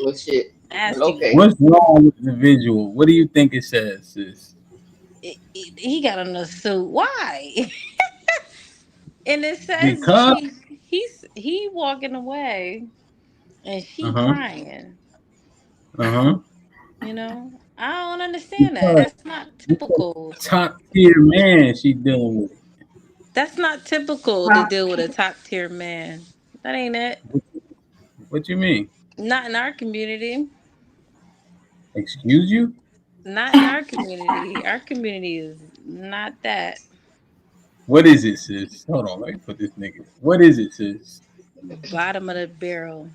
Oh shit. But Nasty okay. voice. What's wrong with the visual? What do you think it says, sis? He got on a suit. Why? And it says Because he walking away and she uh-huh. crying. Uh-huh. You know, I don't understand that. Because That's not because typical. top tier man she dealing with. That's not typical to deal with a top tier man. That ain't it. What you mean? Not in our community. Excuse you? Not in our community. Our community is not that. What is it, sis? Hold on, let me put this nigga. What is it, sis? Bottom of the barrel.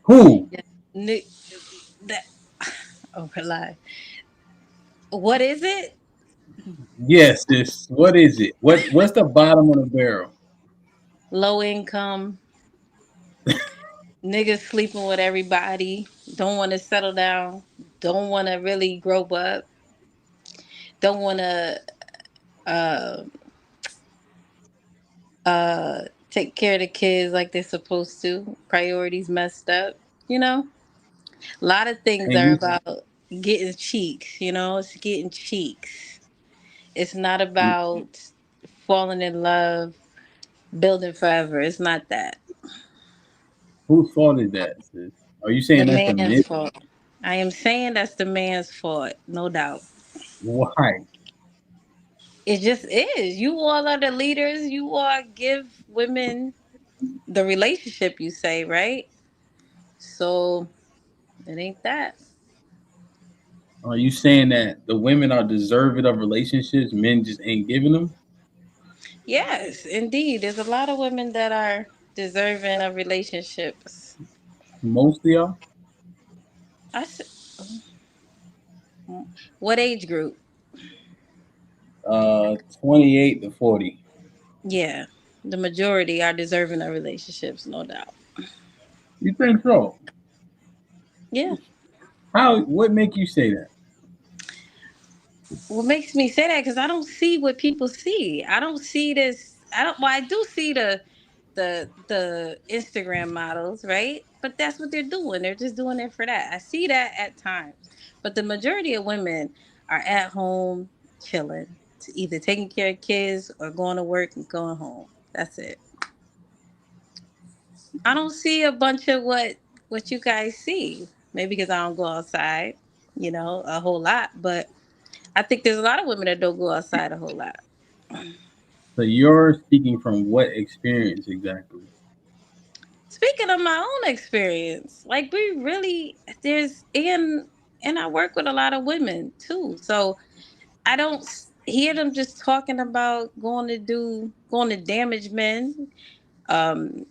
Who? Yeah. Ni- That. Oh, lie. What is it? Yes, sis. What is it? What's the bottom of the barrel? Low income. Niggas sleeping with everybody. Don't want to settle down. Don't want to really grow up. Don't want to uh, take care of the kids like they're supposed to. Priorities messed up. You know, a lot of things And are you about getting cheeks. You know, it's getting cheeks. It's not about falling in love, building forever. It's not that. whose fault is that, sis? Are you The saying that's the man's mid? fault. I am saying that's the man's fault, no doubt. Why? It just is. You all are the leaders. You all give women the relationship, you say, right? So it ain't that. Are you saying that the women are deserving of relationships, men just ain't giving them? Yes, indeed. There's a lot of women that are deserving of relationships. Mostly are? I what age group? 28 to 40. Yeah, the majority are deserving of relationships, no doubt. You think so? Yeah. How? What make you say that? What makes me say that? Because I don't see what people see. I don't see this. I don't. Well, I do see the Instagram models, right? But that's what they're doing. They're just doing it for that. I see that at times, but the majority of women are at home chilling, either taking care of kids or going to work and going home. That's it. I don't see a bunch of what you guys see. Maybe because I don't go outside, a whole lot. But I think there's a lot of women that don't go outside a whole lot. So you're speaking from what experience exactly? Speaking of my own experience, like we really there's and I work with a lot of women too. So I don't hear them just talking about going to damage men. Um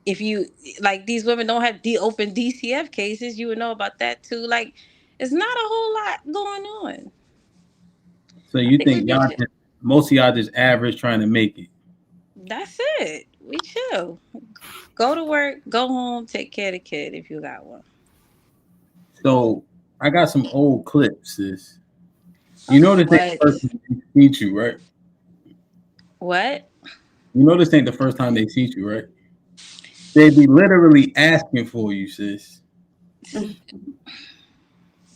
if you like these women don't have open DCF cases, you would know about that too. Like it's not a whole lot going on. So I you think we think be y'all just most of y'all just average trying to make it? that's it. We chill. Go to work, go home, take care of the kid if you got one. So I got some old clips, sis. You Of know this ain't the what? first time they see you, right? What? You know this ain't the first time they see you, right? They be literally asking for you, sis.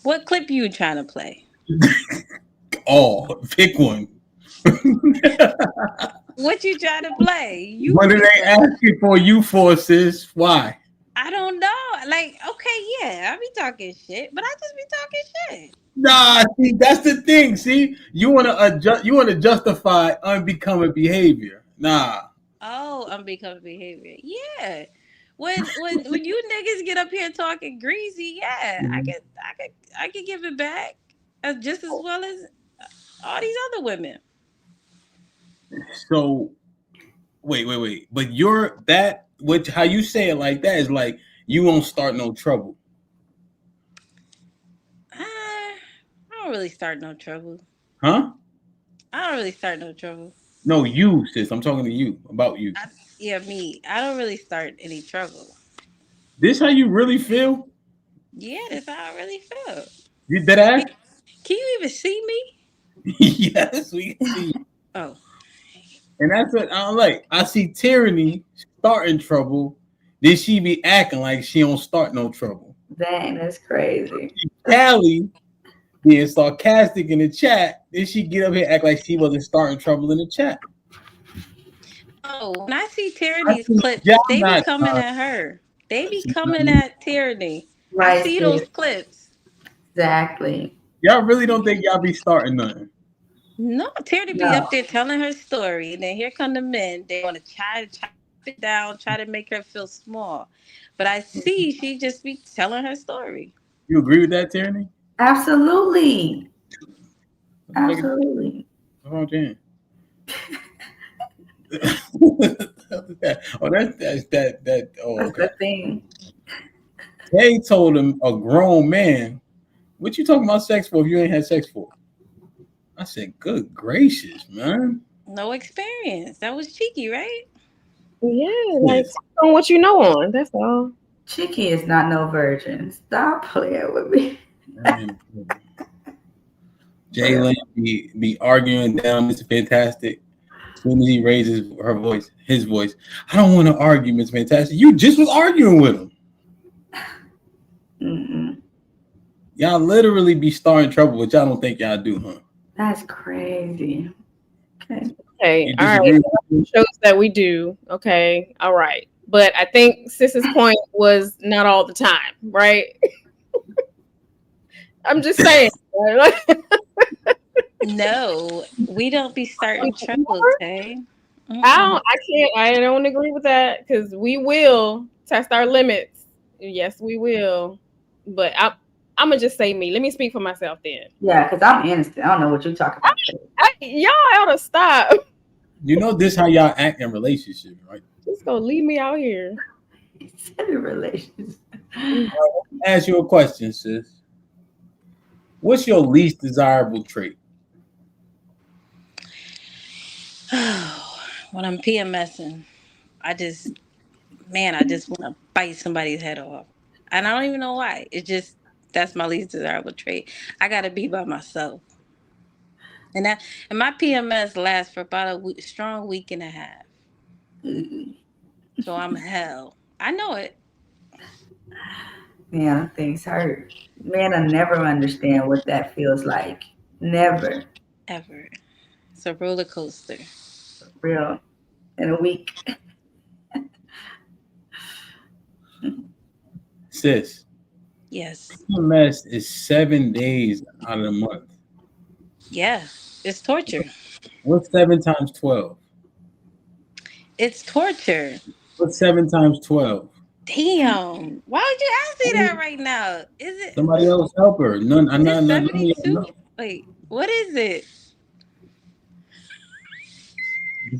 What clip you trying to play? Oh, pick one. What you trying to play? You What are pick they one. asking for you for, sis? Why? I don't know. Like, okay, yeah, I be talking shit, but I just be talking shit. Nah, see, that's the thing. See, you want to adjust, you want to justify unbecoming behavior. Nah, Oh, unbecoming behavior. Yeah. When you niggas get up here talking greasy, yeah, I can give it back just as well as all these other women. so wait. But you're that. What? How you say it like that is like you won't start no trouble, I don't really start no trouble. huh? I don't really start no trouble. No, you, sis. I'm talking to you about you. I, yeah, me. I don't really start any trouble. This how you really feel? Yeah, that's how I really feel. You dead ass? Can, can you even see me? Yes, we can see. Oh, And that's what I don't like. I see tyranny starting trouble. then she be acting like she don't start no trouble. Dang, that's crazy. Callie being sarcastic in the chat, then she get up here and act like she wasn't starting trouble in the chat. Oh, when I see I Tyranny's see y'all clips, they be not. coming at her. They be See, coming at Tyranny. I Right, see sis. those clips. Exactly. y'all really don't think y'all be starting nothing. No, Tyranny be No. up there telling her story, and then here come the men. They want to try to chop it down, try to make her feel small. But I see she just be telling her story. You agree with that, Tyranny? Absolutely. Make it. Absolutely. What's wrong with your hand? Oh, that. Oh, That's okay. the thing. They told him a grown man, "What you talking about sex for? If you ain't had sex for?" I said, "Good gracious, man." No experience. That was cheeky, right? Yeah, like Yes. on what you know on. That's all. Chicky is not no virgin. Stop playing with me. Man, But Jalen be arguing down Mr. Fantastic. As soon as he raises his voice, I don't want to argue, Mr. Fantastic. You just was arguing with him. mm-mm. Y'all literally be starting trouble, which y'all don't think y'all do, huh? That's crazy. Okay. Okay, You all right. disagree with me? Shows that we do. Okay, all right. But I think Sis's point was not all the time, right? I'm just saying. Right? No, we don't be starting trouble, Tay. Mm-mm. I can't. I don't agree with that because we will test our limits. Yes, we will. But I'm gonna just say me. Let me speak for myself then. Yeah, because I'm innocent. I don't know what you're talking about. Y'all ought to stop. You know this how y'all act in relationships, right? Just gonna leave me out here. It's in a relationship. Ask you a question, sis. What's your least desirable trait? When I'm PMSing, I just, man, I just want to bite somebody's head off. And I don't even know why. It just, that's my least desirable trait. I got to be by myself. And my PMS lasts for about strong week and a half. So I'm hell. I know it. Man, things hurt. Man, I never understand what that feels like. Never. Ever. It's a roller coaster. Real. In a week. Sis, Yes. PMS is 7 days out of the month. Yeah. It's torture. What's 7 times 12? It's torture. What's 7 times 12? Damn. Why would you ask me that right now? Somebody else help her. None. I'm Is it not. None of y'all 72? know. Wait, what is it?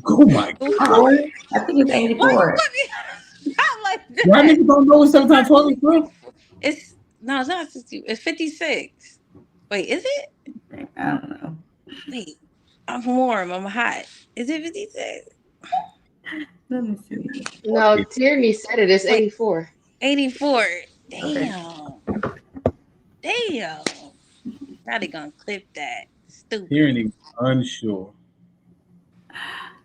Oh my god! I think it's Why you 84. put me out like Y'all that? niggas don't know what 7 times 12 is, bro? It's no, it's not 60. It's 56. Wait, is it? I don't know. Wait, I'm warm. I'm hot. Is it 56? Let me see. No, Tierney said it. It's Wait, 84. 84. Okay. Damn. Damn. Probably gonna clip that. Stupid. Tyranny unsure.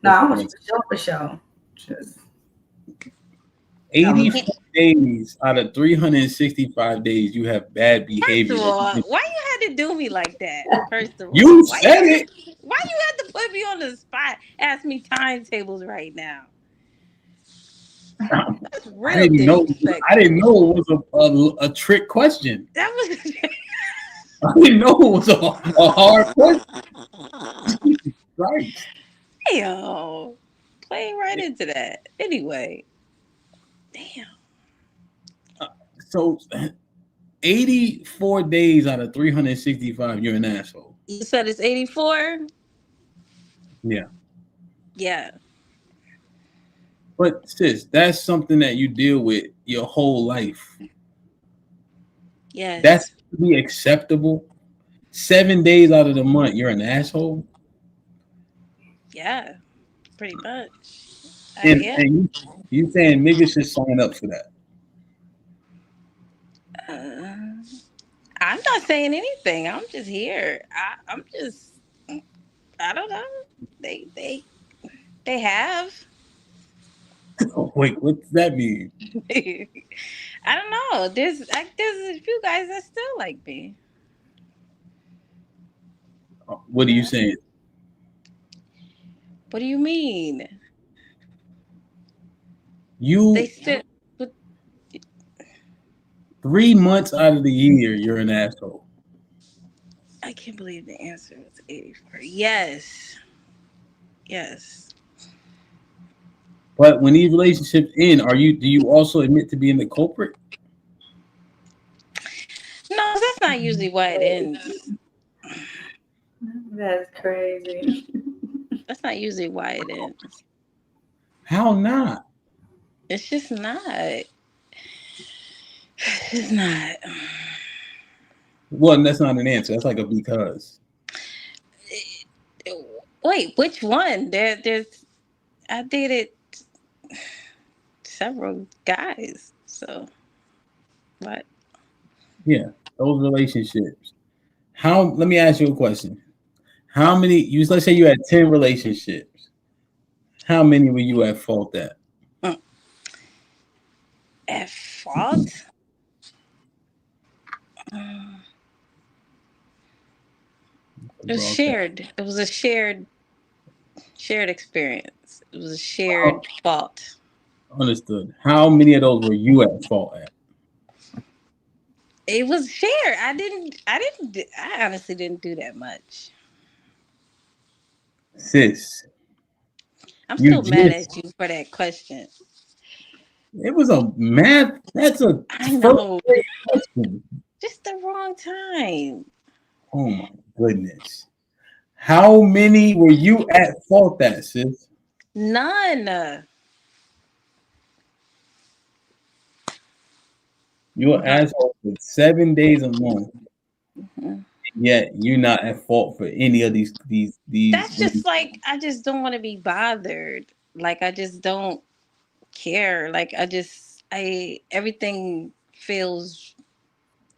No, I was for sure. Just, I was, 84 days out of 365 days, you have bad First behavior. of all, why you had to do me like that? First of all, You said it. why you had to put me on the spot? Ask me timetables right now. That's I real didn't know. I disrespectful. didn't know it was a trick question. That was I didn't know it was a hard question. Right. damn. Playing right into that. Anyway, damn. So 84 days out of 365, you're an asshole. You said it's 84? Yeah. Yeah. But sis, that's something that you deal with your whole life. That's Yes. to be acceptable. 7 days out of the month, you're an asshole. Yeah. Pretty much. And, Yeah. and you saying niggas should sign up for that. Uh, I'm not saying anything. I'm just here. I'm just. I don't know. They have. Wait, what does that mean? I don't know. There's a few guys that still like me. What are you Yeah. saying? What do you mean? They You still. But 3 months out of the year, you're an asshole. I can't believe the answer was 84. Yes. Yes. But when these relationships end, do you also admit to being the culprit? No, that's not usually why it ends. That's crazy. That's not usually why it ends. How not? It's just not. It's not. Well, that's not an answer. That's like a because. Wait, which one? There's. I dated several guys. So what? Yeah, those relationships. How? Let me ask you a question. How many? Let's say you had 10 relationships. How many were you at fault at? Mm. At fault? Mm. It was Okay, shared. It was a shared experience. It was a shared fault. understood. How many of those were you at fault at? It was shared. I honestly didn't do that much. Sis, I'm you still mad just. at you for that question. It was a math. That's a I first know. grade question. Just the wrong time. Oh my goodness. How many were you at fault at, sis? None. You're an None. asshole for 7 days a month, Mhm. yet you're not at fault for any of these. That's just like I just don't want to be bothered. Like I just don't care. Like I everything feels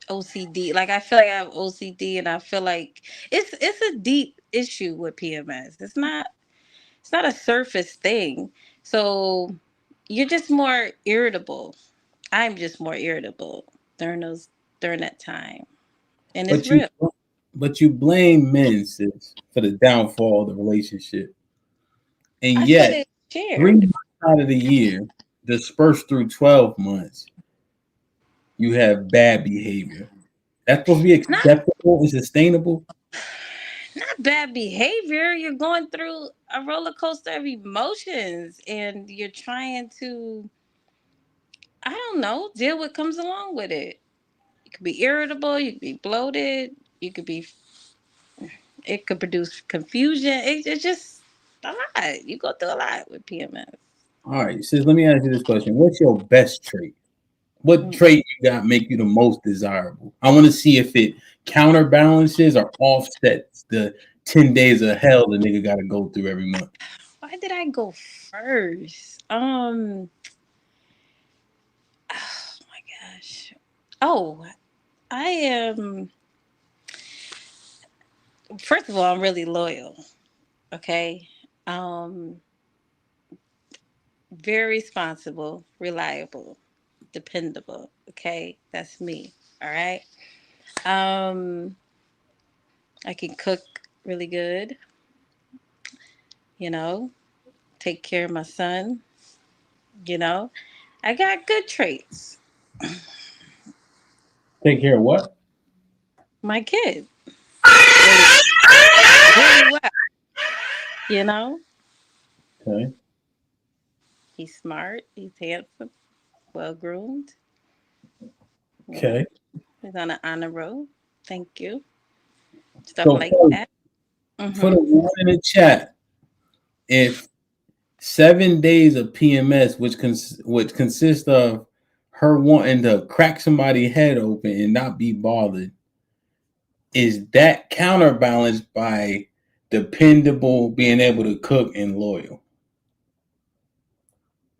OCD. Like I feel like I have OCD, and I feel like it's a deep issue with PMS. It's not a surface thing. So you're just more irritable. I'm just more irritable during those during that time, and it's But you real. but you blame men, sis, for the downfall of the relationship. And I said yet, it's three shared. months out of the year, dispersed through 12 months, you have bad behavior. That's supposed to be Not acceptable and sustainable. not bad behavior. You're going through a roller coaster of emotions, and you're trying to, I don't know, deal with what comes along with it. You could be irritable. You could be bloated. You could be. It could produce confusion. It's just a lot. You go through a lot with PMS. All right, sis, let me ask you this question. What's your best trait? What Mm. trait you got make you the most desirable? I want to see if it counterbalances or offsets the 10 days of hell the nigga got to go through every month. Why did I go first? Oh my gosh. Oh, I am. First of all, I'm really loyal. Okay. Um, very responsible, reliable, dependable. Okay, that's me. All right. Um, I can cook really good. You know, take care of my son. You know, I got good traits. Take care of what? My kid really, really well. You know, Okay. he's smart. He's handsome, well groomed. You know, Okay. he's on an honor roll. Thank you. Stuff So like that. put Mm-hmm. a one in the chat. If 7 days of PMS, which consists of her wanting to crack somebody's head open and not be bothered, is that counterbalanced by dependable, being able to cook and loyal?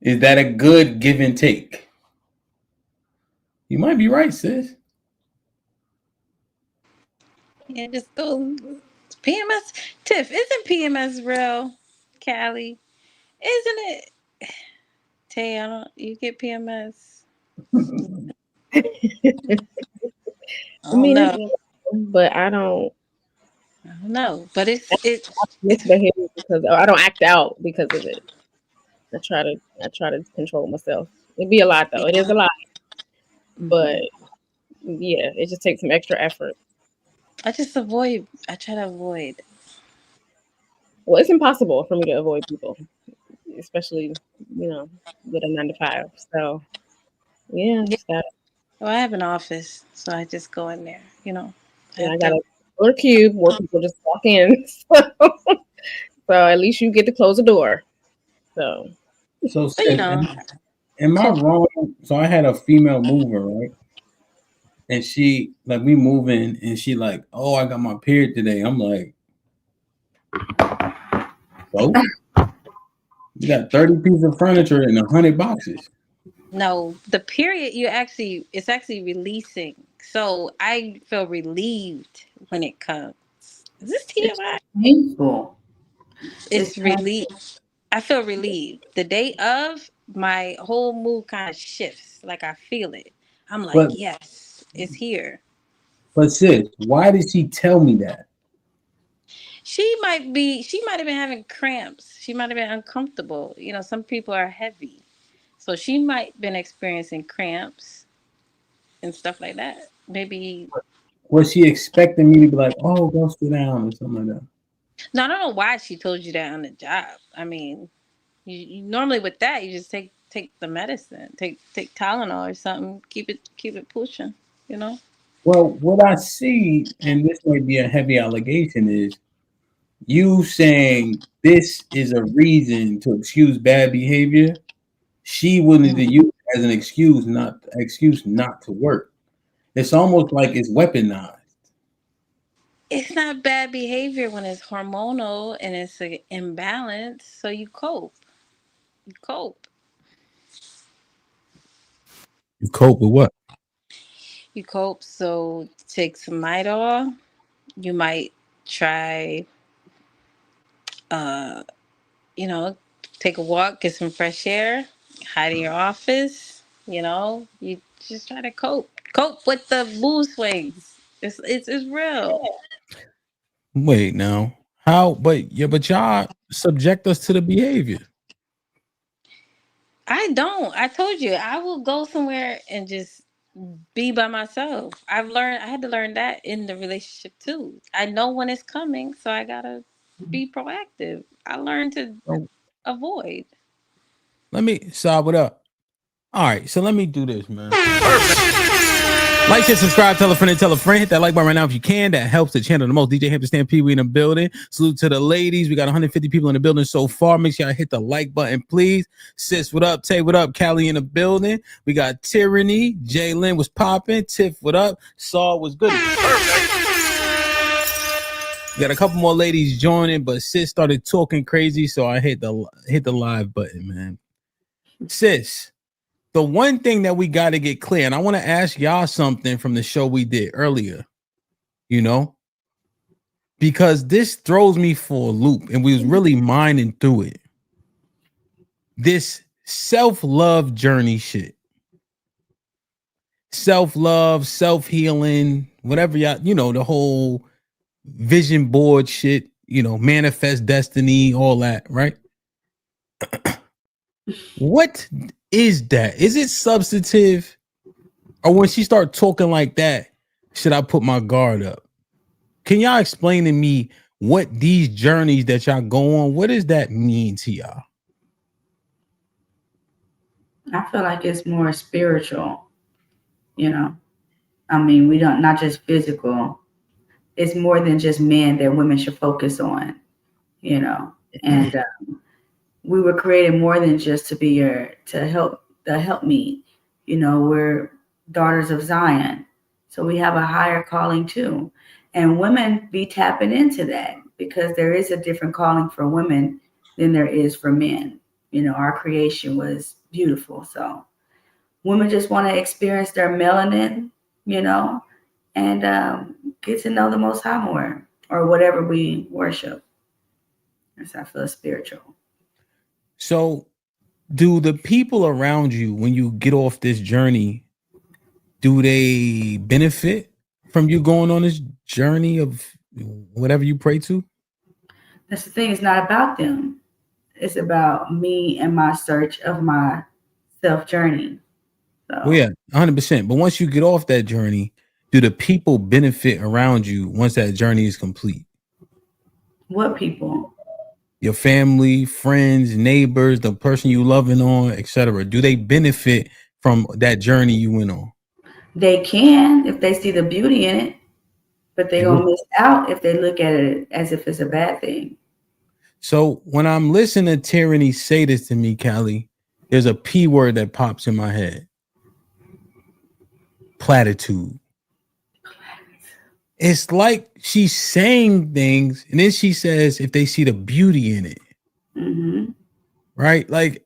Is that a good give and take? You might be right, sis. Yeah, just those PMS. Tiff, isn't PMS real, Callie? Isn't it? Tay, I don't. You get PMS? I I don't mean, know. but I don't I don't know. But it's misbehave because or I don't act out because of it. I try to control myself. It'd be a lot though. It is a lot, but Mhm. yeah, it just takes some extra effort. I just avoid. I try to avoid. Well, it's impossible for me to avoid people, especially with a 9 to 5. So yeah, Yeah. just got Well, I have an office, so I just go in there. I and I have got to. a little cube where people just walk in. So at least you get to close the door. So So But sis, am I cool. wrong? So I had a female mover, right? And she like we moving, and she like, oh, I got my period today. I'm like, so you got 30 pieces of furniture and 100 boxes. No, the period it's actually releasing. So I feel relieved when it comes. Is this It's TMI? painful. It's It's relieved. I feel relieved. The day of, my whole mood kind of shifts. Like I feel it. I'm like, But yes, it's here. but sis, why did she tell me that? She might have been having cramps. She might have been uncomfortable. Some people are heavy. So she might been experiencing cramps and stuff like that. Maybe. Was she expecting me to be like, oh, go sit down or something like that? No, I don't know why she told you that on the job. I mean, you normally with that you just take the medicine, take Tylenol or something. Keep it pushing. You know. Well, what I see, and this may be a heavy allegation, is you saying this is a reason to excuse bad behavior. She wanted to use it as an excuse not to work. It's almost like it's weaponized. It's not bad behavior when it's hormonal and it's an imbalance. So you cope. You cope. You cope with what? You cope. So take some Midol. You might try. Uh, you know, take a walk, get some fresh air, hide in your office. You just try to cope. Cope with the mood swings. It's real. Wait, now. How? But yeah, but y'all subject us to the behavior. I don't. I told you I will go somewhere and just be by myself. I had to learn that in the relationship too. I know when it's coming, so I gotta be proactive. I learned to So avoid. let me solve it up. All right, so let me do this, man. Like, share, subscribe, tell a friend, and tell a friend. Hit that like button right now if you can. That helps the channel the most. DJ Hampton Stampede, we in the building. Salute to the ladies. We got 150 people in the building so far. Make sure y'all hit the like button, please. Sis, what up? Tay, what up? Callie in the building. We got Tyranny. Jalen was popping. Tiff, what up? Saul was good. We got a couple more ladies joining, but sis started talking crazy, so I hit the live button, man. Sis, the one thing that we got to get clear, and I want to ask y'all something from the show we did earlier, because this throws me for a loop, and we was really mining through it. This self-love journey shit. Self-love, self-healing, whatever y'all, the whole vision board shit, manifest destiny, all that, right? What is that? Is it substantive? Or when she start talking like that, should I put my guard up? Can y'all explain to me what these journeys that y'all go on, what does that mean to y'all? I feel like it's more spiritual, you know. I mean, we don't not just physical. It's more than just men that women should focus on, you know. And we were created more than just to be to help the help me. We're daughters of Zion, so we have a higher calling too. And women be tapping into that because there is a different calling for women than there is for men. Our creation was beautiful, so women just want to experience their melanin, you know, and get to know the Most High more or whatever we worship. That's I feel spiritual. So do the people around you, when you get off this journey, do they benefit from you going on this journey of whatever you pray to? That's the thing. It's not about them. It's about me and my search of my self journey. So, Well, yeah, 100%. But once you get off that journey, do the people benefit around you once that journey is complete? what people? Your family, friends, neighbors, the person you loving on, etc. Do they benefit from that journey you went on? They can if they see the beauty in it, but they're They going to will. miss out if they look at it as if it's a bad thing. So when I'm listening to Tyranny say this to me, Callie, there's a P word that pops in my head. Platitude. It's like she's saying things and then she says if they see the beauty in it. Mm-hmm. Right? Like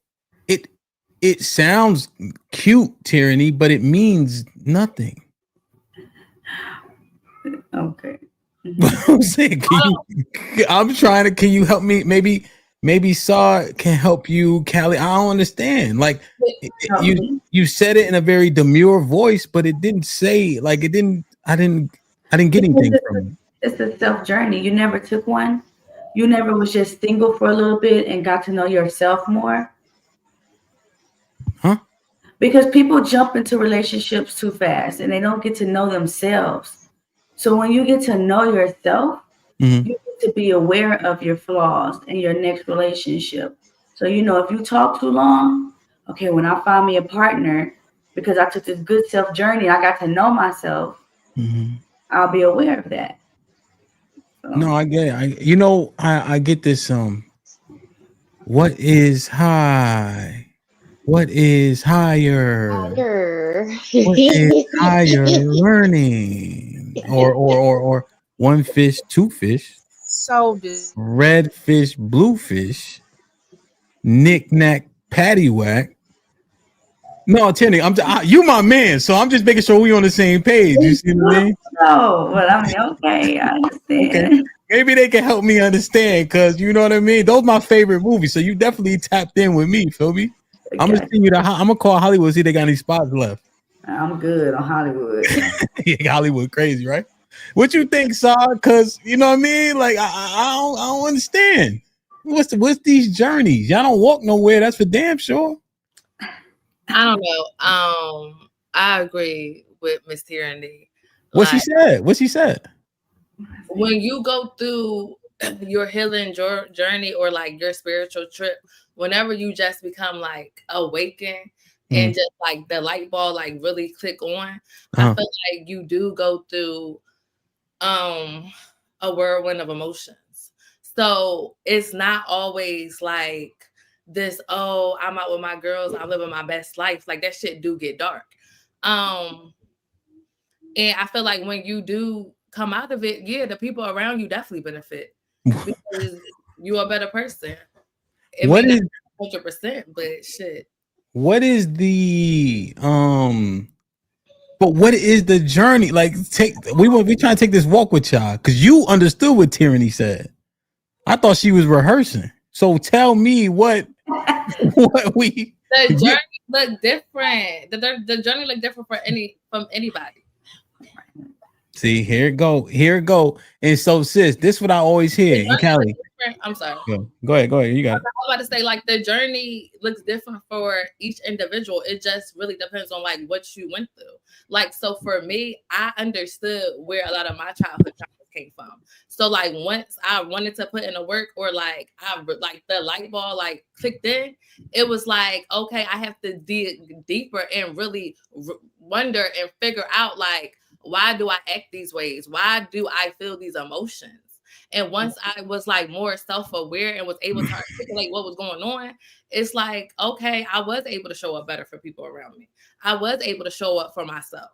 it sounds cute, Tyranny, but it means nothing. Okay. I'm saying, can you help me? Maybe Saw can help you, Callie. I don't understand. Like you said it in a very demure voice, but it didn't say like it didn't. I didn't get anything from It's a self journey. You never took one. You never was just single for a little bit and got to know yourself more. Huh? Because people jump into relationships too fast and they don't get to know themselves. So when you get to know yourself, Mm-hmm. you get to be aware of your flaws in your next relationship. So if you talk too long, okay, when I find me a partner, because I took this good self journey, I got to know myself, Mm-hmm. I'll be aware of that. So, No, I get it. I get this. What is high? What is higher? What is higher learning? Or one fish, two fish, So this red fish, blue fish, knick knack, paddywhack. No, Tenny, you my man, so I'm just making sure we on the same page. You see what I mean? no, but I mean, okay, I Okay. understand. Maybe they can help me understand because you know what I mean. Those are my favorite movies, so you definitely tapped in with me. Feel me? I'm gonna Okay. send you I'm gonna call Hollywood see if they got any spots left. I'm good on Hollywood. Yeah, Hollywood crazy, right? What you think, Saw? Because you know what I mean. Like I don't understand. What's these journeys? Y'all don't walk nowhere. That's for damn sure. I don't know. I agree with Miss Tyranny. What she said? What she said? When you go through your healing journey or like your spiritual trip, whenever you just become like awakened and just like the light bulb like really click on, I feel like you do go through a whirlwind of emotions. So it's not always like this, oh, I'm out with my girls, I'm living my best life. Like that shit do get dark. And I feel like when you do come out of it, yeah, the people around you definitely benefit because you're a better person. It What may is not 100%, but shit. what is the but what is the journey? Like we trying to take this walk with y'all because you understood what Tyranny said. I thought she was rehearsing. So tell me what we The journey look different. The journey look different from anybody. See, here it go. And so, sis, this is what I always hear in Cali. I'm sorry. Go ahead. You got it. I was about to say, like, the journey looks different for each individual. It just really depends on like what you went through. Like, so for me, I understood where a lot of my childhood traumas came from. So like once I wanted to put in the work or like the light bulb like clicked in, it was like, okay, I have to dig deeper and really wonder and figure out like, why do I act these ways? Why do I feel these emotions? And once I was like more self-aware and was able to articulate what was going on, it's like, okay, I was able to show up better for people around me. I was able to show up for myself.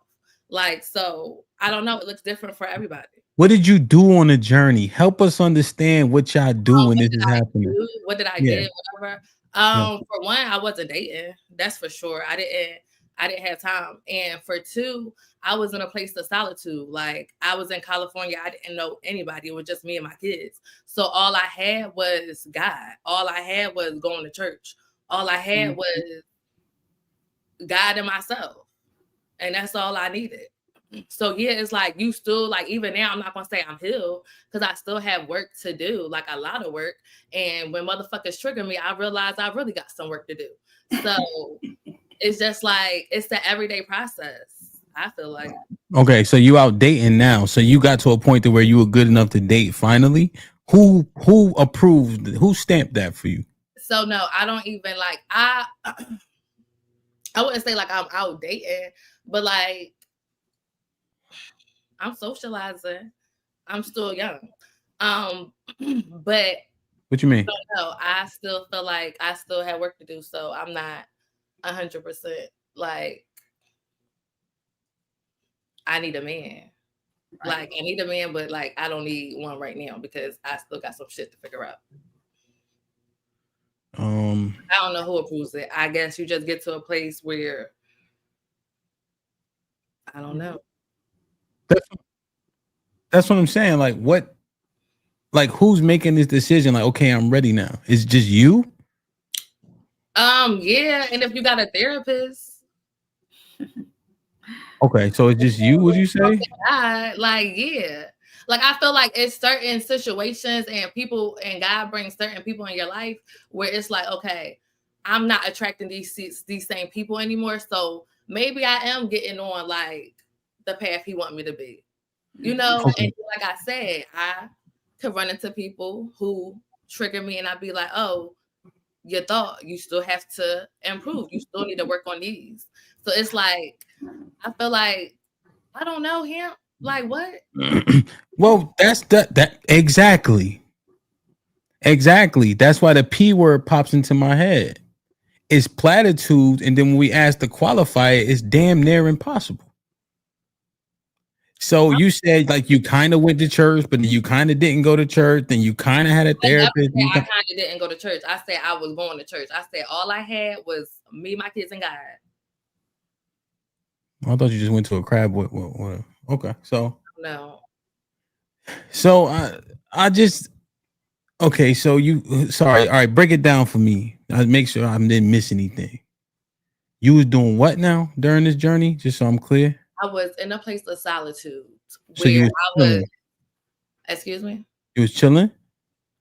Like, so I don't know. It looks different for everybody. What did you do on the journey? Help us understand what y'all do when this is happening. What did I get? Whatever. For one, I wasn't dating. That's for sure. I didn't have time. And for two, I was in a place of solitude. Like I was in California. I didn't know anybody. It was just me and my kids. So all I had was God. All I had was going to church. All I had was God and myself. And that's all I needed. So yeah, it's like you still like even now I'm not gonna say I'm healed because I still have work to do, like a lot of work. And when motherfuckers trigger me, I realize I really got some work to do. So it's just like it's the everyday process. I feel like. Okay, so you out dating now. So you got to a point to where you were good enough to date finally. Who approved? Who stamped that for you? So no, I don't even like I wouldn't say like I'm out dating, but like I'm socializing. I'm still young. But What you mean? no, I still feel like I still have work to do. So I'm not 100% like I need a man. Like I need a man, but like I don't need one right now because I still got some shit to figure out. I don't know who approves it. I guess you just get to a place where I don't know. That's what I'm saying. Like what? Like who's making this decision? Like, okay, I'm ready now. It's just you. Yeah, and if you got a therapist, Okay, so it's just you. Would you say? God, like yeah, like I feel like it's certain situations and people, and God brings certain people in your life where it's like, okay, I'm not attracting these same people anymore, so maybe I am getting on like the path He want me to be, you know. Okay. And like I said, I could run into people who trigger me, and I'd be like, oh. You thought you still have to improve. You still need to work on these. So it's like, I feel like, I don't know him. Like what? Well, that's that exactly. Exactly. That's why the P word pops into my head. It's platitudes, and then when we ask to qualify it, it's damn near impossible. So you said like you kind of went to church, but then you kind of didn't go to church. Then you kind of had a therapist. I kind of didn't go to church. I said I was going to church. I said all I had was me, my kids, and God. I thought you just went to a crab. Okay, so No. So I just okay. So you sorry. All right, break it down for me. I make sure I didn't miss anything. You was doing what now during this journey? Just so I'm clear. I was in a place of solitude So you where was I chilling. was. Excuse me. You was chilling.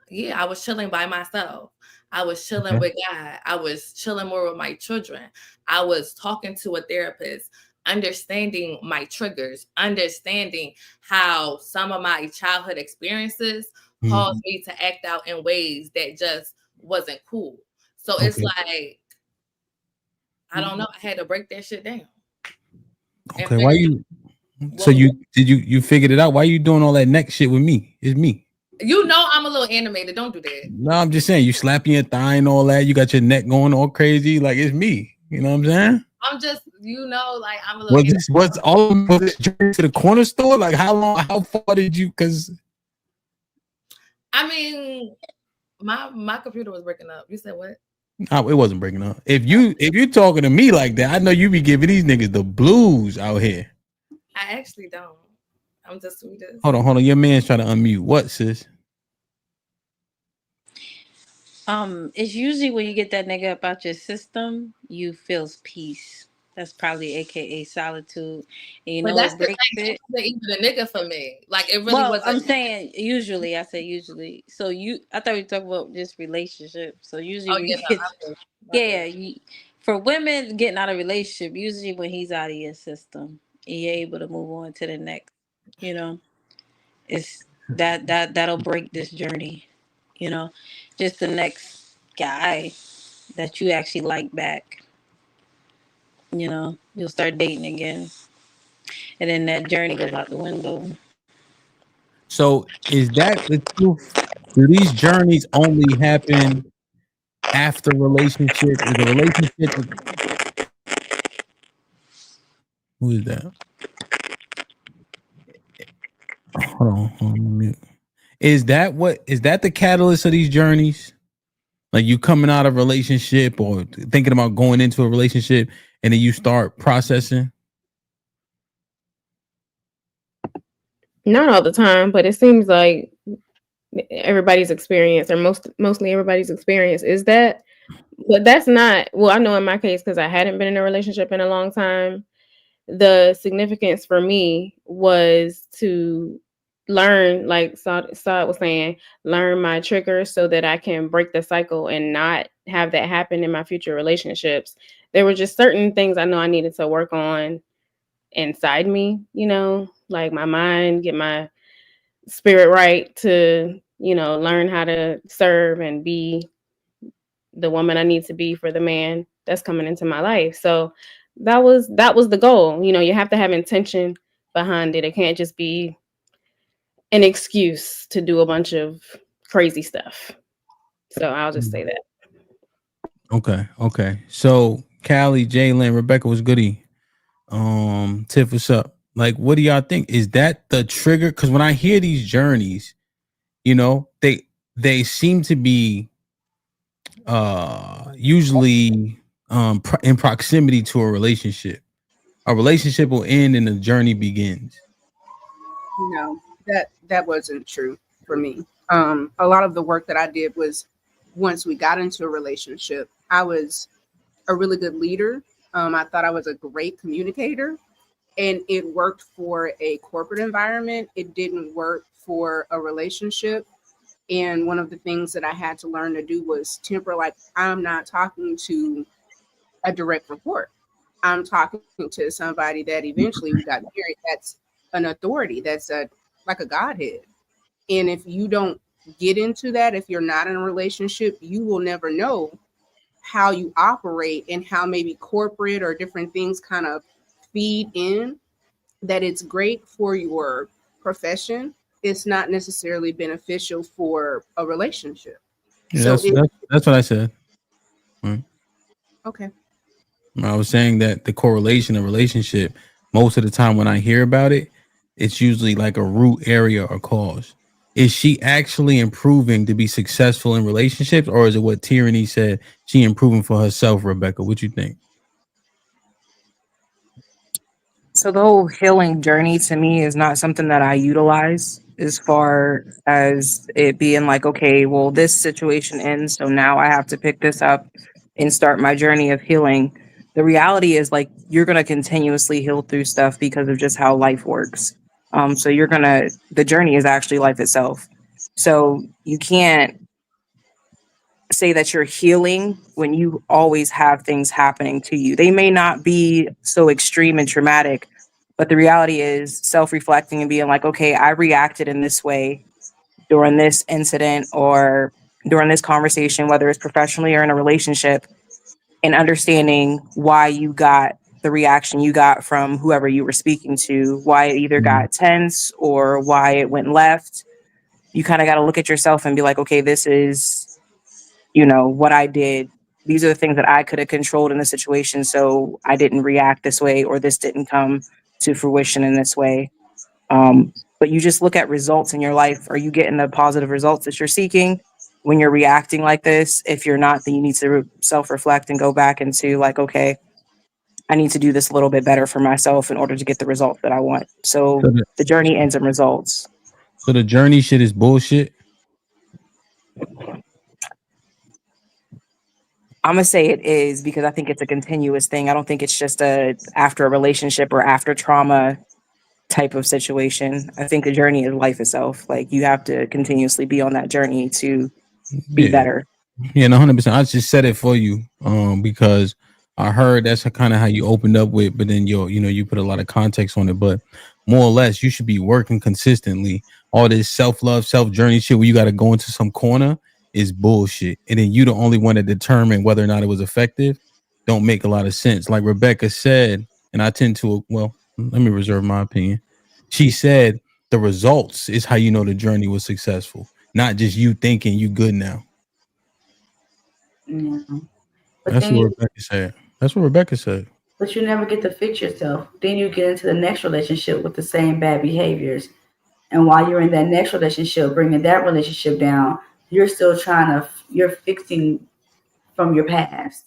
Yeah, I was chilling by myself. I was chilling with God. I was chilling more with my children. I was talking to a therapist, understanding my triggers, understanding how some of my childhood experiences caused me to act out in ways that just wasn't cool. So it's like, I don't know. I had to break that shit down. Okay, why you? So you figured it out? Why you doing all that neck shit with me? It's me. You know I'm a little animated. Don't do that. No, I'm just saying you slapping your thigh and all that. You got your neck going all crazy. Like it's me. You know what I'm saying? I'm just, like I'm a little. Was this journey to the corner store? Like how far did you? Because I mean, my computer was breaking up. You said what? it wasn't breaking up. If you're talking to me like that, I know you be giving these niggas the blues out here. I actually don't. I'm just sweetest. Hold on. Your man's trying to unmute. What, sis? It's usually when you get that nigga up out your system, you feel peace. That's probably AKA solitude. And you know what breaks it? Even a nigga for me. Like it really was. I'm saying usually. I say usually. So I thought we were talking about just relationships. So usually for women getting out of a relationship, usually when he's out of your system, and you're able to move on to the next. You know, it's that'll break this journey. You know, just the next guy that you actually like back. You know, you'll start dating again, and then that journey goes out the window. So is that the truth? Do these journeys only happen after relationship? Is a relationship? Who is that? Hold on. Is that the catalyst of these journeys? Like you coming out of a relationship or thinking about going into a relationship and then you start processing? Not all the time, but it seems like everybody's experience, or mostly everybody's experience, is that But that's not, well, I know in my case, because I hadn't been in a relationship in a long time, the significance for me was to learn, like Saad was saying, learn my triggers so that I can break the cycle and not have that happen in my future relationships. There were just certain things I know I needed to work on inside me, like my mind, get my spirit right to, learn how to serve and be the woman I need to be for the man that's coming into my life. So that was the goal. You have to have intention behind it. It can't just be an excuse to do a bunch of crazy stuff. So I'll just say that. Okay. So Callie, Jalen, Rebecca was goody. Tiff, what's up? Like, what do y'all think? Is that the trigger? Because when I hear these journeys, they seem to be usually in proximity to a relationship. A relationship will end and the journey begins. No, that wasn't true for me. A lot of the work that I did was once we got into a relationship, I was a really good leader. I thought I was a great communicator, and it worked for a corporate environment. It didn't work for a relationship. And one of the things that I had to learn to do was temper, like, I'm not talking to a direct report. I'm talking to somebody that eventually we got married. That's an authority. That's like a godhead. And if you don't get into that, if you're not in a relationship, you will never know how you operate and how maybe corporate or different things kind of feed in. That it's great for your profession. It's not necessarily beneficial for a relationship. Yeah, So that's what I said. Right. okay. I was saying that the correlation of relationship, most of the time when I hear about it, it's usually like a root area or cause. Is she actually improving to be successful in relationships, or is it what Tyranny said? She improving for herself, Rebecca. What you think? So the whole healing journey to me is not something that I utilize as far as it being like, okay, well, this situation ends, so now I have to pick this up and start my journey of healing. The reality is like you're gonna continuously heal through stuff because of just how life works. So the journey is actually life itself. So you can't say that you're healing when you always have things happening to you. They may not be so extreme and traumatic, but the reality is self-reflecting and being like, okay, I reacted in this way during this incident or during this conversation, whether it's professionally or in a relationship, and understanding why you got the reaction you got from whoever you were speaking to, why it either got tense or why it went left. You kind of got to look at yourself and be like, okay, this is what I did. These are the things that I could have controlled in the situation. So I didn't react this way, or this didn't come to fruition in this way. But you just look at results in your life. Are you getting the positive results that you're seeking when you're reacting like this? If you're not, then you need to self-reflect and go back into like, okay, I need to do this a little bit better for myself in order to get the results that I want. So the journey ends in results. So the journey shit is bullshit. I'm gonna say it is because I think it's a continuous thing. I don't think it's just after a relationship or after trauma type of situation. I think the journey is life itself. Like you have to continuously be on that journey to be better. Yeah, 100%. I just said it for you, because I heard that's kind of how you opened up with, but then you put a lot of context on it. But more or less, you should be working consistently. All this self-love, self-journey shit where you got to go into some corner is bullshit. And then you the only one to determine whether or not it was effective. Don't make a lot of sense. Like Rebecca said, and I tend to, well, let me reserve my opinion. She said the results is how you know the journey was successful, not just you thinking you good now. Yeah. But That's then what Rebecca said. That's what Rebecca said. but you never get to fix yourself. Then you get into the next relationship with the same bad behaviors. And while you're in that next relationship, bringing that relationship down, you're fixing from your past.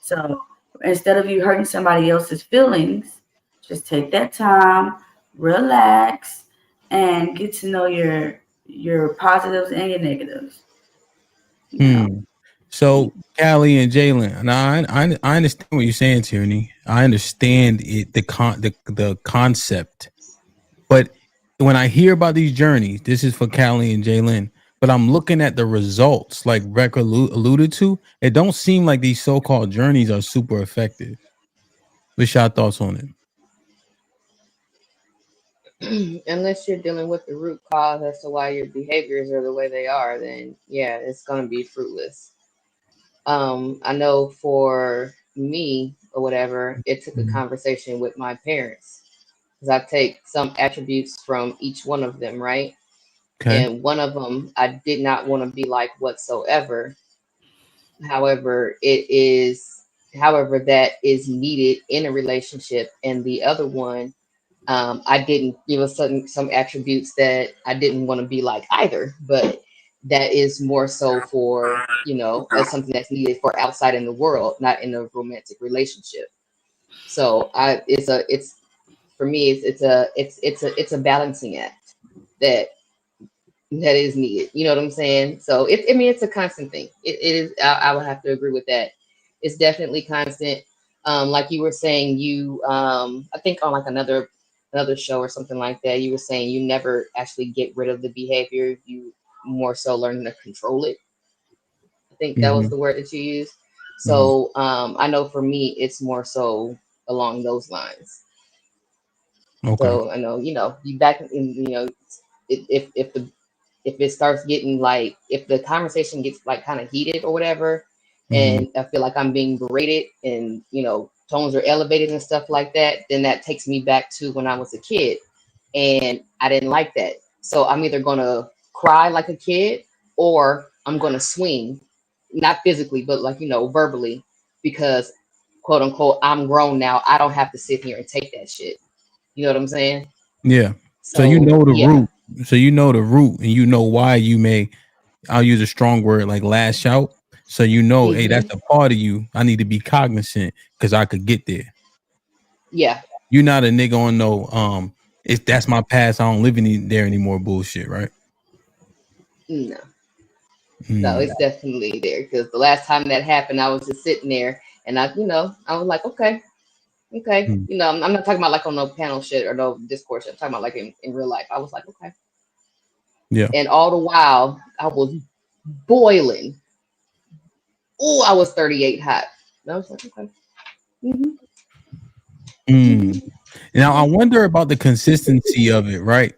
So instead of you hurting somebody else's feelings, just take that time, relax, and get to know your positives and your negatives. You know. So Callie and Jalen, now I understand what you're saying, Tierney. I understand it, the concept, but when I hear about these journeys, this is for Callie and Jalen. But I'm looking at the results, like Rebecca alluded to. It don't seem like these so-called journeys are super effective. What's your thoughts on it? Unless you're dealing with the root cause as to why your behaviors are the way they are, then yeah, it's gonna be fruitless. I know for me or whatever, it took a conversation with my parents because I take some attributes from each one of them, right? Okay. And one of them I did not want to be like whatsoever. However, however, that is needed in a relationship, and the other one, I didn't give us some attributes that I didn't want to be like either, but that is more so for, as something that's needed for outside in the world, not in a romantic relationship. So it's for me, it's a balancing act that that is needed. You know what I'm saying? So I mean, it's a constant thing. It is. I would have to agree with that. It's definitely constant. Like you were saying, I think on like another show or something like that, you were saying you never actually get rid of the behavior. You more so learn to control it. I think that was the word that you used. So I know for me, it's more so along those lines. Okay. So I know, you back in, if it starts getting like, if the conversation gets like kind of heated or whatever, and I feel like I'm being berated and, tones are elevated and stuff like that, then that takes me back to when I was a kid and I didn't like that. So I'm either going to cry like a kid or I'm going to swing, not physically, but like, verbally, because quote unquote, I'm grown now. I don't have to sit here and take that shit. You know what I'm saying? Yeah. So So you know the yeah. root. So you know the root, and you know why you may. I'll use a strong word like lash out. So hey, that's a part of you. I need to be cognizant because I could get there. Yeah. You're not a nigga on no if that's my past, I don't live there anymore bullshit, right? No. No, it's definitely there because the last time that happened, I was just sitting there and I was like, okay. I'm not talking about like on no panel shit or no discourse shit. I'm talking about like in real life. I was like, okay. Yeah. And all the while, I was boiling. Oh, I was 38 hot. And I was like, okay. Now I wonder about the consistency of it, right,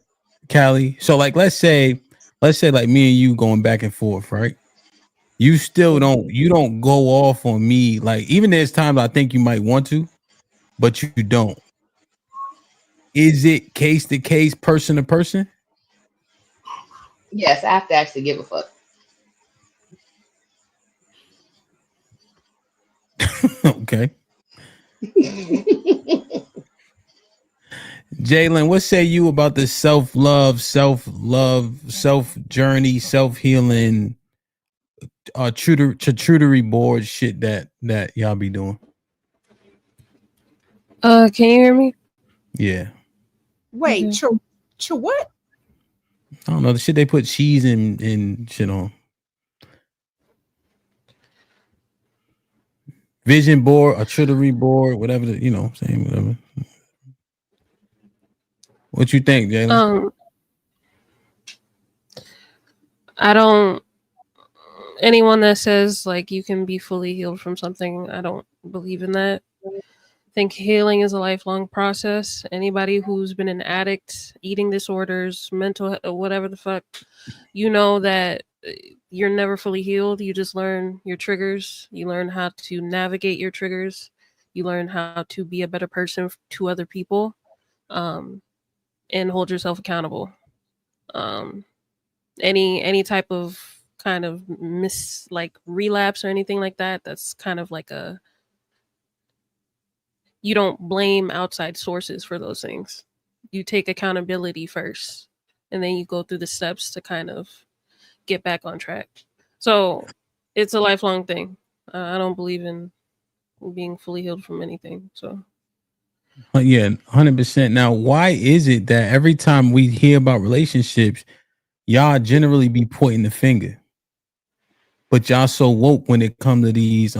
Callie? So like let's say like me and you going back and forth, right? You still don't go off on me. Like even there's times I think you might want to, but you don't. Is it case to case, person to person? Yes, I have to actually give a fuck. Okay. Jalen, what say you about the self-love, self-journey, self-healing, charcuterie board shit that y'all be doing? Can you hear me? Yeah. Wait, what? I don't know the shit they put cheese and shit on. Vision board, a charcuterie board, whatever saying whatever. What you think, Jalen? I don't. Anyone that says like you can be fully healed from something, I don't believe in that. I think healing is a lifelong process. Anybody who's been an addict, eating disorders, mental, whatever the fuck, you know that you're never fully healed. You just learn your triggers. You learn how to navigate your triggers. You learn how to be a better person to other people, and hold yourself accountable. Any type of kind of like relapse or anything like that, that's kind of like you don't blame outside sources for those things. You take accountability first, and then you go through the steps to kind of get back on track. So it's a lifelong thing. I don't believe in being fully healed from anything. So yeah, 100%. Now, why is it that every time we hear about relationships, y'all generally be pointing the finger? but y'all so woke when it come to these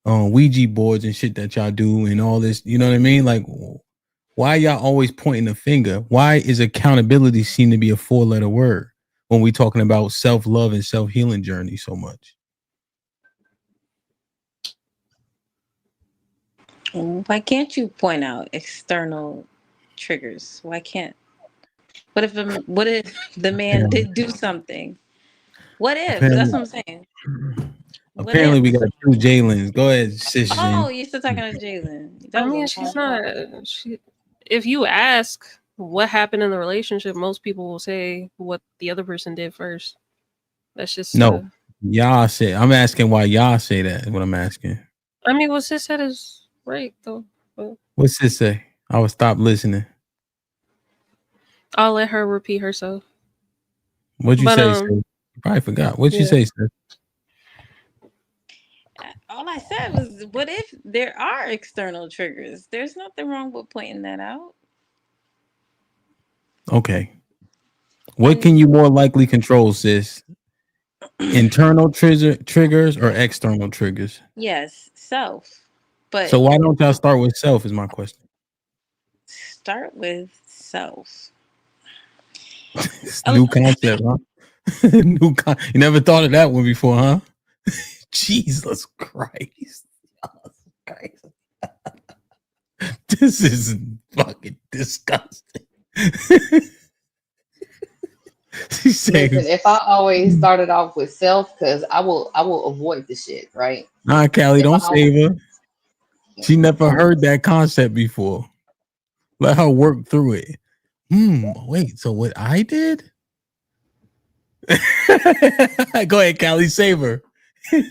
Ouija boards and shit that y'all do and all this. You know what I mean? Like, why y'all always pointing the finger? Why is accountability seem to be a 4-letter word when we talking about self-love and self-healing journey so much? Why can't you point out external triggers? Why can't? What if the man did do something? What if? That's what I'm saying. What Apparently, if? we got 2 Jalen's. Go ahead, sis. Oh, you're still talking to Jalen. I That was a mean, long she's time. not. If you ask what happened in the relationship, most people will say what the other person did first. That's just No, y'all say. I'm asking why y'all say that. Is what I'm asking. I mean, what sis said is right though. But What's this say? I would stop listening. I'll let her repeat herself. What'd you But say? Sis? You probably forgot. What'd you yeah. say, sis? All I said was, what if there are external triggers? There's nothing wrong with pointing that out. Okay. What And can you more likely control, sis? Internal triggers or external triggers? yes, self. But So why don't y'all start with self? Is my question. start with self. It's new concept, huh? You never thought of that one before, huh? Jesus Christ. This is fucking disgusting. She said, Listen, if I always started off with self, because I will avoid the shit, right? nah, Callie, If don't I save her. She never heard that concept before. Let her work through it. Wait, so what I did? Go ahead, Callie, save her.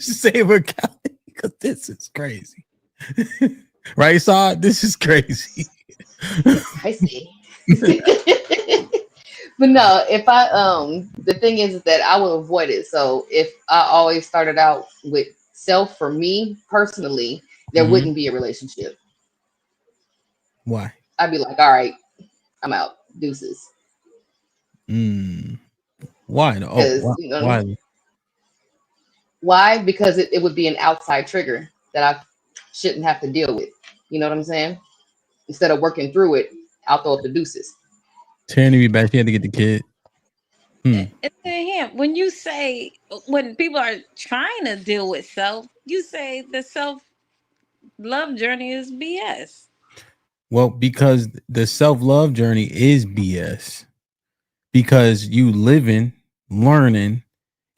Save her, Callie, because this is crazy. Right, Saad? This is crazy. crazy. But no, if I the thing is that I will avoid it. So if I always started out with self for me personally, there wouldn't be a relationship. Why? I'd be like, all right, I'm out. Deuces. Why? Oh, Because why? why? Because it would be an outside trigger that I shouldn't have to deal with. You know what I'm saying? Instead of working through it, I'll throw up the deuces. Tierney be back. She had to get the kid. When you say, when people are trying to deal with self, you say the self love journey is BS. Well, because the self-love journey is BS. Because you living, learning,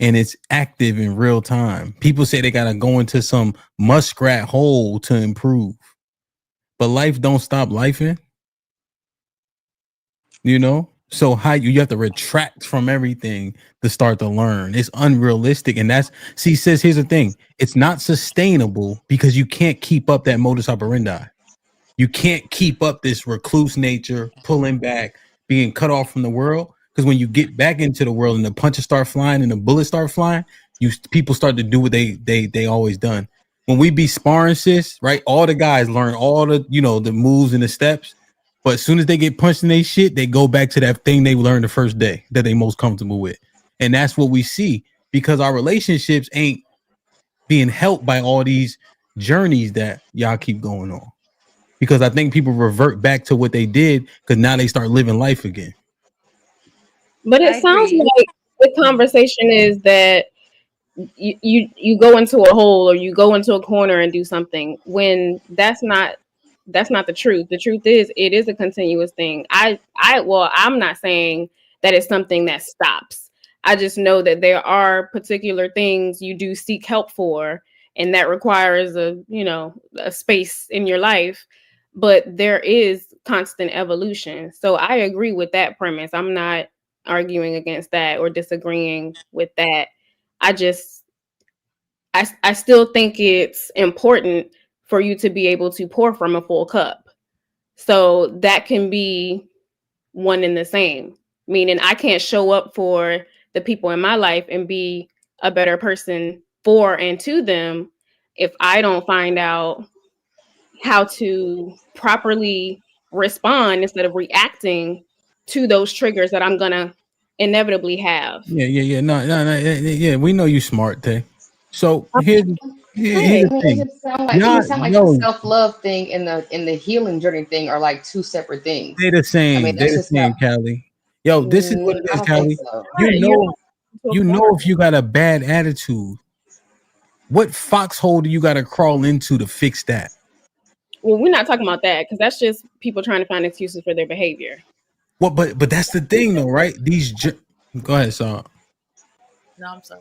and it's active in real time. People say they gotta go into some muskrat hole to improve. But life don't stop lifing. You know? So how you have to retract from everything to start to learn. It's unrealistic. And sis, here's the thing. It's not sustainable because you can't keep up that modus operandi. You can't keep up this recluse nature, pulling back, being cut off from the world. Because when you get back into the world and the punches start flying and the bullets start flying, people start to do what they always done. When we be sparring, sis, right? All the guys learn all the the moves and the steps. But as soon as they get punched in their shit, they go back to that thing they learned the first day that they most comfortable with. And that's what we see because our relationships ain't being helped by all these journeys that y'all keep going on. Because I think people revert back to what they did because now they start living life again. But it I sounds agree. like the conversation is that you go into a hole or you go into a corner and do something when that's not the truth. The truth is it is a continuous thing. I'm not saying that it's something that stops. I just know that there are particular things you do seek help for, and that requires a space in your life. But there is constant evolution. So I agree with that premise. I'm not arguing against that or disagreeing with that. I still think it's important for you to be able to pour from a full cup. So that can be one and the same. Meaning I can't show up for the people in my life and be a better person for and to them if I don't find out how to properly respond instead of reacting to those triggers that I'm gonna inevitably have. Yeah. No. Yeah. We know you smart, Tay. So here's Hey, the thing. even Y'all, sound like the yo, self-love thing and the healing journey thing are like two separate things. they the I mean, same. They that's the just same, how. Callie. Yo, this is what it I is, don't think Callie. so. You You're know, to a point. if you got a bad attitude, what foxhole do you got to crawl into to fix that? Well, we're not talking about that because that's just people trying to find excuses for their behavior. Well, but that's the thing, though, right? Go ahead, son. No, I'm sorry.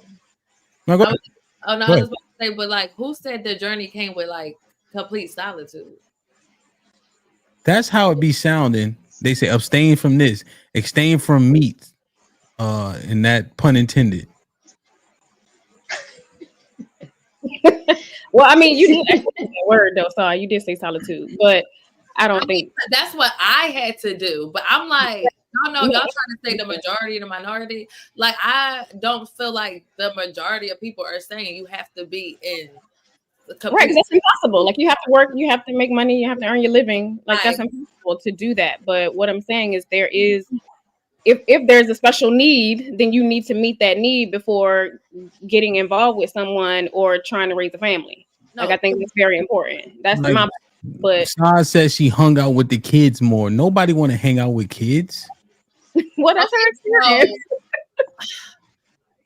No, go ahead. Oh no, Go I ahead. was about to say, but like, who said the journey came with like complete solitude? That's how it be sounding. They say abstain from this, abstain from meat, and that pun intended. Well, I mean, you did actually use that word though, so you did say solitude, but I don't think That's what I had to do. But I'm like, y'all know, No. y'all trying to say the majority and the minority. Like, I don't feel like the majority of people are saying you have to be in the right, complete. because that's impossible. Like you have to work, you have to make money, you have to earn your living. Like that's Right. impossible to do that. But what I'm saying is there is if there's a special need, then you need to meet that need before getting involved with someone or trying to raise a family. Like No. I think that's very important. That's Like, my but Sai says she hung out with the kids more. Nobody want to hang out with kids. well, that's her experience.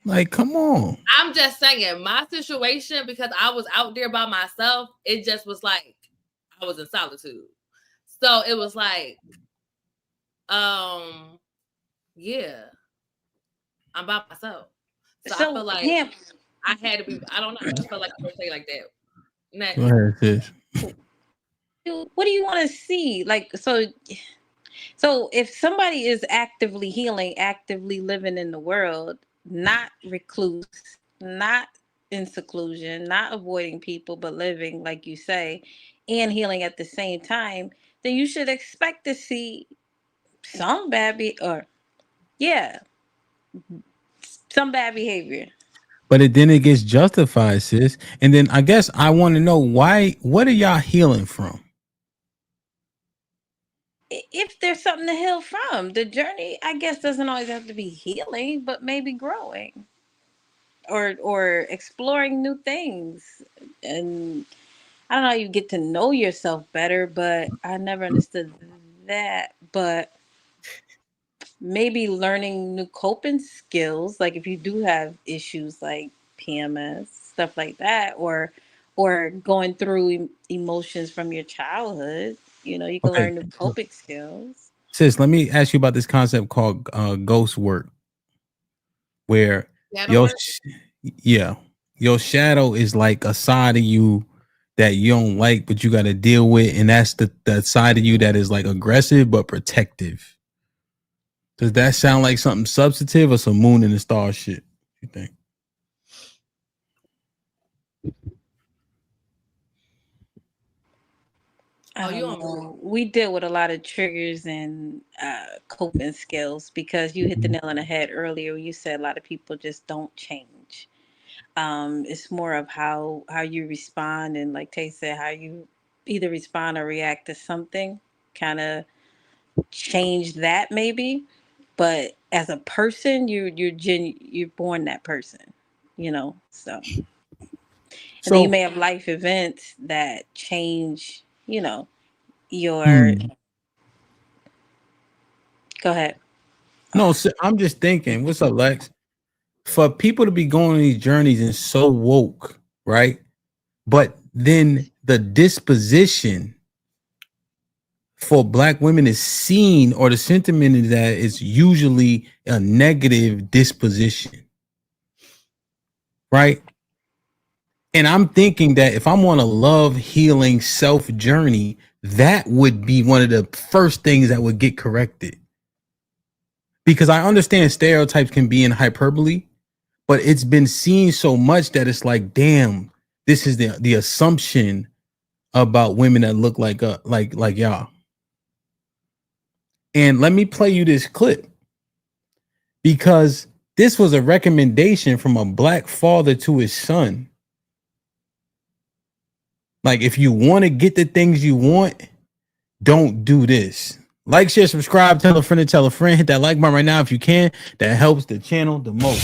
Like, come on. I'm just saying, my situation, because I was out there by myself, it just was like I was in solitude. So it was like, yeah, I'm by myself. So I feel like I had to be. I don't know. I just felt like I would say like that. Next. Go ahead, sis. What do you want to see? Like, so if somebody is actively healing, actively living in the world, not recluse, not in seclusion, not avoiding people, but living, like you say, and healing at the same time, then you should expect to see some some bad behavior. But then it gets justified, sis. And then I guess I want to know why. What are y'all healing from? If there's something to heal from, the journey, I guess, doesn't always have to be healing, but maybe growing or exploring new things. And I don't know how you get to know yourself better, but I never understood that. But maybe learning new coping skills, like if you do have issues like PMS, stuff like that, or going through emotions from your childhood, you can Okay, learn new coping skills. sis. Let me ask you about this concept called ghost work, where your your shadow is like a side of you that you don't like, but you got to deal with, and that's the side of you that is like aggressive but protective. Does that sound like something substantive or some moon and the star shit? You think? I don't know. We deal with a lot of triggers and coping skills because you hit the nail on the head earlier. You said a lot of people just don't change. It's more of how you respond, and like Tay said, how you either respond or react to something kind of change that maybe. But as a person, you're born that person, So and then you So, may have life events that change, your. Go ahead. no, I'm just thinking. What's up, Lex? For people to be going on these journeys and so woke, right? But then the disposition for black women is seen, or the sentiment is that it's usually a negative disposition, right? And I'm thinking that if I'm on a love healing self journey, that would be one of the first things that would get corrected. Because I understand stereotypes can be in hyperbole, but it's been seen so much that it's like, damn, this is the assumption about women that look like y'all. And let me play you this clip, because this was a recommendation from a black father to his son. Like, if you want to get the things you want, don't do this. Like, share, subscribe, tell a friend to tell a friend. Hit that like button right now if you can. That helps the channel the most.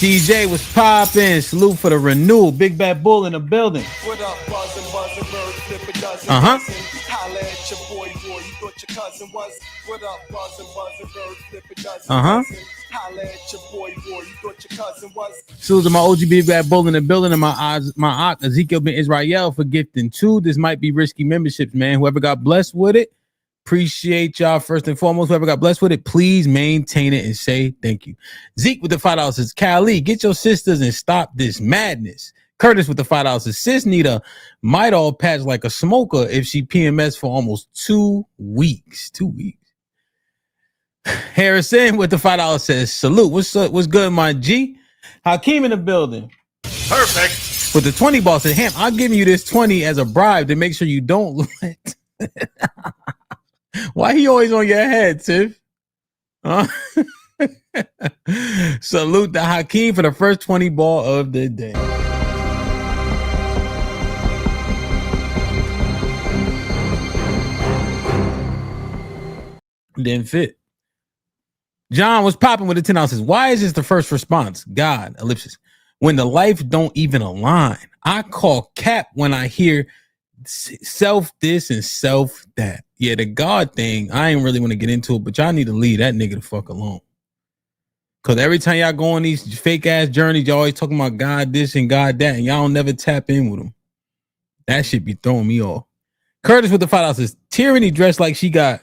CJ was popping. Salute for the renewal. Big Bad Bull in the building. What up, buzzing, bird, flip a dozen. Uh-huh. Holla at your boy, you thought your cousin was. What up, buzzing, bird, flip a dozen. Uh-huh. Holla at your boy, you thought your cousin was. Salute to my OG Big Bad Bull in the building, and my aunt Ezekiel Ben Israel for gifting 2. This might be risky memberships, man. Whoever got blessed with it, appreciate y'all first and foremost. Whoever got blessed with it, please maintain it and say thank you. Zeke with the $5 says, Cali, get your sisters and stop this madness. Curtis with the $5 says, sis need a Midol patch like a smoker if she PMS for almost 2 weeks. 2 weeks. Harrison with the $5 says, salute. What's up? What's good, my G? Hakeem in the building. Perfect. With the 20 ball said, Hamp, I'll give you this 20 as a bribe to make sure you don't let. Why he always on your head, Tiff? Huh? Salute to Hakeem for the first 20 ball of the day. Didn't fit. John was popping with the 10 ounces. Why is this the first response? God, ellipsis. When the life don't even align. I call cap when I hear self this and self that. Yeah, the God thing, I ain't really want to get into it, but y'all need to leave that nigga the fuck alone. Because every time y'all go on these fake ass journeys, y'all always talking about God this and God that, and y'all don't never tap in with them. That shit be throwing me off. Curtis with the $5 says, Tyranny dressed like she got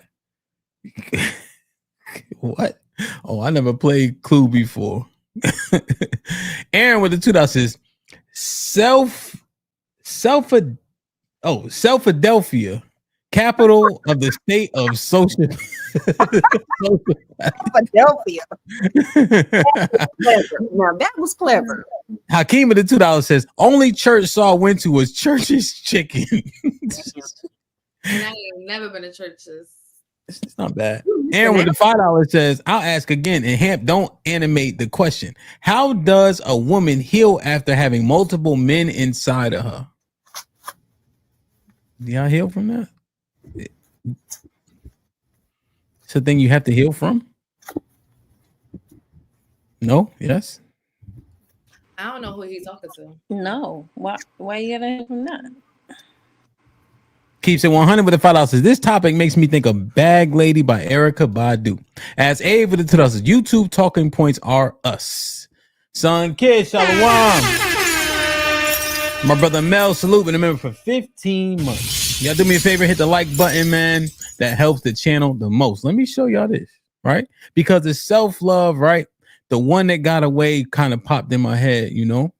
what? Oh, I never played Clue before. Aaron with the $2 says, Philadelphia, capital of the state of social. Philadelphia. Now that was clever. Hakeem with the $2 says, only church Saul went to was Church's Chicken. And I ain't never been to churches. It's not bad. Aaron with the $5 says, I'll ask again, and Hamp, don't animate the question. How does a woman heal after having multiple men inside of her? Do y'all heal from that? It's a thing you have to heal from? No? Yes? I don't know who he's talking to. No. Why you gotta hear from that? Keeps it 100 with the $5 says, this topic makes me think of Bag Lady by Erica Badu. As Abe with the $2 says, YouTube talking points are us. Son Kid, Shalom. My brother Mel, salute, been a member for 15 months. Y'all do me a favor, hit the like button, man. That helps the channel the most. Let me show y'all this, right? Because it's self-love, right? The one that got away kind of popped in my head, you know?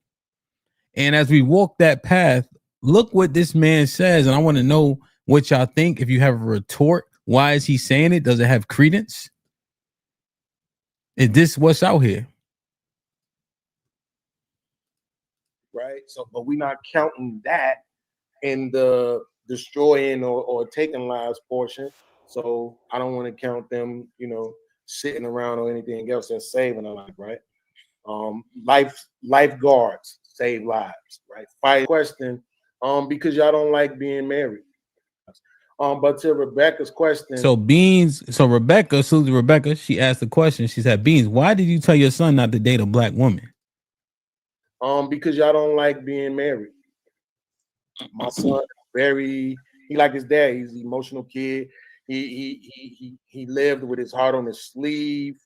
And as we walk that path, look what this man says, and I want to know what y'all think. If you have a retort, why is he saying it? Does it have credence? Is this what's out here? Right. So, but we're not counting that in the destroying or taking lives portion. So I don't want to count them, you know, sitting around or anything else that's saving a life, right? Lifeguards save lives, right? Fight question. Because y'all don't like being married. But to Rebecca's question. So Rebecca, she asked the question. She said, Beans, why did you tell your son not to date a black woman? Because y'all don't like being married. My son he like his dad. He's an emotional kid. He lived with his heart on his sleeve.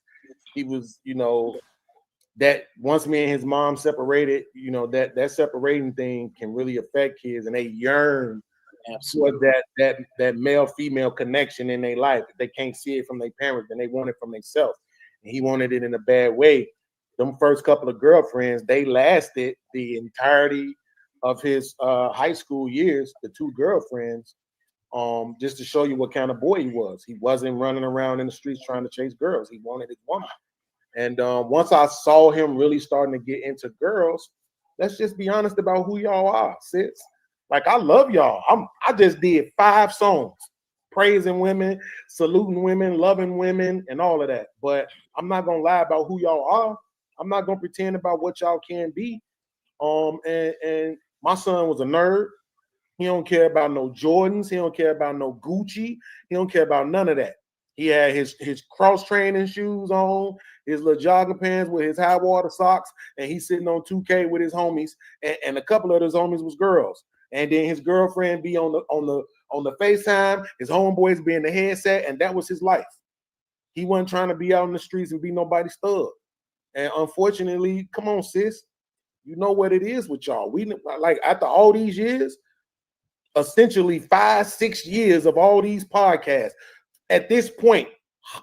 He was, you know, that once me and his mom separated, you know, that separating thing can really affect kids, and they yearn for that male-female connection in their life. If they can't see it from their parents, then they want it from themselves. And he wanted it in a bad way. Them first couple of girlfriends, they lasted the entirety of his high school years, the 2 girlfriends, just to show you what kind of boy he was. He wasn't running around in the streets trying to chase girls. He wanted his woman. And once I saw him really starting to get into girls, let's just be honest about who y'all are, sis. Like, I love y'all. I just did 5 songs praising women, saluting women, loving women, and all of that. But I'm not gonna lie about who y'all are. I'm not gonna pretend about what y'all can be. And my son was a nerd. He don't care about no Jordans. He don't care about no Gucci. He don't care about none of that. He had his cross training shoes on, his little jogging pants with his high water socks, and he's sitting on 2K with his homies, and a couple of his homies was girls. And then his girlfriend be on the FaceTime, his homeboys be in the headset, and that was his life. He wasn't trying to be out in the streets and be nobody's stud. And unfortunately, come on, sis, you know what it is with y'all. We like after all these years, essentially 5-6 years of all these podcasts. At this point,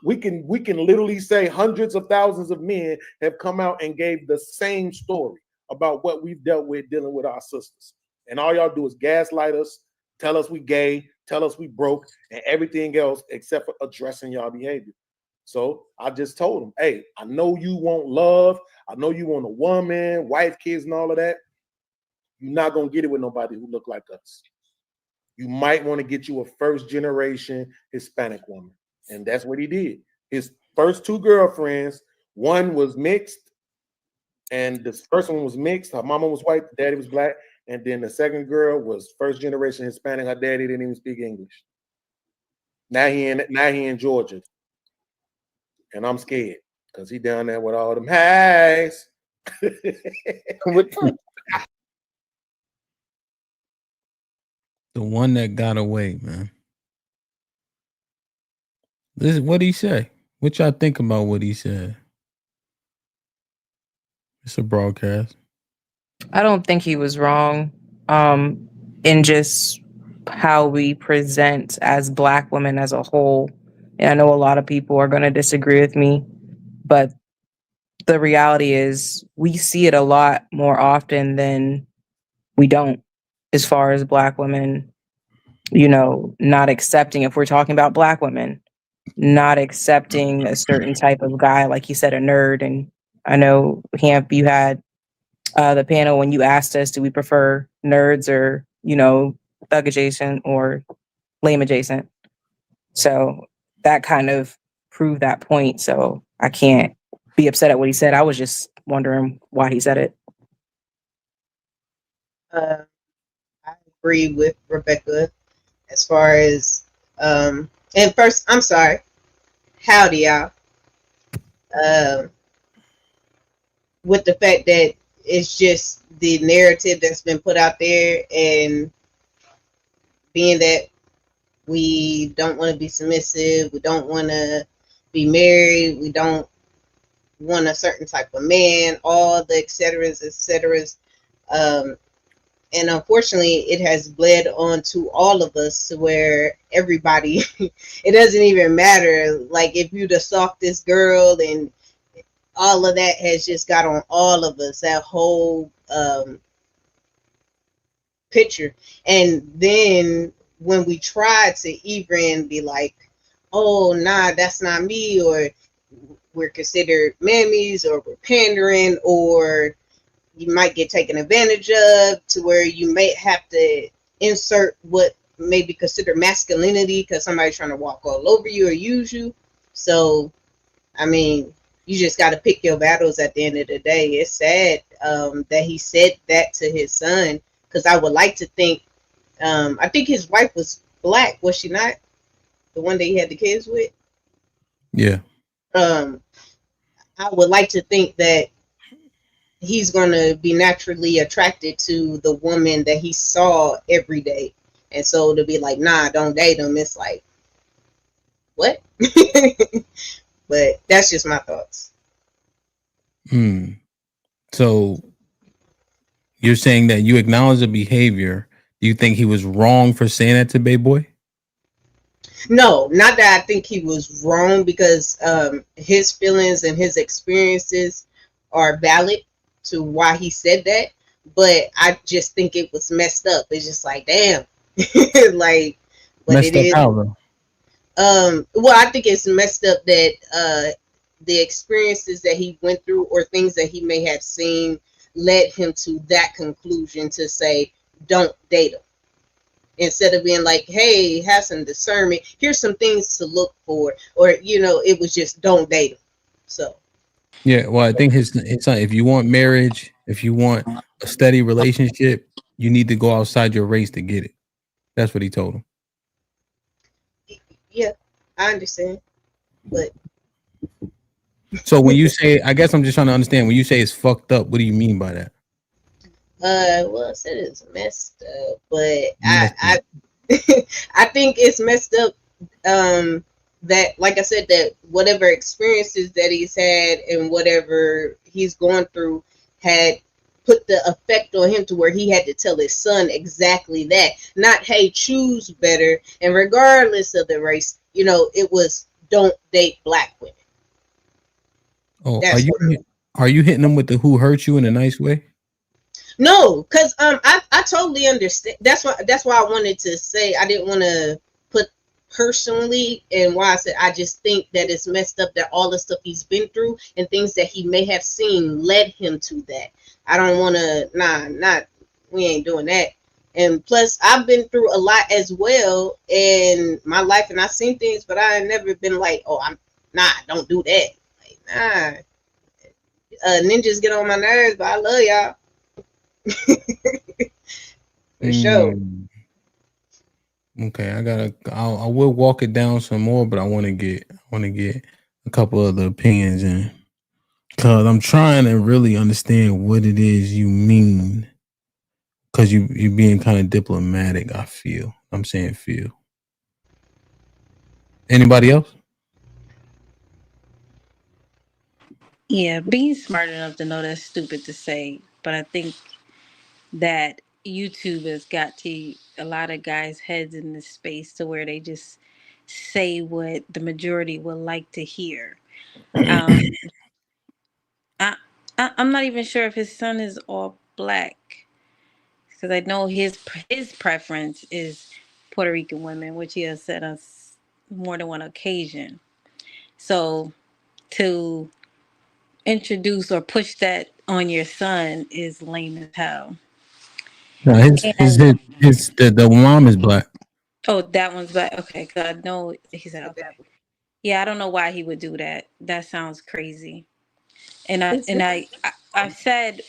we can literally say hundreds of thousands of men have come out and gave the same story about what we've dealt with dealing with our sisters. And all y'all do is gaslight us, tell us we gay, tell us we broke, and everything else except for addressing y'all behavior. So I just told him, hey, I know you want love. I know you want a woman, wife, kids, and all of that. You're not going to get it with nobody who look like us. You might want to get you a first generation Hispanic woman. And that's what he did. His first 2 girlfriends, one was mixed, and the first one was mixed. Her mama was white, daddy was black. And then the second girl was first generation Hispanic. Her daddy didn't even speak English. Now he in Georgia. And I'm scared because he down there with all them highs. The one that got away, man. This is what he say. What y'all think about what he said? It's a broadcast. I don't think he was wrong in just how we present as Black women as a whole. And I know a lot of people are going to disagree with me, but the reality is we see it a lot more often than we don't, as far as Black women, you know, not accepting, if we're talking about Black women, not accepting a certain type of guy, like you said, a nerd. And I know, Hamp, you had the panel when you asked us, do we prefer nerds or, you know, thug adjacent or lame adjacent? So that kind of proved that point. So I can't be upset at what he said. I was just wondering why he said it. I agree with Rebecca as far as and first, I'm sorry. Howdy, y'all. With the fact that it's just the narrative that's been put out there, and being that we don't want to be submissive, we don't want to be married, we don't want a certain type of man, all the et ceteras. And unfortunately, it has bled onto all of us to where everybody, it doesn't even matter. Like if you're the softest girl, and all of that has just got on all of us, that whole picture. And then when we try to even be like, oh, nah, that's not me, or we're considered mammies, or we're pandering, or you might get taken advantage of to where you may have to insert what may be considered masculinity because somebody's trying to walk all over you or use you. So, I mean, you just got to pick your battles at the end of the day. It's sad that he said that to his son, because I would like to think, I think his wife was Black, was she not? The one that he had the kids with? Yeah. I would like to think that he's going to be naturally attracted to the woman that he saw every day. And so to be like, nah, don't date him, it's like, what? But that's just my thoughts. So you're saying that you acknowledge the behavior. Do you think he was wrong for saying that to Baby Boy? No, not that I think he was wrong, because his feelings and his experiences are valid to why he said that. But I just think it was messed up. It's just like, damn. Like, but Messed it up is. how, though? Well, I think it's messed up that the experiences that he went through, or things that he may have seen, led him to that conclusion to say, don't date him. Instead of being like, hey, have some discernment, here's some things to look for, or, you know, it was just don't date him. So Yeah, well, I think his son, if you want marriage, if you want a steady relationship, you need to go outside your race to get it. That's what he told him. yeah, I understand. But So when you say, I guess I'm just trying to understand. When you say it's fucked up, what do you mean by that? well, I said it's messed up, but Messed I up. I think it's messed up. That, like I said, that whatever experiences that he's had and whatever he's going through had put the effect on him to where he had to tell his son exactly that. Not, hey, choose better, and regardless of the race, it was don't date black women. Oh, That's what. are you hitting them with the who hurt you in a nice way? No, because I totally understand. That's why I wanted to say I didn't want to put personally, and why I said I just think that it's messed up that all the stuff he's been through and things that he may have seen led him to that. I don't want to. Not we ain't doing that. And plus, I've been through a lot as well in my life, and I've seen things, but I ain't never been like, oh, don't do that. Like, nah. Ninjas get on my nerves, but I love y'all. For sure. Okay, I will walk it down some more, but I want to get a couple of the opinions in, because I'm trying to really understand what it is you mean, because you're being kind of diplomatic. I'm saying feel. Anybody else? Yeah, being smart enough to know that's stupid to say, but I think that YouTube has got to a lot of guys' heads in this space to where they just say what the majority would like to hear. Um, I'm not even sure if his son is all black, because I know his preference is Puerto Rican women, which he has said on more than one occasion. So to introduce or push that on your son is lame as hell. No, And the mom is black. oh, that one's black. Okay, because I know he said okay. Yeah, I don't know why he would do that. That sounds crazy. And I've said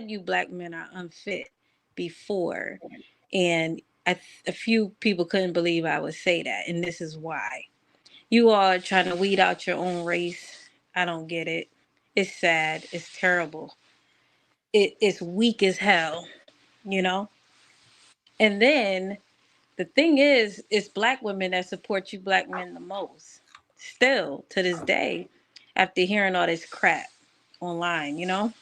you black men are unfit before, and a few people couldn't believe I would say that, and this is why. You are trying to weed out your own race. I don't get it. It's sad. It's terrible. It's weak as hell, you know. And then the thing is, it's black women that support you black men the most. Still to this day, after hearing all this crap online, you know.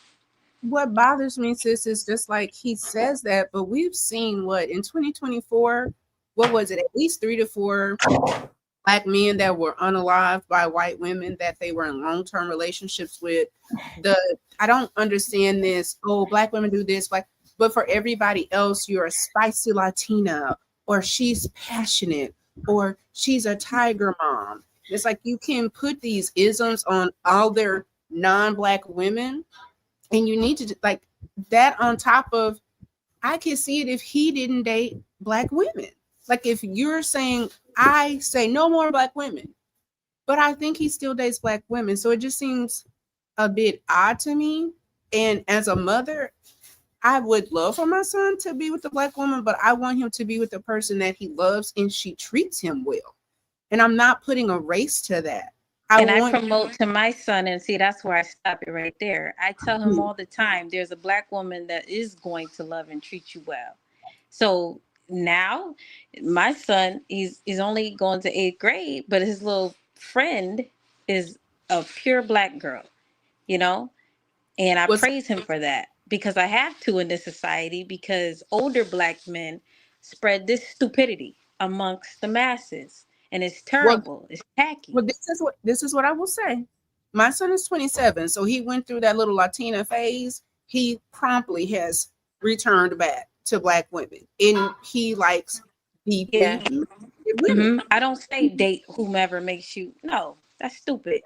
What bothers me, sis, is just like he says that, but we've seen what in 2024, what was it, at least 3 to 4 black men that were unalived by white women that they were in long-term relationships with. I don't understand this. Oh, black women do this, but for everybody else, you're a spicy Latina, or she's passionate, or she's a tiger mom. It's like you can put these isms on all their non-black women, and you need to like that on top of. I can see it if he didn't date black women. Like if you're saying, I say no more black women, but I think he still dates black women. So it just seems a bit odd to me. And as a mother, I would love for my son to be with a black woman, but I want him to be with the person that he loves and she treats him well. And I'm not putting a race to that. I And I want. promote to my son, and see, that's where I stop it right there. I tell him all the time there's a black woman that is going to love and treat you well. So now, my son, he's only going to 8th grade, but his little friend is a pure black girl, you know? And I What's praise him for that because I have to in this society, because older black men spread this stupidity amongst the masses. And it's what terrible. It's tacky. Well, this is what I will say. My son is 27, so he went through that little Latina phase. He promptly has returned back to black women, and he likes deeply Yeah. women. I don't say date whomever makes you. No, that's stupid.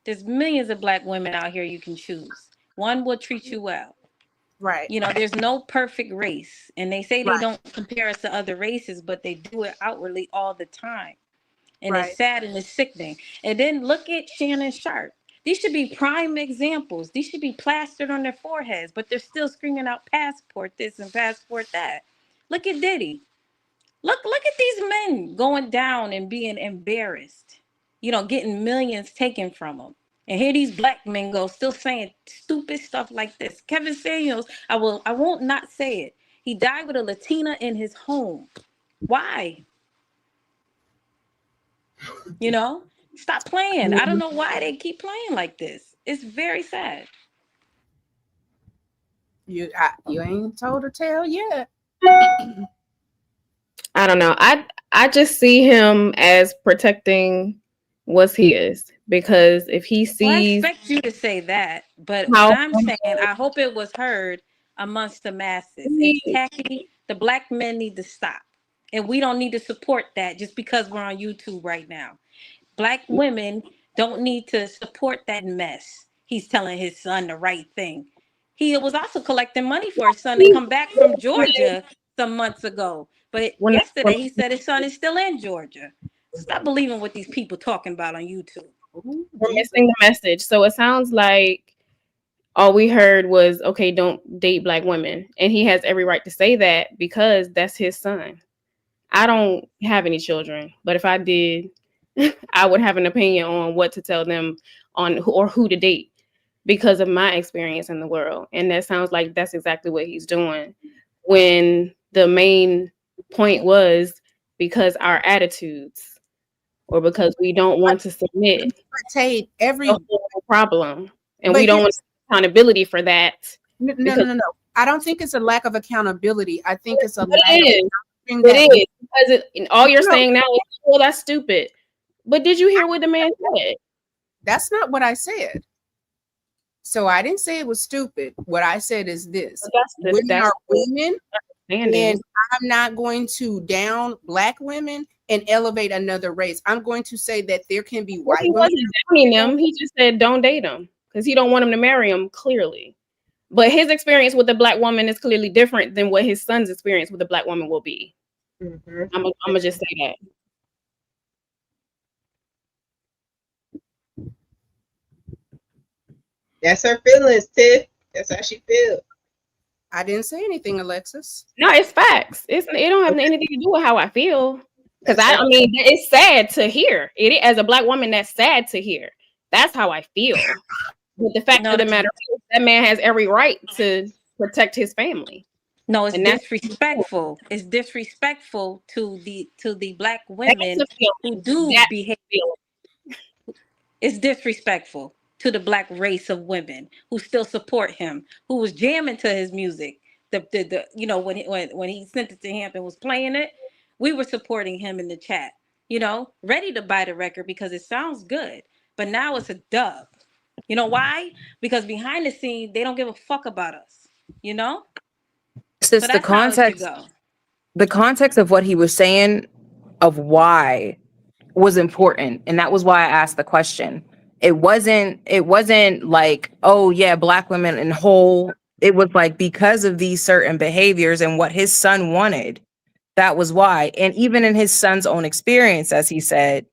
There's millions of black women out here you can choose. One will treat you well. Right, You know, there's no perfect race. And they say they right, don't compare us to other races, but they do it outwardly all the time. And it's right, sad and it's sickening. And then look at Shannon Sharp. These should be prime examples. These should be plastered on their foreheads, but they're still screaming out passport this and passport that. Look at Diddy. Look at these men going down and being embarrassed. getting millions taken from them. And here these black men go still saying stupid stuff like this. Kevin Samuels, I won't not say it. He died with a Latina in his home. Why? Stop playing. I don't know why they keep playing like this. It's very sad. You ain't told or tell yet. I don't know. I just see him as protecting what's his, because if he Well, I sees expect you to say that, but what how I'm saying, I hope it was heard amongst the masses. It's tacky. The black men need to stop. And we don't need to support that just because we're on YouTube right now. Black women don't need to support that mess. He's telling his son the right thing. He was also collecting money for his son to come back from Georgia some months ago. But when yesterday he said his son is still in Georgia. Stop believing what these people talking about on YouTube. we're missing the message. So it sounds like all we heard was, okay, don't date black women. And he has every right to say that because that's his son. I don't have any children, but if I did, I would have an opinion on what to tell them on who to date because of my experience in the world. And that sounds like that's exactly what he's doing. When the main point was because our attitudes or because we don't want to submit Take every the whole problem. And But we don't want here's- accountability for that. no. I don't think it's a lack of accountability. I think it's a lack It of is. It is. Because all you're saying now is, well, that's stupid. But did you hear what the man said? That's not what I said. So I didn't say it was stupid. What I said is this: women are women, and I'm not going to down black women and elevate another race. I'm going to say that there can be white He women. wasn't downing them. He just said don't date them because he don't want him to marry him, clearly. But his experience with a black woman is clearly different than what his son's experience with a black woman will be. Mm-hmm. I'm gonna just say that. That's her feelings, Tiff. That's how she feels. I didn't say anything, Alexis. No, it's facts. It don't have anything to do with how I feel. Because I mean, it's sad to hear. As a black woman, that's sad to hear. That's how I feel. But the fact of the matter is, that man has every right to protect his family. No, it's disrespectful. It's disrespectful to the black women who do behave. It's disrespectful to the black race of women who still support him, who was jamming to his music. When he sent it to him and was playing it, we were supporting him in the chat. Ready to buy the record because it sounds good. But now it's a dub. You know why? Because behind the scenes, they don't give a fuck about us. Sis, So the context of what he was saying, of why, was important, and that was why I asked the question. It wasn't like, oh yeah, black women in whole. It was like because of these certain behaviors and what his son wanted. That was why. And even in his son's own experience, as he said,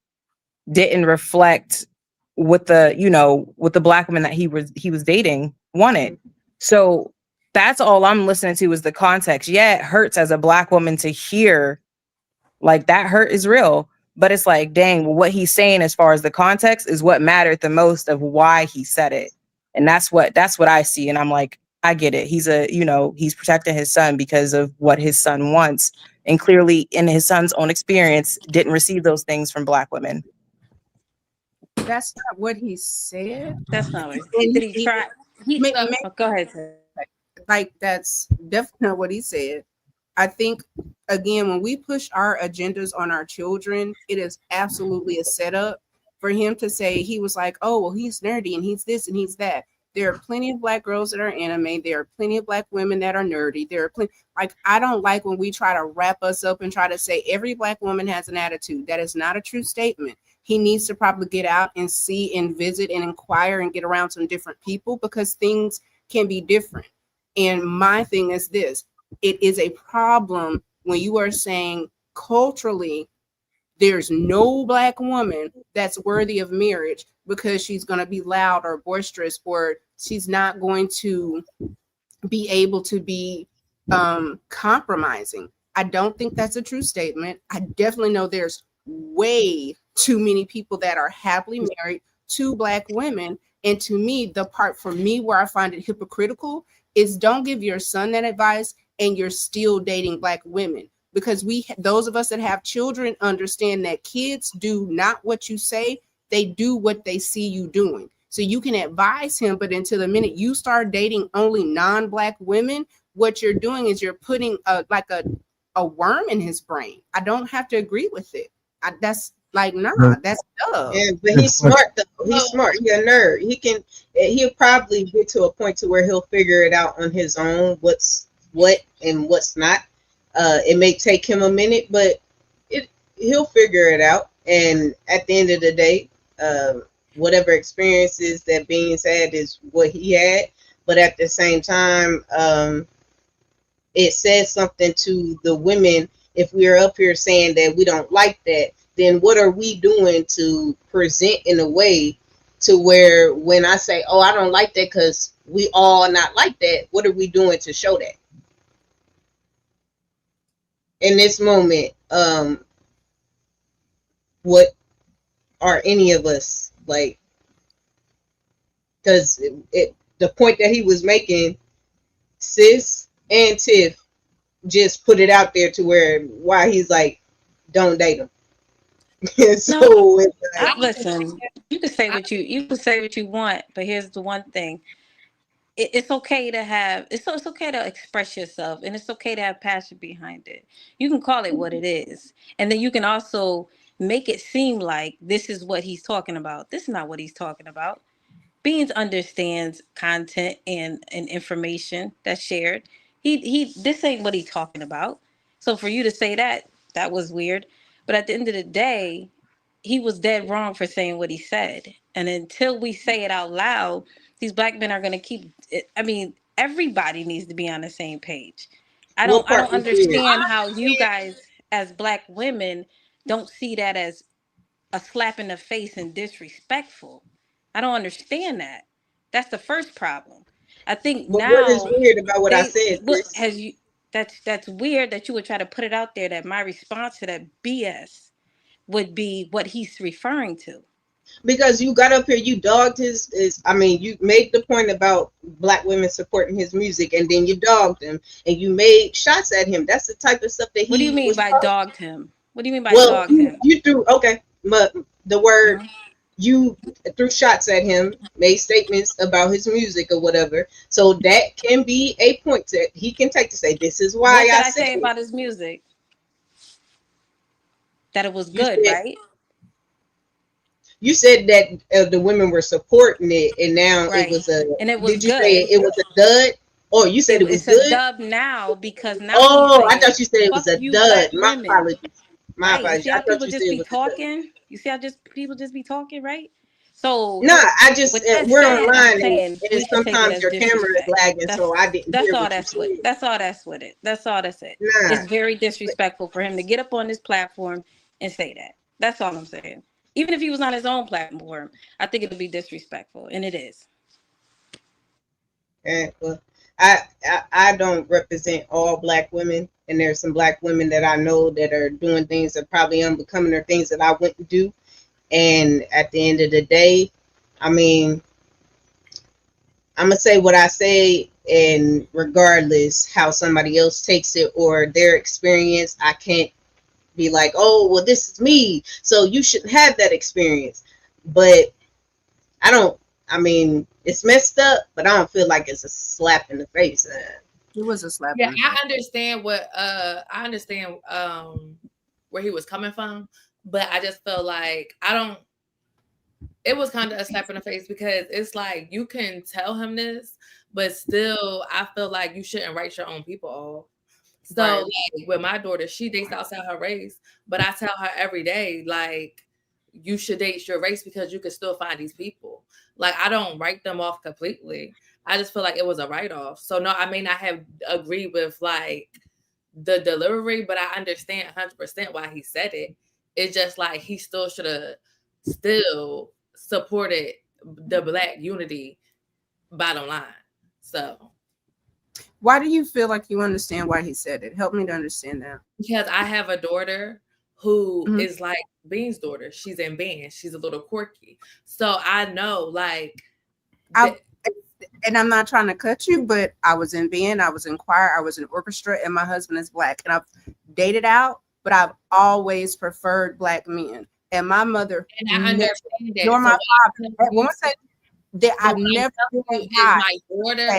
didn't reflect what the black woman that he was dating wanted. So that's all I'm listening to is the context. Yeah, it hurts as a black woman to hear, like, that hurt is real. But it's like, dang, well, what he's saying as far as the context is what mattered the most of why he said it. And that's what I see. And I'm like, I get it. He's protecting his son because of what his son wants. And clearly in his son's own experience, didn't receive those things from black women. That's not what he said. That's not what he said. Did he try? Go ahead, sir. Like, that's definitely not what he said. I think, again, when we push our agendas on our children, it is absolutely a setup for him to say, he was like, oh, well, he's nerdy and he's this and he's that. There are plenty of black girls that are anime. There are plenty of black women that are nerdy. There are plenty. Like, I don't like when we try to wrap us up and try to say every black woman has an attitude. That is not a true statement. He needs to probably get out and see and visit and inquire and get around some different people because things can be different. And my thing is this. It is a problem when you are saying culturally there's no black woman that's worthy of marriage because she's going to be loud or boisterous, or she's not going to be able to be compromising. I don't think that's a true statement. I definitely know there's way too many people that are happily married to Black women. And to me, the part for me where I find it hypocritical is don't give your son that advice and you're still dating Black women. Because those of us that have children understand that kids do not what you say, they do what they see you doing. So you can advise him, but until the minute you start dating only non-Black women, what you're doing is you're putting a worm in his brain. I don't have to agree with it. That's like, nah, that's dumb. Yeah, but he's smart though. He's smart. He's a nerd. He'll probably get to a point to where he'll figure it out on his own, what's what and what's not. It may take him a minute, but he'll figure it out. And at the end of the day, whatever experiences that Beans had is what he had. But at the same time, it says something to the women. If we're up here saying that we don't like that, then what are we doing to present in a way to where when I say, oh, I don't like that because we all not like that, what are we doing to show that? In this moment, what are any of us like? Because the point that he was making, Sis and Tiff just put it out there to where why he's like, don't date him. So No, listen. You can say what you want, but here's the one thing: it's okay to have. It's okay to express yourself, and it's okay to have passion behind it. You can call it what it is, and then you can also make it seem like this is what he's talking about. This is not what he's talking about. Beans understands content and information that's shared. He this ain't what he's talking about. So for you to say that was weird. But at the end of the day, he was dead wrong for saying what he said. And until we say it out loud, these Black men are gonna keep it. I mean, everybody needs to be on the same page. I don't understand how you guys as Black women don't see that as a slap in the face and disrespectful. I don't understand that. That's the first problem. I think but what is now weird about what I said, what Chris? has you that's weird that you would try to put it out there that my response to that BS would be what he's referring to. Because you got up here, you dogged his I mean, you made the point about Black women supporting his music, and then you dogged him and you made shots at him. That's the type of stuff that What do you he mean was by talking. dogged him? What do you mean by Well, dogged him? you threw but the word you threw shots at him, made statements about his music or whatever. So that can be a point that he can take to say, this is why What did I I said say it. about his music? That it was You good, said right? you said that the women were supporting it, and now it Right. was a. And it was Did you say good. it was a dud? Or you said it was It's a good? dub now because now he's Oh, I saying, thought you said it was fuck a you, dud. Black My women. apologies. My Right. You apologies. see I how thought people you just said it be was a dud. talking? You see how just people just be talking, right? So No, I just with that we're said, I'm online, saying and we should take it sometimes as your camera is disrespect. lagging, so I didn't That's hear all what you that's what said. that's all that's with it. That's all that's it. Nah, It's very disrespectful for him to get up on this platform and say that. That's all I'm saying. Even if he was on his own platform, I think it would be disrespectful, and it is. well, I don't represent all Black women, and there's some Black women that I know that are doing things that probably unbecoming or things that I wouldn't do. And at the end of the day, I mean, I'm gonna say what I say, and regardless how somebody else takes it or their experience, I can't be like, oh, well, this is me, so you shouldn't have that experience. But I don't. I mean, it's messed up, but I don't feel like it's a slap in the face. It was a slap. Yeah, I understand where he was coming from, but I just feel like it was kind of a slap in the face because it's like you can tell him this, but still I feel like you shouldn't write your own people off. So Right. like with my daughter, she dates outside her race, but I tell her every day, like, you should date your race because you can still find these people. Like, I don't write them off completely. I just feel like it was a write-off. So no, I may not have agreed with like the delivery, but I understand 100% why he said it. It's just like he still should have still supported the Black unity, bottom line. So Why do you feel like you understand why he said it? Help me to understand that. because I have a daughter who is like Bean's daughter. She's in band. She's a little quirky. So I know, like, and I'm not trying to cut you, but I was in band, I was in choir, I was in orchestra, and my husband is Black. And I've dated out, but I've always preferred Black men. And my mother, and I understand that. nor my father, that I've never been my daughter.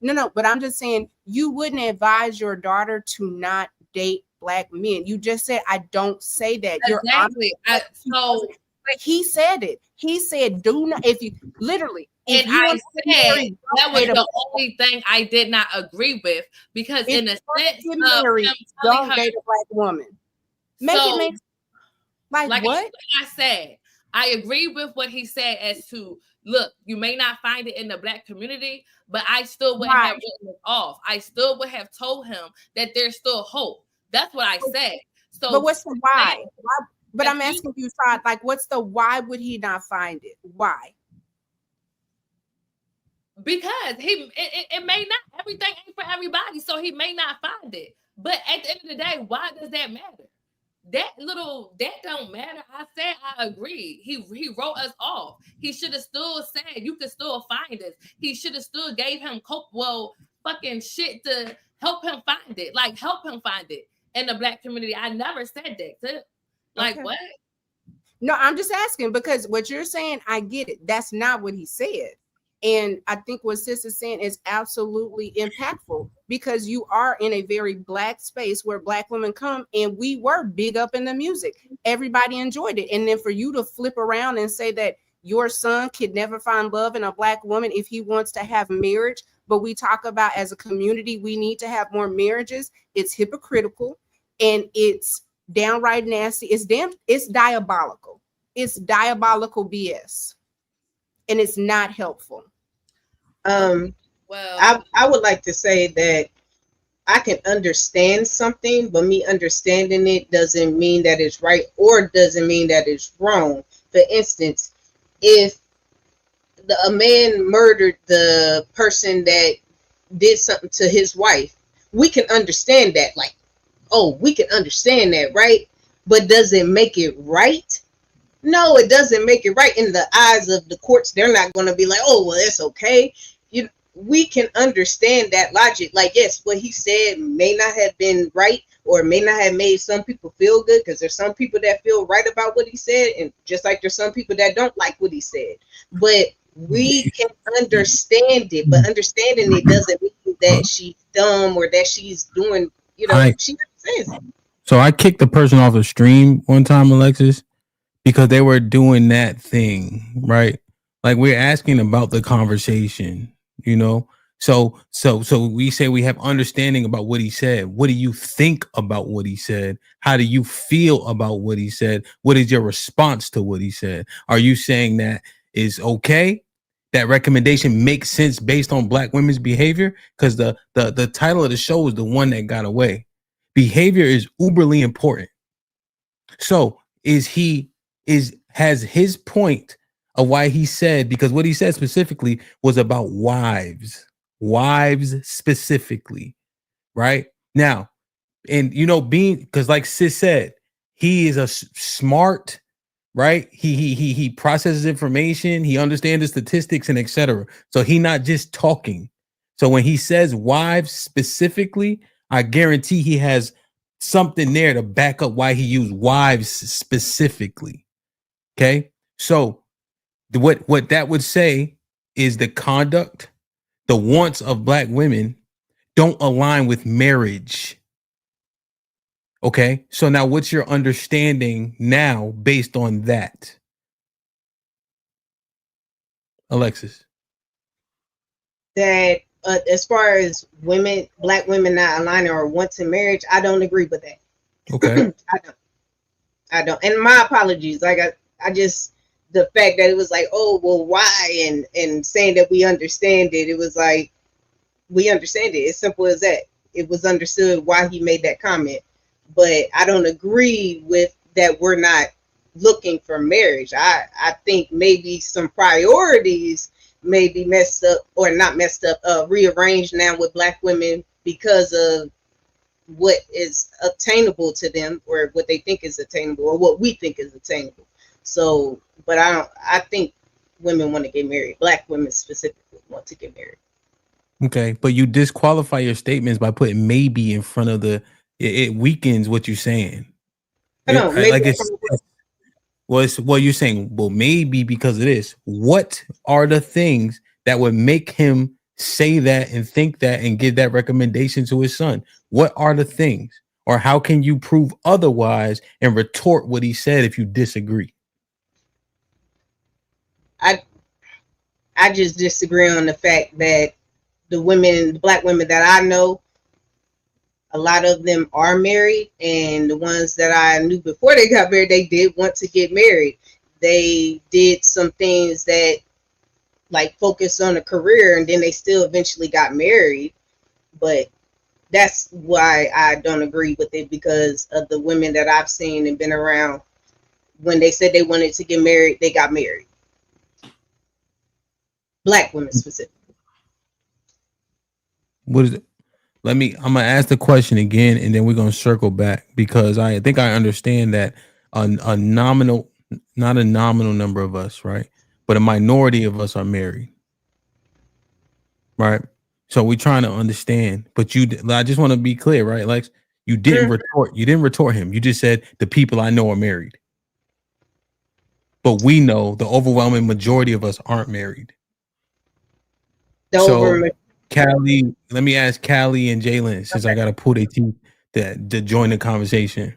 No, but I'm just saying you wouldn't advise your daughter to not date Black men. You just said I don't say that. Exactly. But he said it. He said, "Do not." If you literally, and I said that was the only thing I did not agree with, because in the sense of don't date a Black woman. Make it make like what I said. I agree with what he said as to, look, you may not find it in the Black community, but I still would have written it off. I still would have told him that there's still hope. That's what I said. So, but what's the why? But I'm asking you, Todd, like, what's the why would he not find it? Why? Because it may not, everything ain't for everybody, so he may not find it. But at the end of the day, why does that matter? That don't matter. I said I agree. He wrote us off. He should have still said you could still find us. He should have still gave him fucking shit to help him find it. Like, help him find it in the Black community. I never said that. Like, what? No, I'm just asking, because what you're saying, I get it. That's not what he said. And I think what Sis is saying is absolutely impactful, because you are in a very Black space where Black women come, and we were big up in the music. Everybody enjoyed it. And then for you to flip around and say that your son could never find love in a Black woman if he wants to have marriage, but we talk about as a community, we need to have more marriages. It's hypocritical, and it's downright nasty. It's diabolical. It's diabolical BS. And it's not helpful. Well, I would like to say that I can understand something, but me understanding it doesn't mean that it's right or doesn't mean that it's wrong. For instance, if a man murdered the person that did something to his wife, we can understand that. Like, oh, we can understand that, right? But does it make it right? No, it doesn't make it right in the eyes of the courts. They're not going to be like, oh, well, it's okay. We can understand that logic. Like, yes, what he said may not have been right, or may not have made some people feel good, because there's some people that feel right about what he said, and just like there's some people that don't like what he said. But we can understand it, but understanding it doesn't mean that she's dumb or that she's doing, she says it. So I kicked the person off the stream one time, Alexis, because they were doing that thing, right? Like, we're asking about the conversation, So we say we have understanding about what he said. What do you think about what he said? How do you feel about what he said? What is your response to what he said? Are you saying that is okay? That recommendation makes sense based on Black women's behavior? Because the title of the show is the one that got away. Behavior is uberly important. So has his point of why he said, because what he said specifically was about wives specifically, right? Now, and because like Sis said, he is a smart, right? He processes information, he understands the statistics and etc. So he not just talking. So when he says wives specifically, I guarantee he has something there to back up why he used wives specifically. Okay, so what that would say is the conduct, the wants of Black women don't align with marriage. Okay, so now what's your understanding now based on that, Alexis? That as far as Black women not aligning or wanting marriage, I don't agree with that. Okay. I don't. And my apologies. Like, I just, the fact that it was like, oh, well, why? And saying that we understand it. It was like, we understand it. It's simple as that. It was understood why he made that comment. But I don't agree with that we're not looking for marriage. I think maybe some priorities may be messed up, or not messed up, rearranged now with Black women because of what is obtainable to them, or what they think is attainable, or what we think is attainable. So, but I think women want to get married. Black women specifically want to get married. Okay, but you disqualify your statements by putting maybe in front of the. It weakens what you're saying. I know, maybe Like it's well, you're saying, well, maybe because of this. What are the things that would make him say that and think that and give that recommendation to his son? What are the things? Or how can you prove otherwise and retort what he said if you disagree? I just disagree on the fact that the black women that I know, a lot of them are married, and the ones that I knew before they got married, they did want to get married. They did some things that like focus on a career, and then they still eventually got married. But that's why I don't agree with it, because of the women that I've seen and been around. When they said they wanted to get married, they got married. Black women specifically. What is it? I'm gonna ask the question again and then we're gonna circle back because I think I understand that a nominal, not a nominal number of us, right? But a minority of us are married. Right. So we're trying to understand, but I just want to be clear, right? Like you didn't retort him. You just said the people I know are married. But we know the overwhelming majority of us aren't married. So Callie, let me ask Callie and Jalen, since I got to pull their teeth to join the conversation.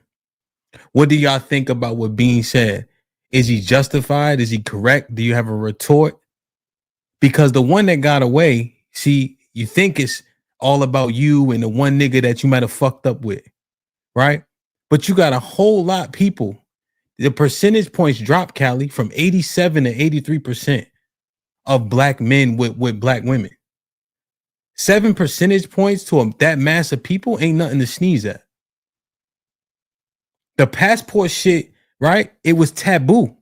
What do y'all think about what Bean said? Is he justified? Is he correct? Do you have a retort? Because the one that got away, see, you think it's all about you and the one nigga that you might have fucked up with, right? But you got a whole lot of people. The percentage points dropped, Callie, from 87 to 83% of black men with black women. 7 percentage points to that mass of people ain't nothing to sneeze at. The passport shit, right? It was taboo.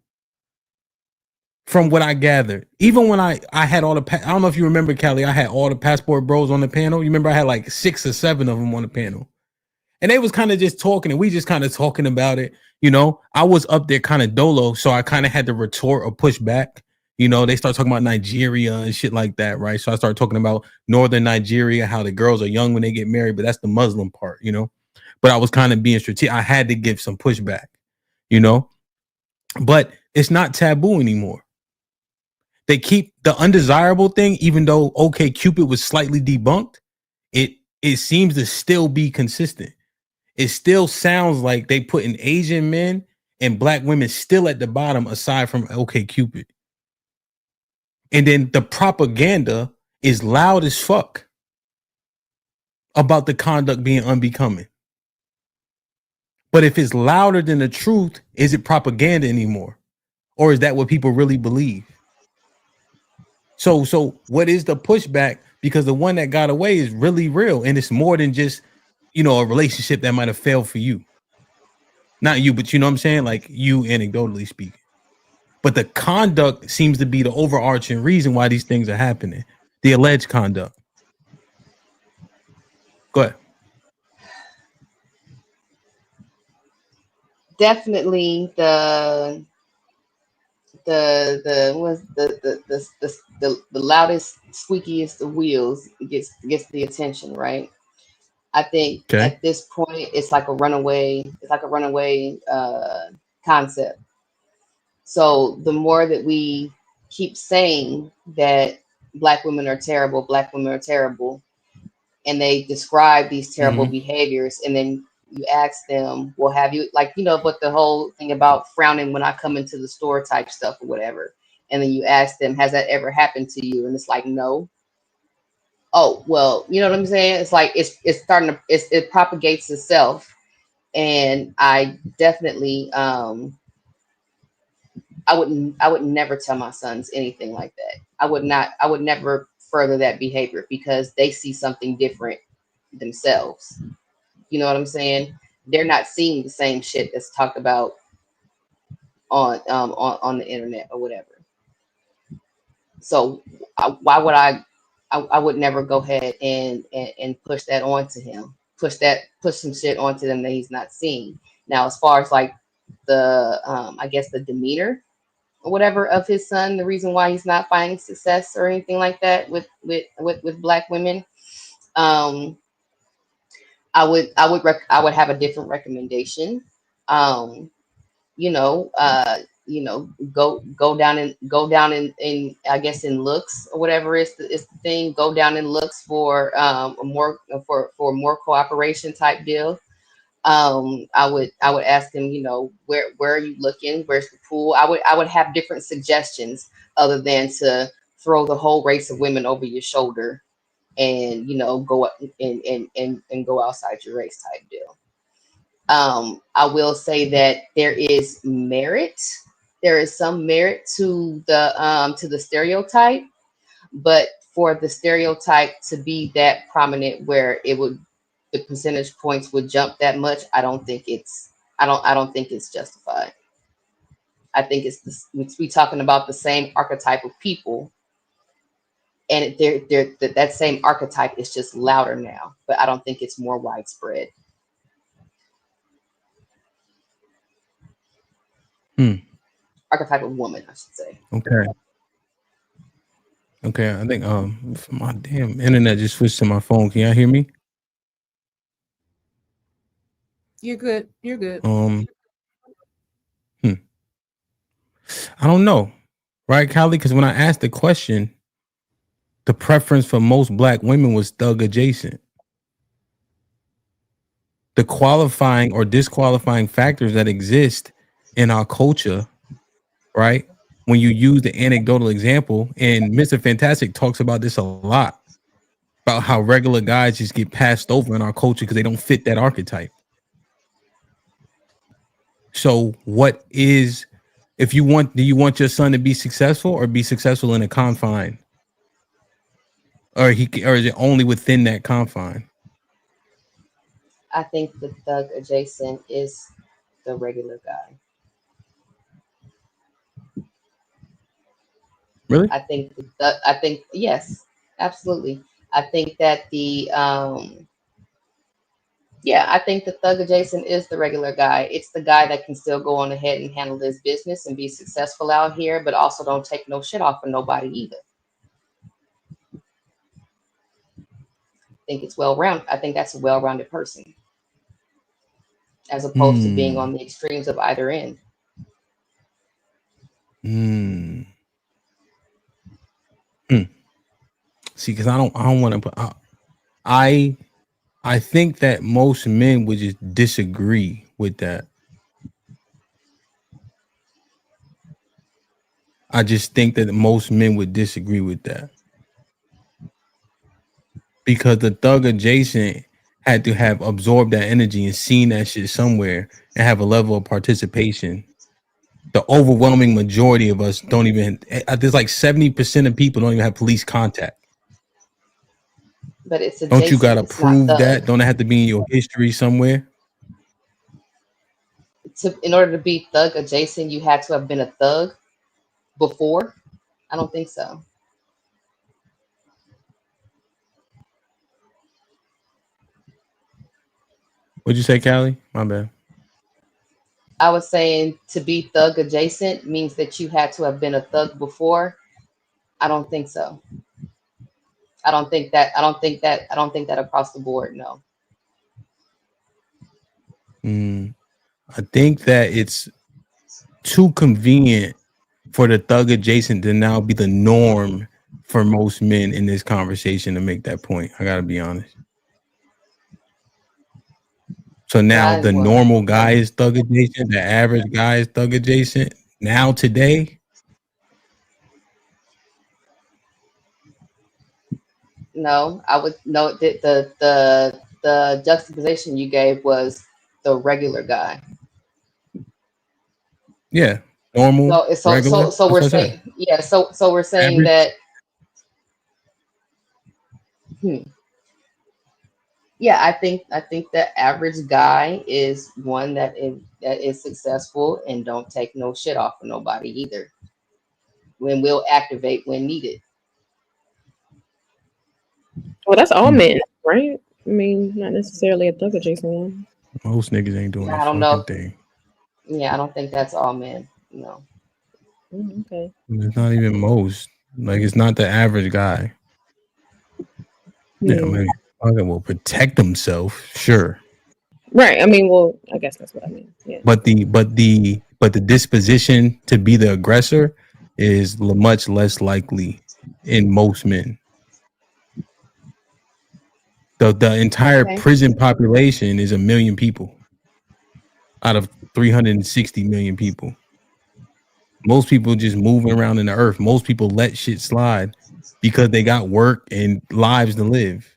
From what I gathered, even when I had all the, I don't know if you remember, Callie, I had all the passport bros on the panel. You remember I had like 6 or 7 of them on the panel. And they was kind of just talking and we just kind of talking about it. You know, I was up there kind of dolo. So I kind of had to retort or push back. You know, they start talking about Nigeria and shit like that, right? So I started talking about northern Nigeria, how the girls are young when they get married, but that's the Muslim part, you know? But I was kind of being strategic. I had to give some pushback, you know? But it's not taboo anymore. They keep the undesirable thing, even though OK Cupid was slightly debunked, it seems to still be consistent. It still sounds like they put in Asian men and black women still at the bottom aside from OK Cupid. And then the propaganda is loud as fuck about the conduct being unbecoming. But if it's louder than the truth, is it propaganda anymore? Or is that what people really believe? So what is the pushback? Because the one that got away is really real. And it's more than just, you know, a relationship that might have failed for you. Not you, but you know what I'm saying? Like you anecdotally speaking. But the conduct seems to be the overarching reason why these things are happening. The alleged conduct. Go ahead. Definitely the loudest, squeakiest of wheels gets the attention, right? I think at this point it's like a runaway concept. So the more that we keep saying that black women are terrible, and they describe these terrible behaviors, and then you ask them, well, have you, like, you know, but the whole thing about frowning when I come into the store type stuff or whatever. And then you ask them, has that ever happened to you? And it's like, no. Oh, well, you know what I'm saying? It's like, it's starting to, it propagates itself. And I definitely, I would never tell my sons anything like that. I would never further that behavior because they see something different themselves. You know what I'm saying? They're not seeing the same shit that's talked about on the internet or whatever. So why would I would never go ahead and push that on to him. push some shit onto them that he's not seeing. Now, as far as like the I guess the demeanor or whatever of his son, the reason why he's not finding success or anything like that with black women, I would have a different recommendation. You know, go down in I guess in looks or whatever is the thing. Go down in looks for for more cooperation type deal. I would ask him, you know, where are you looking? Where's the pool? I would have different suggestions other than to throw the whole race of women over your shoulder and, you know, go up and go outside your race type deal. I will say that there is merit. There is some merit to the stereotype, but for the stereotype to be that prominent where the percentage points would jump that much, I don't think it's justified. I think we talking about the same archetype of people, and that same archetype is just louder now, but I don't think it's more widespread. Archetype of woman, I should say. Okay, I think my damn internet just switched to my phone. Can y'all hear me? You're good. You're good. I don't know, right, Callie? Because when I asked the question, the preference for most black women was thug adjacent. The qualifying or disqualifying factors that exist in our culture, right? When you use the anecdotal example, and Mr. Fantastic talks about this a lot, about how regular guys just get passed over in our culture because they don't fit that archetype. So what is, do you want your son to be successful or be successful in a confine? Or is it only within that confine? I think the thug adjacent is the regular guy. Really? I think yes, absolutely. I think that I think the thug adjacent is the regular guy. It's the guy that can still go on ahead and handle his business and be successful out here, but also don't take no shit off of nobody either. I think it's well-rounded. I think that's a well-rounded person, as opposed to being on the extremes of either end. See, because I don't want to put. I think that most men would just disagree with that. I just think that most men would disagree with that. Because the thug adjacent had to have absorbed that energy and seen that shit somewhere and have a level of participation. The overwhelming majority of us don't even, there's like 70% of people don't even have police contact. But it's adjacent. Don't you gotta prove that? Don't it have to be in your history somewhere? In order to be thug adjacent, you had to have been a thug before? I don't think so. What'd you say, Callie? My bad. I was saying to be thug adjacent means that you had to have been a thug before. I don't think so. I don't think that across the board, no. I think that it's too convenient for the thug adjacent to now be the norm for most men in this conversation to make that point. I gotta be honest. So now the normal guy is thug adjacent, the average guy is thug adjacent. Now today, no, I would no the juxtaposition you gave was the regular guy. Yeah, normal. So we're saying so we're saying average. That. Yeah, I think the average guy is one that is successful and don't take no shit off of nobody either. When will activate when needed. Well, that's all men, right? I mean, not necessarily a thug adjacent one. Most niggas ain't doing Yeah, a I don't fucking know. thing. Yeah, I don't think that's all men. No. Okay. It's not even most. Like, it's not the average guy. Yeah, I Yeah. mean, fucking will protect himself, sure. Right. I mean, well, I guess that's what I mean. Yeah. But the disposition to be the aggressor is much less likely in most men. The entire Okay. prison population is 1 million people out of 360 million people. Most people just moving around in the earth. Most people let shit slide because they got work and lives to live.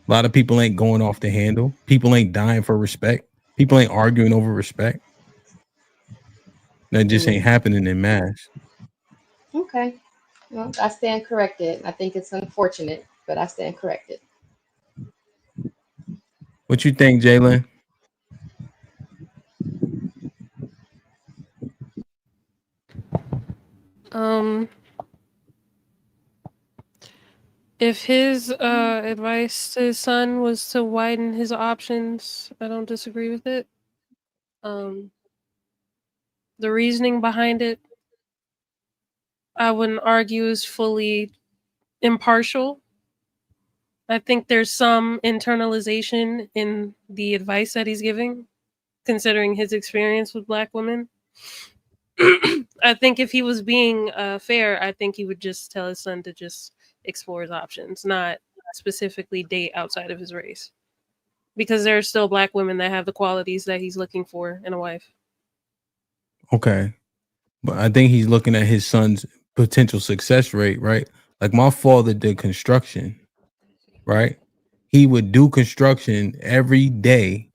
A lot of people ain't going off the handle. People ain't dying for respect. People ain't arguing over respect. That just ain't happening in mass. Okay. Well, I stand corrected. I think it's unfortunate, but I stand corrected. What you think, Jalen? Um, if his advice to his son was to widen his options, I don't disagree with it. The reasoning behind it, I wouldn't argue is fully impartial. I think there's some internalization in the advice that he's giving, considering his experience with Black women. I think if he was being fair, I think he would just tell his son to just explore his options, not specifically date outside of his race. Because there are still Black women that have the qualities that he's looking for in a wife. Okay. But I think he's looking at his son's potential success rate, right? Like, my father did construction, right? He would do construction every day.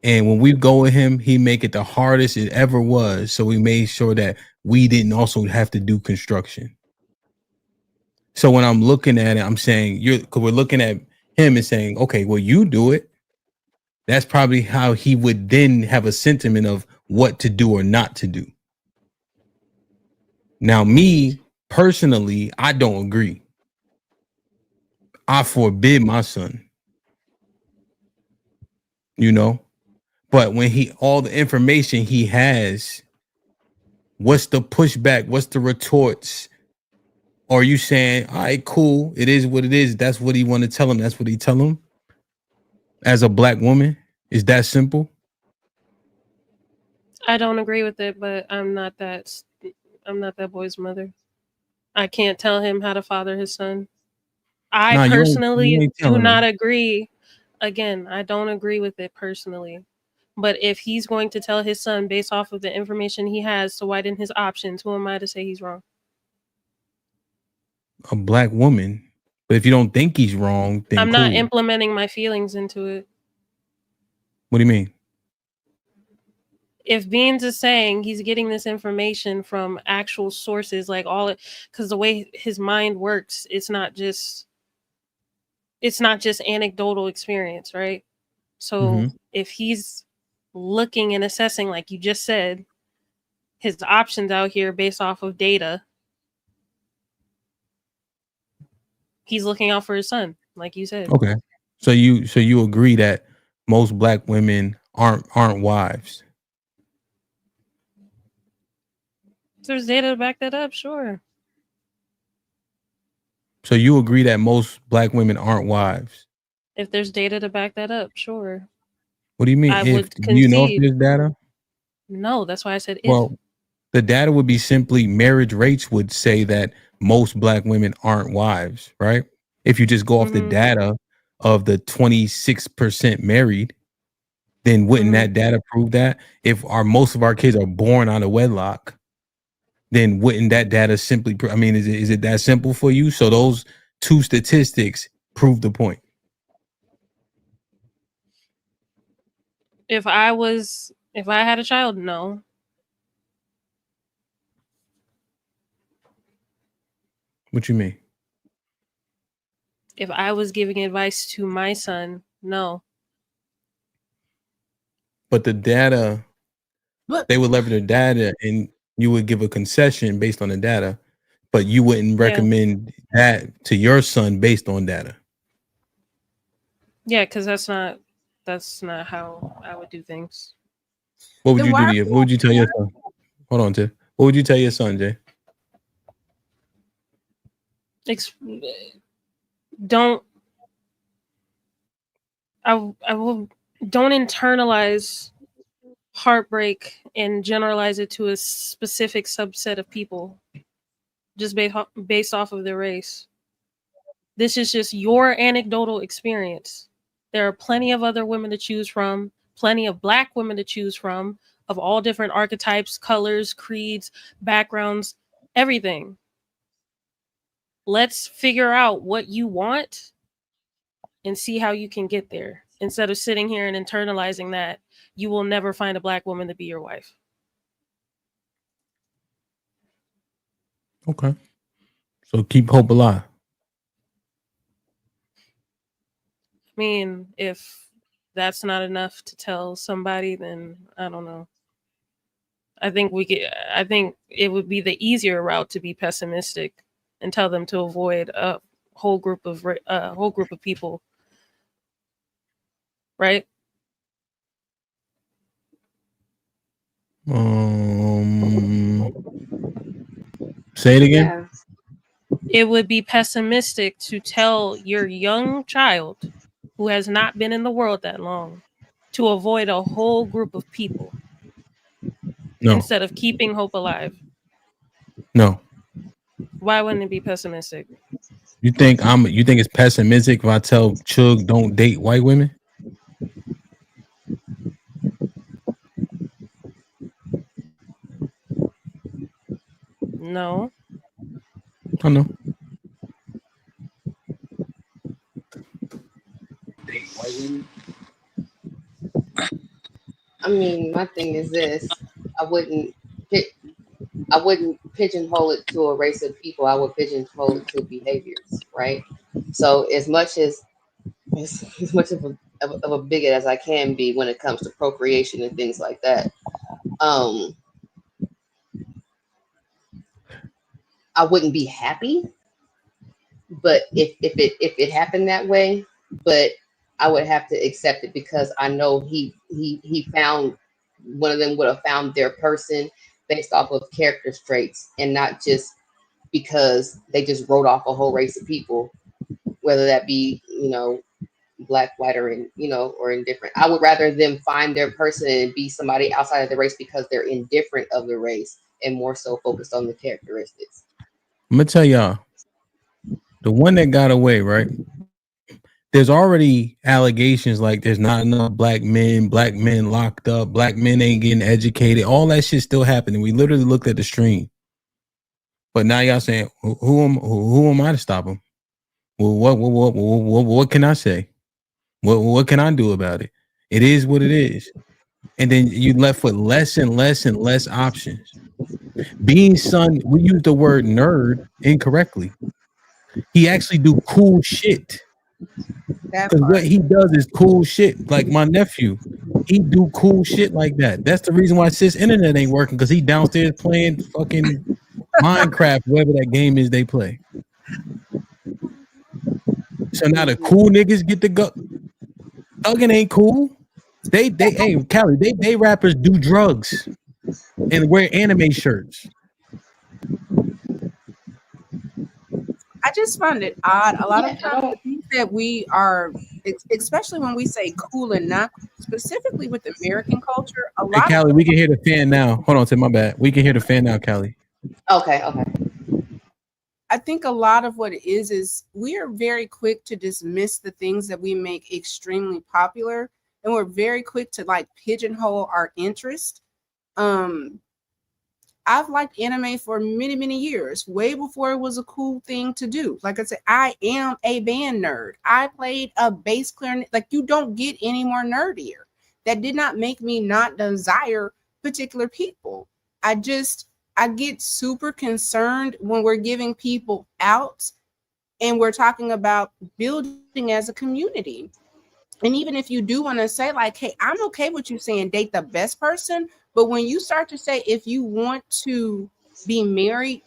And when we go with him, he make it the hardest it ever was. So we made sure that we didn't also have to do construction. So when I'm looking at it, I'm saying because we're looking at him and saying, okay, well, you do it. That's probably how he would then have a sentiment of what to do or not to do. Now, me personally, I don't agree. I forbid my son. You know, but when all the information he has, what's the pushback? What's the retorts? Or are you saying, all right, cool, it is what it is. That's what he want to tell him. That's what he tell him. As a Black woman, is that simple? I don't agree with it, but I'm not that boy's mother. I can't tell him how to father his son. I Nah, you personally ain't do telling not him. agree. Again, I don't agree with it personally. But if he's going to tell his son based off of the information he has to widen his options, who am I to say he's wrong? A Black woman. But if you don't think he's wrong, then I'm not cool. implementing my feelings into it. What do you mean? If Beans is saying he's getting this information from actual sources, like all it, because the way his mind works, it's not just anecdotal experience, right? So if he's looking and assessing, like you just said, his options out here based off of data, he's looking out for his son, like you said. Okay. So you agree that most Black women aren't wives? If there's data to back that up, sure. So you agree that most Black women aren't wives? If there's data to back that up, sure. What do you mean? I Do would you know if concede. there's data? No, that's why I said if. Well, the data would be simply marriage rates would say that most Black women aren't wives, right? If you just go off the data of the 26% married, then wouldn't that data prove that? If most of our kids are born out of wedlock, then wouldn't that data simply I mean, is it that simple for you? So those two statistics prove the point. If I had a child, no. What you mean? If I was giving advice to my son, no. But the data, they would leverage the data and you would give a concession based on the data, but you wouldn't recommend that to your son based on data. Yeah, because that's not how I would do things. What would Then you do why? to you? What would you tell your son? Hold on, Tiff. What would you tell your son, Jay? Ex- don't I will don't internalize heartbreak and generalize it to a specific subset of people just based off of their race. This is just your anecdotal experience. There are plenty of other women to choose from, plenty of Black women to choose from, of all different archetypes, colors, creeds, backgrounds, everything. Let's figure out what you want and see how you can get there. Instead of sitting here and internalizing that you will never find a Black woman to be your wife. Okay. So keep hope alive. I mean, if that's not enough to tell somebody, then I don't know. I think it would be the easier route to be pessimistic and tell them to avoid a whole group of people, right? Say it again. Yeah. It would be pessimistic to tell your young child who has not been in the world that long to avoid a whole group of people No. instead of keeping hope alive. No. Why wouldn't it be pessimistic? You think it's pessimistic if I tell Chug don't date white women? No. I know. I mean, my thing is this: I wouldn't pigeonhole it to a race of people. I would pigeonhole it to behaviors, right? So as much of a bigot as I can be when it comes to procreation and things like that. I wouldn't be happy, but if it happened that way, but I would have to accept it because I know he found one of them would have found their person based off of character traits and not just because they just wrote off a whole race of people, whether that be Black, white, or or indifferent. I would rather them find their person and be somebody outside of the race because they're indifferent of the race and more so focused on the characteristics. I'm gonna tell y'all, the one that got away, right? There's already allegations like there's not enough black men locked up, black men ain't getting educated. All that shit still happening. We literally looked at the stream. But now y'all saying, who am I to stop him? Well, what can I say? What can I do about it? It is what it is. And then you left with less and less and less options. Being son, we use the word nerd incorrectly. He actually do cool shit. Because what he does is cool shit. Like my nephew, he do cool shit like that. That's the reason why sis internet ain't working, because he downstairs playing fucking Minecraft, whatever that game is they play. So now the cool niggas get to go. Thuggin' ain't cool. Hey, Callie, they rappers do drugs and wear anime shirts. I just find it odd. A lot of times, the things that we are, especially when we say cool and not, specifically with American culture, a lot. Hey, Callie, we can hear the fan now. Hold on, say my bad. We can hear the fan now, Callie. Okay. I think a lot of what it is we are very quick to dismiss the things that we make extremely popular, and we're very quick to like pigeonhole our interest. I've liked anime for many, many years, way before it was a cool thing to do. Like I said, I am a band nerd. I played a bass clarinet. Like, you don't get any more nerdier. That did not make me not desire particular people. I get super concerned when we're giving people out and we're talking about building as a community. And even if you do want to say like, hey, I'm okay with you saying date the best person, but when you start to say, if you want to be married,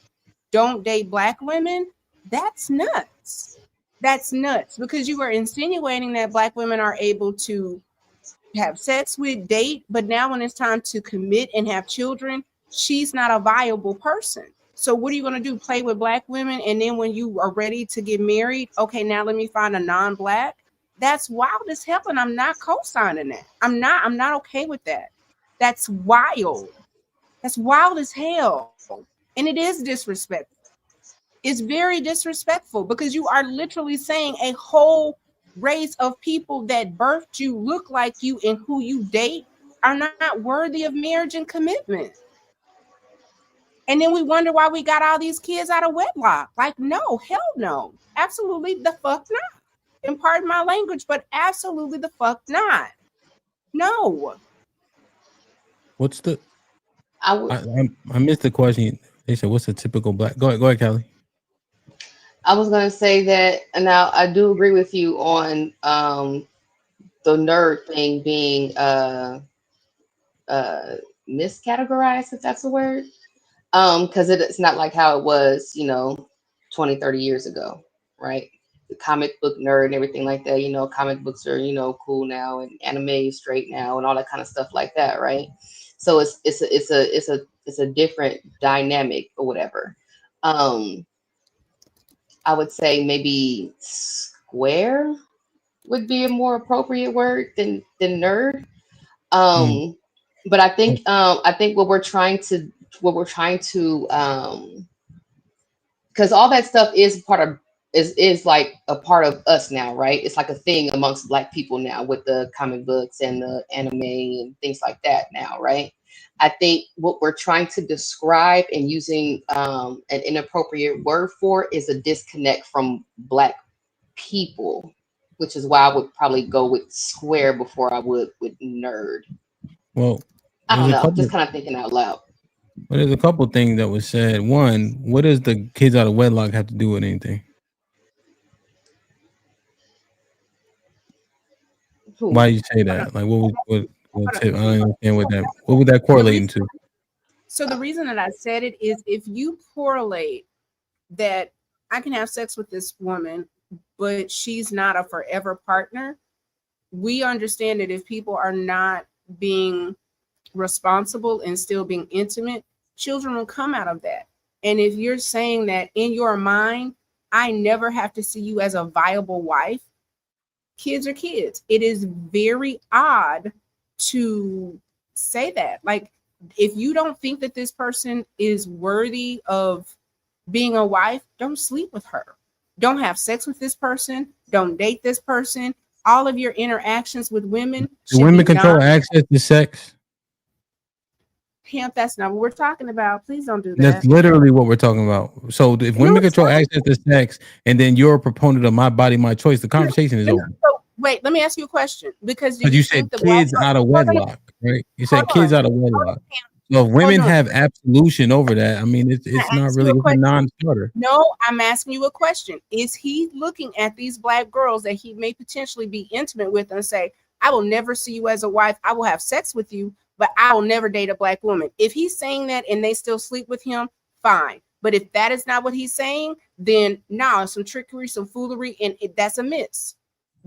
don't date black women, that's nuts. That's nuts, because you are insinuating that Black women are able to have sex with, date, but now when it's time to commit and have children, she's not a viable person. So what are you going to do? Play with Black women, and then when you are ready to get married, okay, now let me find a non-Black? That's wild as hell, and I'm not co-signing that. I'm not okay with that. That's wild. That's wild as hell. And it is disrespectful. It's very disrespectful, because you are literally saying a whole race of people that birthed you, look like you, and who you date are not worthy of marriage and commitment. And then we wonder why we got all these kids out of wedlock. Like, no, hell no. Absolutely the fuck not. And pardon my language, but absolutely the fuck not. No. What's the? I missed the question. They said, "What's a typical Black?" Go ahead, Kelly. I was gonna say that, and now I do agree with you on the nerd thing being miscategorized, if that's a word. Because it's not like how it was, 20, 30 years ago, right? The comic book nerd and everything like that, comic books are, cool now, and anime is straight now, and all that kind of stuff like that, right? So it's a different dynamic or whatever. I would say maybe square would be a more appropriate word than nerd. But I think what we're trying to because all that stuff is like a part of us now, right? It's like a thing amongst Black people now, with the comic books and the anime and things like that now, right? I think what we're trying to describe and using an inappropriate word for is a disconnect from Black people, which is why I would probably go with square before I would with nerd. Well, I don't know, just kind of thinking out loud. But there's a couple things that was said. One, what does the kids out of wedlock have to do with anything? Why do you say that? Like, what tip? I don't understand what would that correlate to? So the reason that I said it is, if you correlate that I can have sex with this woman, but she's not a forever partner, we understand that if people are not being responsible and still being intimate, children will come out of that. And if you're saying that in your mind, I never have to see you as a viable wife, kids are kids. It is very odd to say that. Like, if you don't think that this person is worthy of being a wife, don't sleep with her. Don't have sex with this person. Don't date this person. All of your interactions with women. Do women control access to sex? Hamp, that's not what we're talking about. Please don't do that. That's literally what we're talking about. So if women control access to sex, and then you're a proponent of my body, my choice, the conversation is over. So, wait, let me ask you a question. Because you said kids out of wedlock, right? You said kids out of wedlock. So if women have absolution over that, I mean, it's not really a non-starter. No, I'm asking you a question. Is he looking at these Black girls that he may potentially be intimate with and say, I will never see you as a wife. I will have sex with you, but I will never date a Black woman. If he's saying that and they still sleep with him, fine. But if that is not what he's saying, then no, some trickery, some foolery, and that's a miss.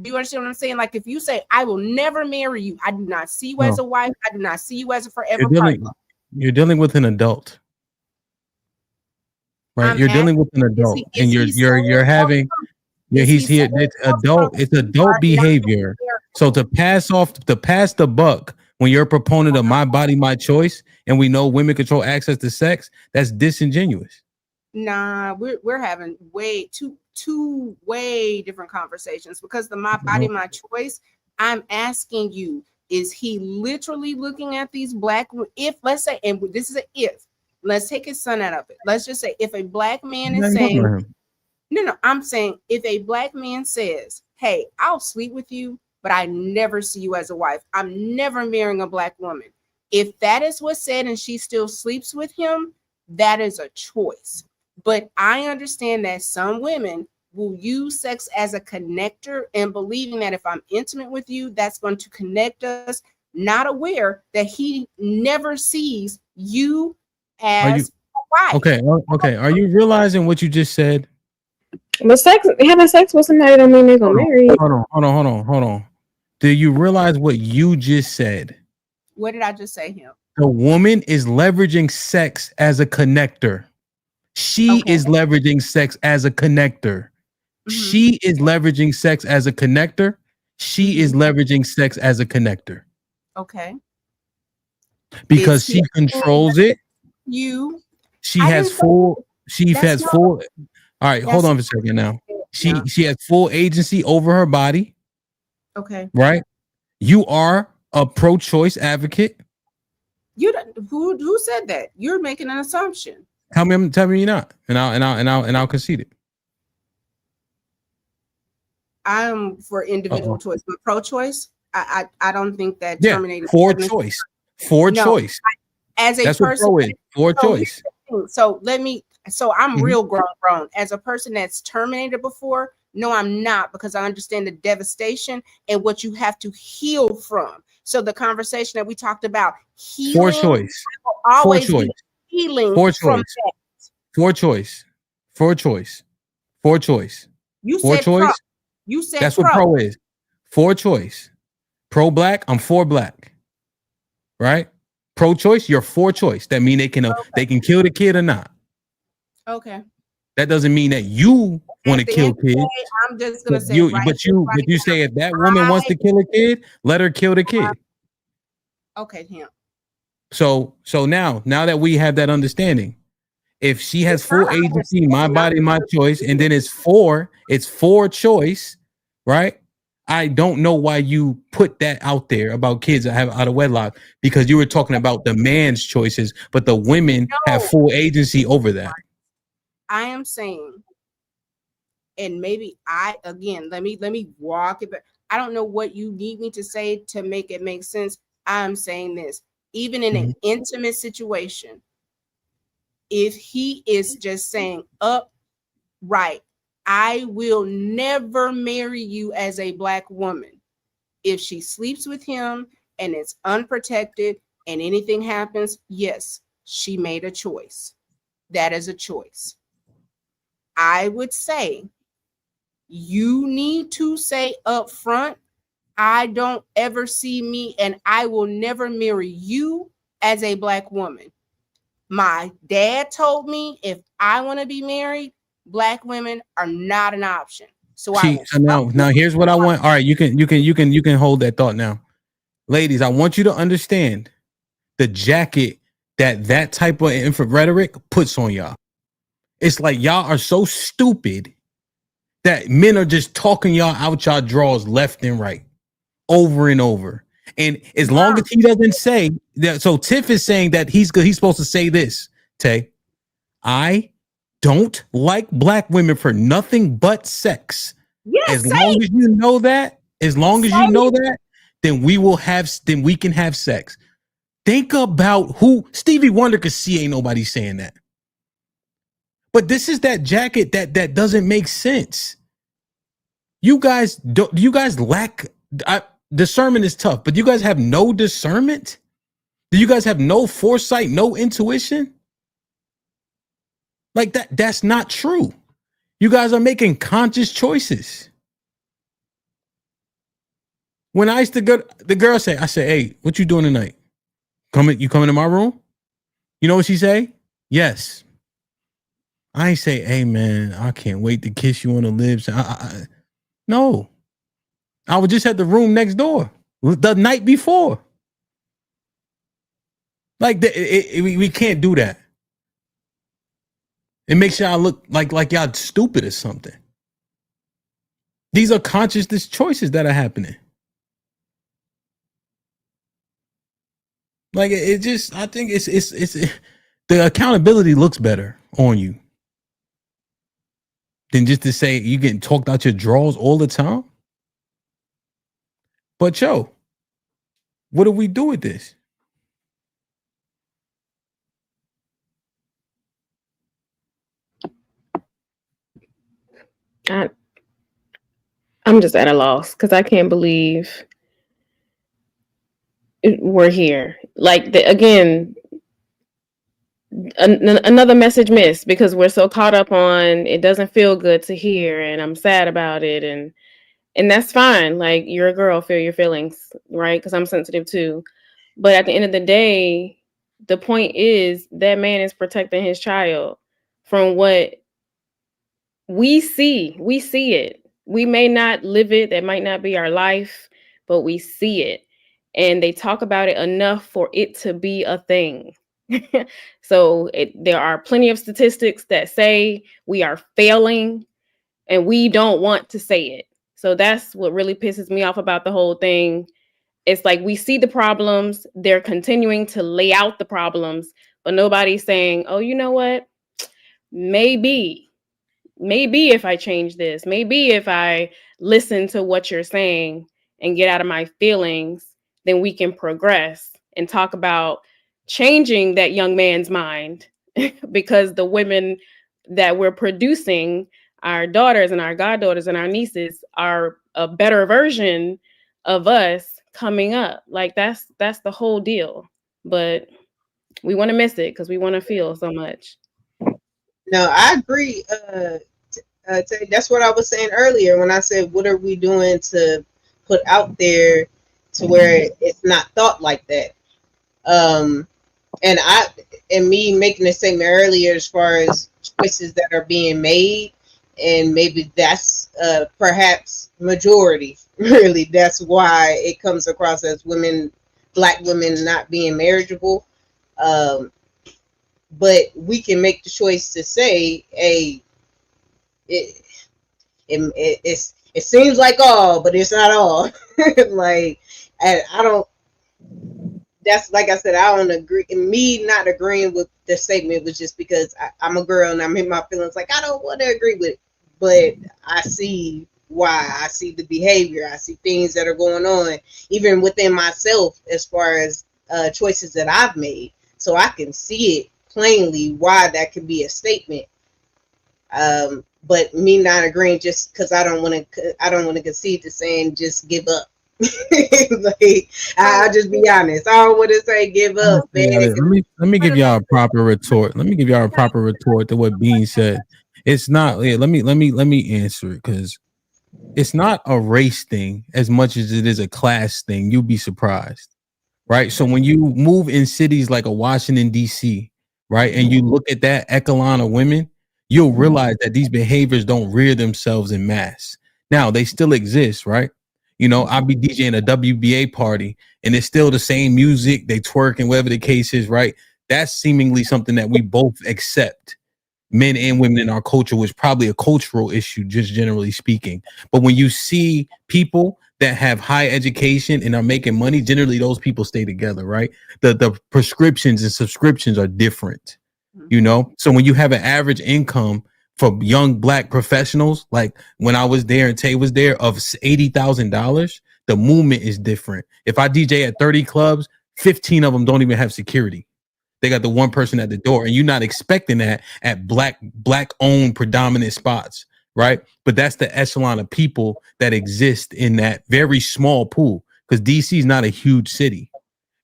Do you understand what I'm saying? Like, if you say, I will never marry you, I do not see you as a wife, I do not see you as a forever partner. You're dealing with an adult, right? You're dealing with an adult, and you're having. Yeah, he's here. It's adult behavior. So to pass the buck when you're a proponent of my body, my choice, and we know women control access to sex, that's disingenuous. Nah, we're having two way different conversations, because the my body, my choice. I'm asking you, is he literally looking at these Black? If, let's say, and this is let's take his son out of it. Let's just say, if a Black man is saying, no, I'm saying, if a Black man says, hey, I'll sleep with you, but I never see you as a wife. I'm never marrying a Black woman. If that is what's said and she still sleeps with him, that is a choice. But I understand that some women will use sex as a connector, and believing that if I'm intimate with you, that's going to connect us, not aware that he never sees you as a wife. Okay. Are you realizing what you just said? But having sex with somebody don't mean they're gonna marry you. Hold on. Do you realize what you just said? What did I just say, him? The woman is leveraging sex as a connector. She Okay. is leveraging sex as a connector. She is leveraging sex as a connector. She is leveraging sex as a connector. Okay. Because she controls it. You. She has full. She has full. All right, hold on for a second now. She has full agency over her body. Okay. Right. You are a pro-choice advocate. You who said that? You're making an assumption. Tell me you're not, and I'll concede it. I'm for individual choice, but pro-choice, I don't think that terminating for choice. For choice. As a That's person, what pro is. For choice. So I'm real grown. As a person that's terminated before, no, I'm not, because I understand the devastation and what you have to heal from. So the conversation that we talked about, healing, for choice. Always for choice. Healing for from choice. that. For choice. For choice. For choice. You for said choice. pro. You said that's what pro is. For choice. Pro black, I'm for black. Right? Pro choice, you're for choice. That means they can kill the kid or not. Okay. That doesn't mean that you want to kill kids. I'm just gonna say, but you say if that woman wants to kill a kid, let her kill the kid. Okay, him. So now that we have that understanding, if she has full agency, my body, my choice, and then it's for choice, right? I don't know why you put that out there about kids that have out of wedlock, because you were talking about the man's choices, but the women have full agency over that. I am saying, and maybe let me walk it back. I don't know what you need me to say to make it make sense. I'm saying this, even in an intimate situation, if he is just saying upright, I will never marry you as a black woman. If she sleeps with him and it's unprotected and anything happens, yes, she made a choice. That is a choice. I would say you need to say up front, I don't ever see me and I will never marry you as a black woman. My dad told me if I want to be married, black women are not an option. So now here's what I want. All right, you can hold that thought now. Ladies, I want you to understand the jacket that type of rhetoric puts on y'all. It's like y'all are so stupid that men are just talking y'all out y'all drawers left and right, over and over. And as long as he doesn't say that, so Tiff is saying that he's supposed to say this, Tay, I don't like black women for nothing but sex. Yes, as long as you know that, then we can have sex. Think about who Stevie Wonder could see. Ain't nobody saying that. But this is that jacket that doesn't make sense. You guys lack discernment is tough, but you guys have no discernment? Do you guys have no foresight, no intuition? Like that's not true. You guys are making conscious choices. When I used to go, the girl say, I say, hey, what you doing tonight? You coming to my room? You know what she say? Yes. I ain't say, hey man, I can't wait to kiss you on the lips. No. I was just at the room next door the night before. Like we can't do that. It makes y'all look like y'all stupid or something. These are conscious choices that are happening. Like it just, I think it's the accountability looks better on you than just to say you getting talked out your drawers all the time. But yo, what do we do with this? I'm just at a loss because I can't believe we're here. Like again, another message missed because we're so caught up on it doesn't feel good to hear and I'm sad about it, and that's fine. Like, you're a girl, feel your feelings, right? Because I'm sensitive too. But at the end of the day, the point is that man is protecting his child from what we see. We see it. We may not live it. That might not be our life, but we see it. And they talk about it enough for it to be a thing. So there are plenty of statistics that say we are failing and we don't want to say it. So that's what really pisses me off about the whole thing. It's like we see the problems, they're continuing to lay out the problems, but nobody's saying, oh, you know what? Maybe if I change this, maybe if I listen to what you're saying and get out of my feelings, then we can progress and talk about changing that young man's mind because the women that we're producing, our daughters and our goddaughters and our nieces, are a better version of us coming up. Like, that's the whole deal. But we want to miss it because we want to feel so much. No, I agree. That's what I was saying earlier when I said, what are we doing to put out there to where it's not thought like that? And me making the statement earlier as far as choices that are being made, and maybe that's perhaps majority. Really, that's why it comes across as black women not being marriageable. But we can make the choice to say, hey, it seems like all, but it's not all. Like, and I don't. That's, like I said, I don't agree. Me not agreeing with the statement was just because I'm a girl and I'm in my feelings. Like, I don't want to agree with it, but I see why. I see the behavior. I see things that are going on, even within myself, as far as choices that I've made. So I can see it plainly why that could be a statement. But me not agreeing just because I don't want to concede to saying just give up. Like, I'll just be honest. I don't want to say give up, man. Yeah, let me give y'all a proper retort. Let me give y'all a proper retort to what Bean said. It's not. Yeah, let me answer it, because it's not a race thing as much as it is a class thing. You'll be surprised, right? So when you move in cities like a Washington D.C., right, and you look at that echelon of women, you'll realize that these behaviors don't rear themselves in mass. Now they still exist, right? You know, I'll be DJing a WBA party and it's still the same music, they twerk and whatever the case is, right? That's seemingly something that we both accept, men and women in our culture, was probably a cultural issue, just generally speaking. But when you see people that have high education and are making money, generally those people stay together, right? The prescriptions and subscriptions are different, you know? So when you have an average income for young black professionals, like when I was there and Tay was there, of $80,000, the movement is different. If I DJ at 30 clubs, 15 of them don't even have security. They got the one person at the door, and you're not expecting that at black owned predominant spots, right? But that's the echelon of people that exist in that very small pool, because DC is not a huge city,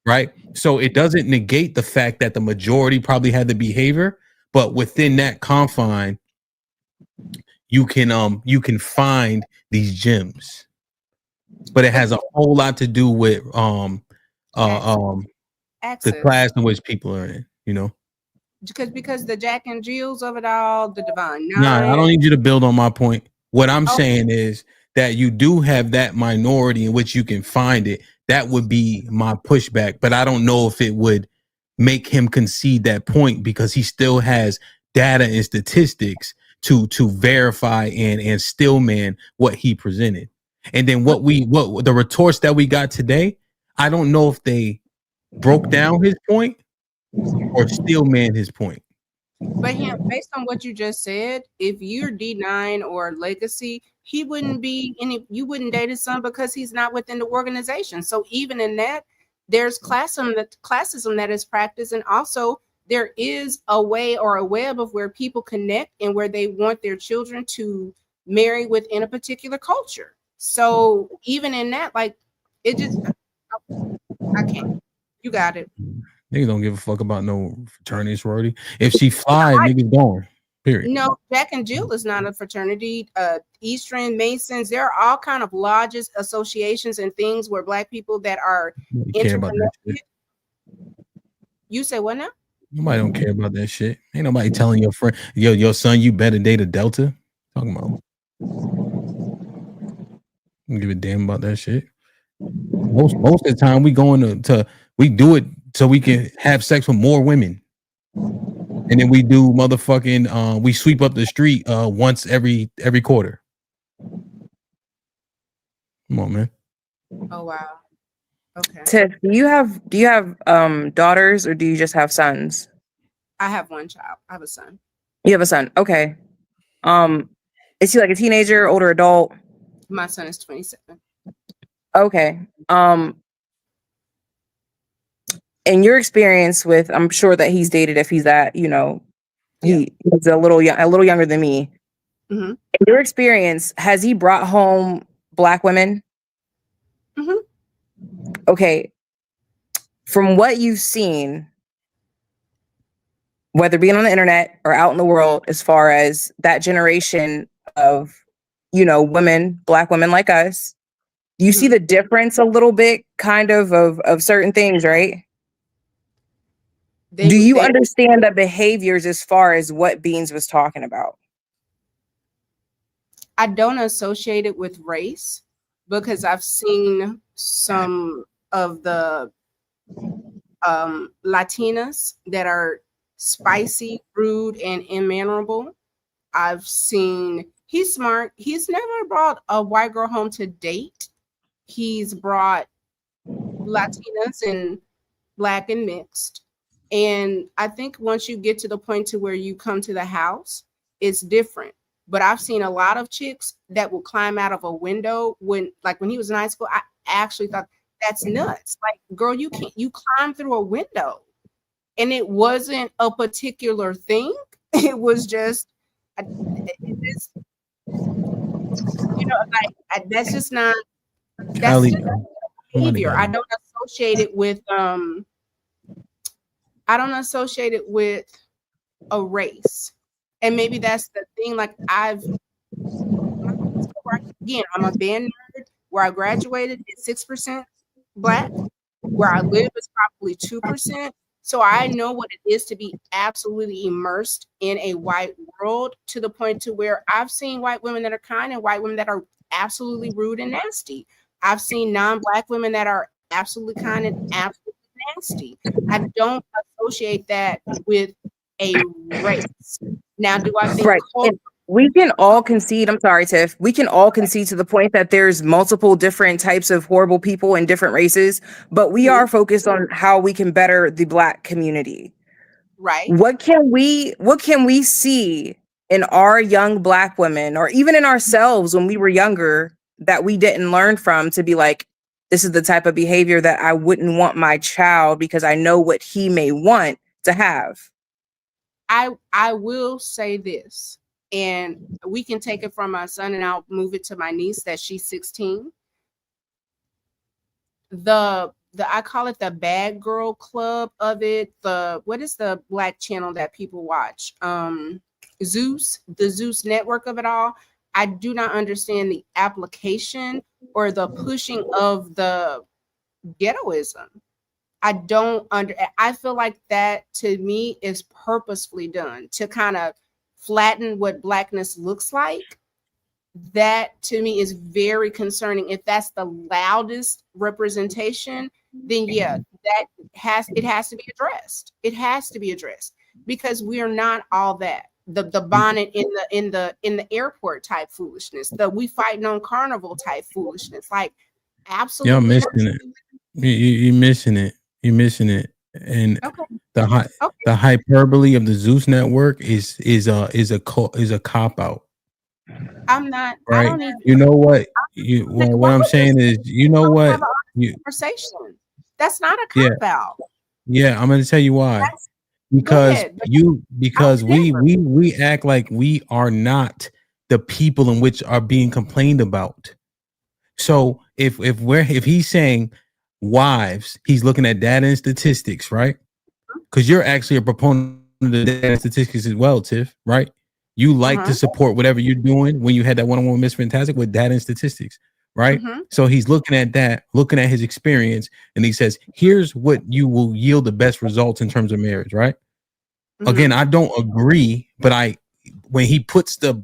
right? So it doesn't negate the fact that the majority probably had the behavior, but within that confine, you can find these gems. But it has a whole lot to do with the Access. class in which people are in, you know. Because the Jack and Jills of it all, the Divine Nah, I Nine. don't need you to build on my point. What I'm Oh. saying is that you do have that minority in which you can find it. That would be my pushback, but I don't know if it would make him concede that point, because he still has data and statistics to verify and still man what he presented. And then what the retorts that we got today, I don't know if they broke down his point or still man his point. But him, based on what you just said, if you're D9 or Legacy, he wouldn't be any. You wouldn't date his son because he's not within the organization. So even in that, there's classism that is practiced, and also there is a way or a web of where people connect and where they want their children to marry within a particular culture. So even in that, like, it just, I can't. You got it. Niggas don't give a fuck about no fraternity sorority. If she fly, niggas going. Period. No, Jack and Jill is not a fraternity. Eastern Masons, there are all kind of lodges, associations, and things where Black people that are Nobody care about that interconnected. shit. You say what now? Nobody don't care about that shit. Ain't nobody telling your friend, your son, you better date a Delta. Talking about. Don't give a damn about that shit. Most of the time we going to we do it so we can have sex with more women. And then we do motherfucking we sweep up the street once every quarter. Come on, man. Oh wow. Okay. Tiff, do you have daughters or do you just have sons? I have one child. I have a son. You have a son. Okay. Is he like a teenager, older adult? My son is 27. Okay. In your experience with, I'm sure that he's dated if he's that, he's a little younger than me. Mm-hmm. In your experience, has he brought home Black women? Mm-hmm. Okay. From what you've seen, whether being on the internet or out in the world, as far as that generation of, women, Black women like us, you see the difference a little bit kind of certain things, right? Do you understand the behaviors as far as what Beans was talking about? I don't associate it with race because I've seen some of the Latinas that are spicy, rude, and immannerable. I've seen he's smart. He's never brought a white girl home to date. He's brought Latinas and Black and mixed. And I think once you get to the point to where you come to the house, it's different. But I've seen a lot of chicks that will climb out of a window when he was in high school. I actually thought that's nuts. Like, girl, you climb through a window. And it wasn't a particular thing. It was just, that's just not, that's just behavior. I don't associate it with a race. And maybe that's the thing. Like again, I'm a band nerd. Where I graduated is 6% Black. Where I live is probably 2%. So I know what it is to be absolutely immersed in a white world, to the point to where I've seen white women that are kind and white women that are absolutely rude and nasty. I've seen non-Black women that are absolutely kind and absolutely nasty. I don't associate that with a race. Now, do I think we can all concede, I'm sorry, Tiff, we can all concede to the point that there's multiple different types of horrible people in different races, but we are focused on how we can better the Black community. Right. What can we see in our young Black women, or even in ourselves when we were younger, that we didn't learn from, to be like, this is the type of behavior that I wouldn't want my child, because I know what he may want to have? I will say this, and we can take it from my son and I'll move it to my niece that she's 16. I call it the bad girl club of it. What is the Black channel that people watch? Zeus, the Zeus network of it all. I do not understand the application or the pushing of the ghettoism. I feel like that, to me, is purposefully done to kind of flatten what Blackness looks like. That, to me, is very concerning. If that's the loudest representation, then yeah, it has to be addressed. It has to be addressed, because we are not all that. The bonnet in the airport type foolishness, the we fighting on carnival type foolishness, like absolutely. Y'all missing it. You're missing it. You're missing it. And the hyperbole of the Zeus network is a cop out. I'm not. Right. I don't even. You know what? What I'm saying is, you know what? Conversation. That's not a cop out. Yeah, I'm going to tell you why. Because we act like we are not the people in which are being complained about. So if he's saying wives, he's looking at data and statistics, right? because you're actually a proponent of the data statistics as well, Tiff, right? You like to support whatever you're doing when you had that one-on-one Miss Fantastic with data and statistics, right? So he's looking at that, looking at his experience, and he says, here's what you will yield the best results in terms of marriage, right? Again, I don't agree, but when he puts the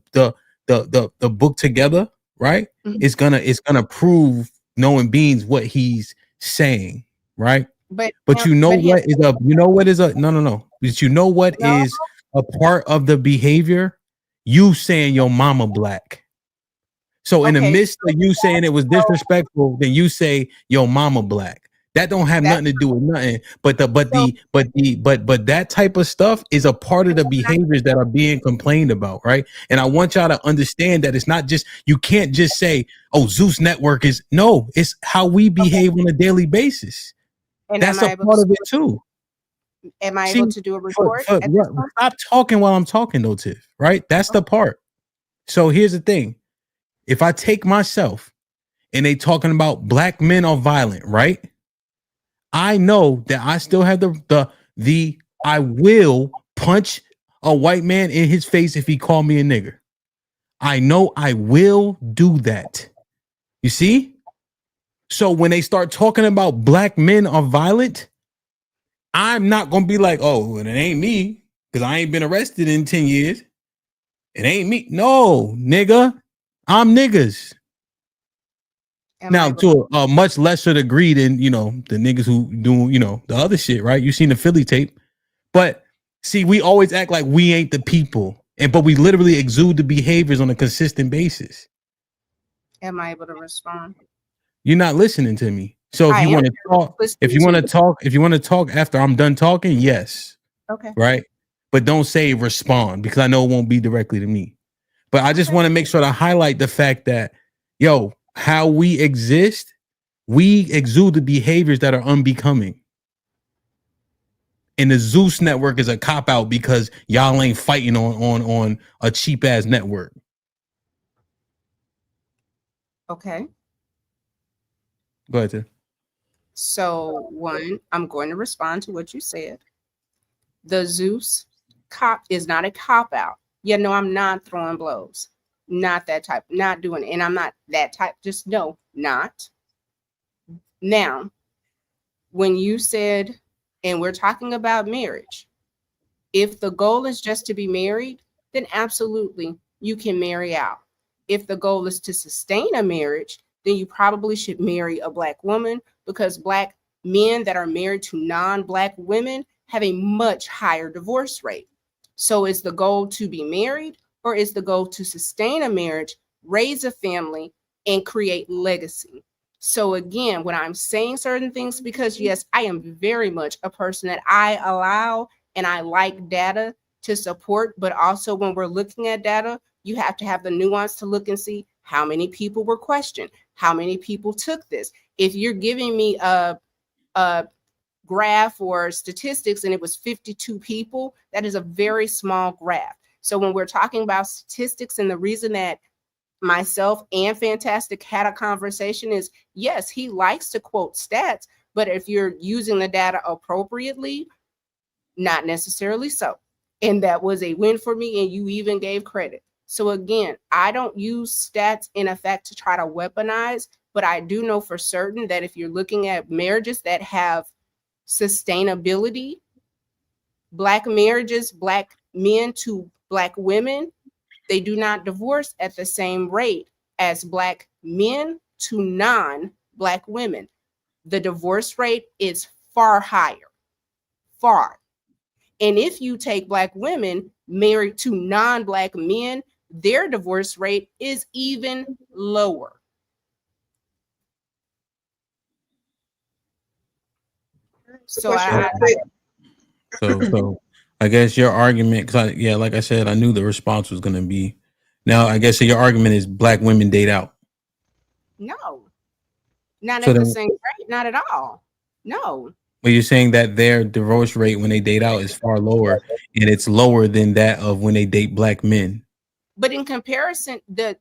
book together, right? It's gonna prove knowing beings what he's saying, right? But you know what is a no. But you know what is a part of the behavior? You saying your mama black. So in the midst of you saying it was disrespectful, then you say your mama black. That don't have nothing to do with nothing. But that type of stuff is a part of the behaviors that are being complained about, right? And I want y'all to understand that it's not just, you can't just say, oh, Zeus Network is, no, it's how we behave on a daily basis. And that's a part of it too. Am I able to do a report? Stop talking while I'm talking though, Tiff, right? That's the part. So here's the thing. If I take myself and they talking about black men are violent, right? I know that I still have the I will punch a white man in his face if he called me a nigger. I know I will do that. You see? So when they start talking about black men are violent, I'm not going to be like, oh, it ain't me because I ain't been arrested in 10 years. It ain't me. No, nigga. I'm niggas. Now, to a much lesser degree than, the niggas who do, the other shit, right? You seen the Philly tape. But see, we always act like we ain't the people. But we literally exude the behaviors on a consistent basis. Am I able to respond? You're not listening to me. So if you want to talk, if you want to talk after I'm done talking, yes. Okay. Right. But don't say respond because I know it won't be directly to me. But I just want to make sure to highlight the fact that, how we exist, we exude the behaviors that are unbecoming. And the Zeus Network is a cop out because y'all ain't fighting on a cheap ass network. Okay. Go ahead, Tim. So one, I'm going to respond to what you said. The Zeus cop is not a cop out. Yeah, no, I'm not throwing blows. Not that type, not doing it. And I'm not that type. Just no, not. Now, when you said, and we're talking about marriage, if the goal is just to be married, then absolutely you can marry out. If the goal is to sustain a marriage, then you probably should marry a Black woman, because Black men that are married to non-Black women have a much higher divorce rate. So is the goal to be married, or is the goal to sustain a marriage, raise a family, and create legacy? So again, when I'm saying certain things, because yes, I am very much a person that I allow and I like data to support, but also when we're looking at data, you have to have the nuance to look and see how many people were questioned, how many people took this. If you're giving me a graph or statistics and it was 52 people, that is a very small graph. So when we're talking about statistics, and the reason that myself and Fantastic had a conversation is, yes, he likes to quote stats, but if you're using the data appropriately, not necessarily so. And that was a win for me, and you even gave credit. So again, I don't use stats in effect to try to weaponize, but I do know for certain that if you're looking at marriages that have sustainability, Black marriages, Black men to Black women, they do not divorce at the same rate as Black men to non-Black women. The divorce rate is far higher, far. And if you take Black women married to non-Black men, their divorce rate is even lower. So I guess your argument, because like I said, I knew the response was going to be. Now, I guess your argument is Black women date out. No, not at the same rate, not at all. No. But you're saying that their divorce rate when they date out is far lower, and it's lower than that of when they date Black men. But in comparison, the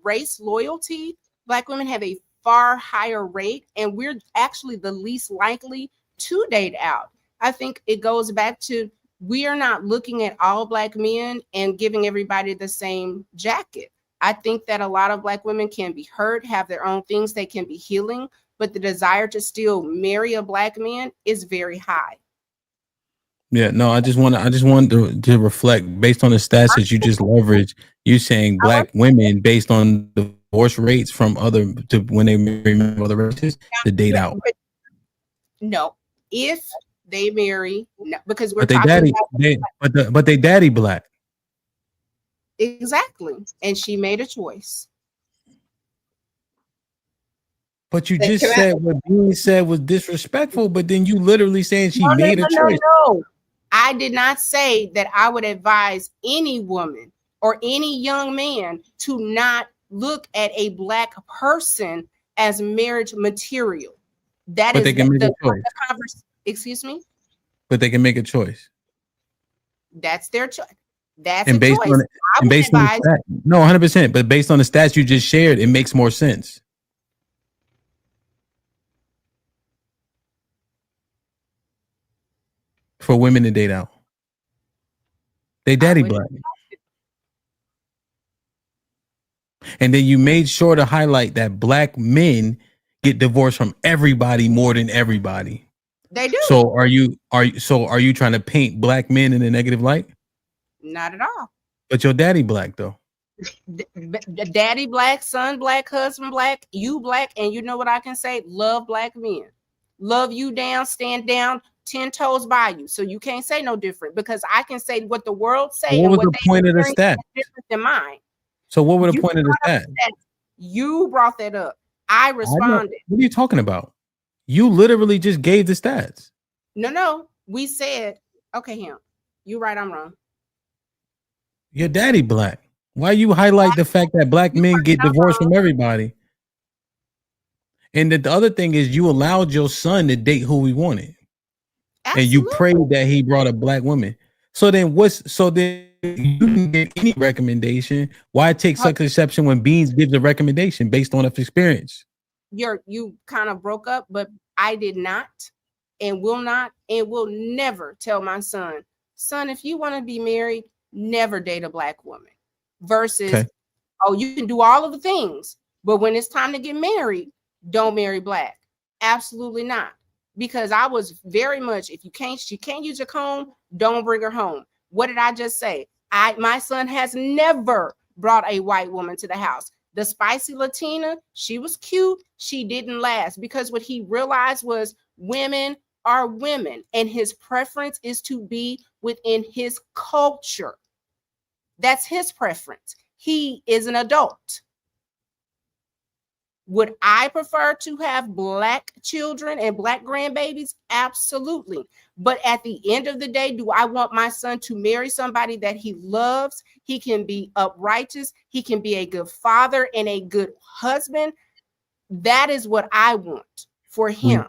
race loyalty, Black women have a far higher rate, and we're actually the least likely to date out. I think it goes back to, we are not looking at all Black men and giving everybody the same jacket. I think that a lot of Black women can be hurt, have their own things, they can be healing, but the desire to still marry a Black man is very high. Yeah, no, I just want to reflect based on the stats that you just leveraged. You saying Black women based on divorce rates from other to when they marry other races to date out. No, if they marry, no, because we're But they talking daddy, about but they daddy Black. exactly, and she made a choice. But you Can just I- said what Bean said was disrespectful, but then you literally saying she made a choice. No. I did not say that I would advise any woman or any young man to not look at a Black person as marriage material. That But is they can make a choice. excuse me? But they can make a choice. That's their choice. That's And a based choice. on it, I and would based on advise the stat, no, 100%. But based on the stats you just shared, it makes more sense. For women to date out. They daddy would- Black. And then you made sure to highlight that Black men get divorced from everybody more than everybody. they do. So are you trying to paint Black men in a negative light? Not at all. But your daddy Black though. Daddy Black, son Black, husband Black, you Black, and you know what I can say? Love Black men. Love you down, stand down, 10 toes by you. So you can't say no different, because I can say what the world say What and was what the they point of the experience stat? is different than mine. So what was the You point of the brought up stat? that. You brought that up. I I know. responded. What are you talking about? You literally just gave the stats. No. We said, okay, him. You right, I'm wrong. Your daddy Black. Why you highlight the fact that Black men get divorced from everybody? And the other thing is you allowed your son to date who he wanted. Absolutely. And you prayed that he brought a Black woman. So then you didn't get any recommendation. Why take such exception when Beans gives a recommendation based on experience? You kind of broke up, but I did not and will not and will never tell my son, if you want to be married, never date a Black woman. Versus, Okay. Oh, you can do all of the things, but when it's time to get married, don't marry Black. Absolutely not. Because I was very much, if she can't use your comb, don't bring her home. What did I just say? My son has never brought a white woman to the house. The spicy Latina, she was cute. She didn't last, because what he realized was women are women, and his preference is to be within his culture. That's his preference. He is an adult. Would I prefer to have Black children and Black grandbabies? Absolutely. But at the end of the day, do I want my son to marry somebody that he loves? He can be uprighteous. He can be a good father and a good husband. That is what I want for him.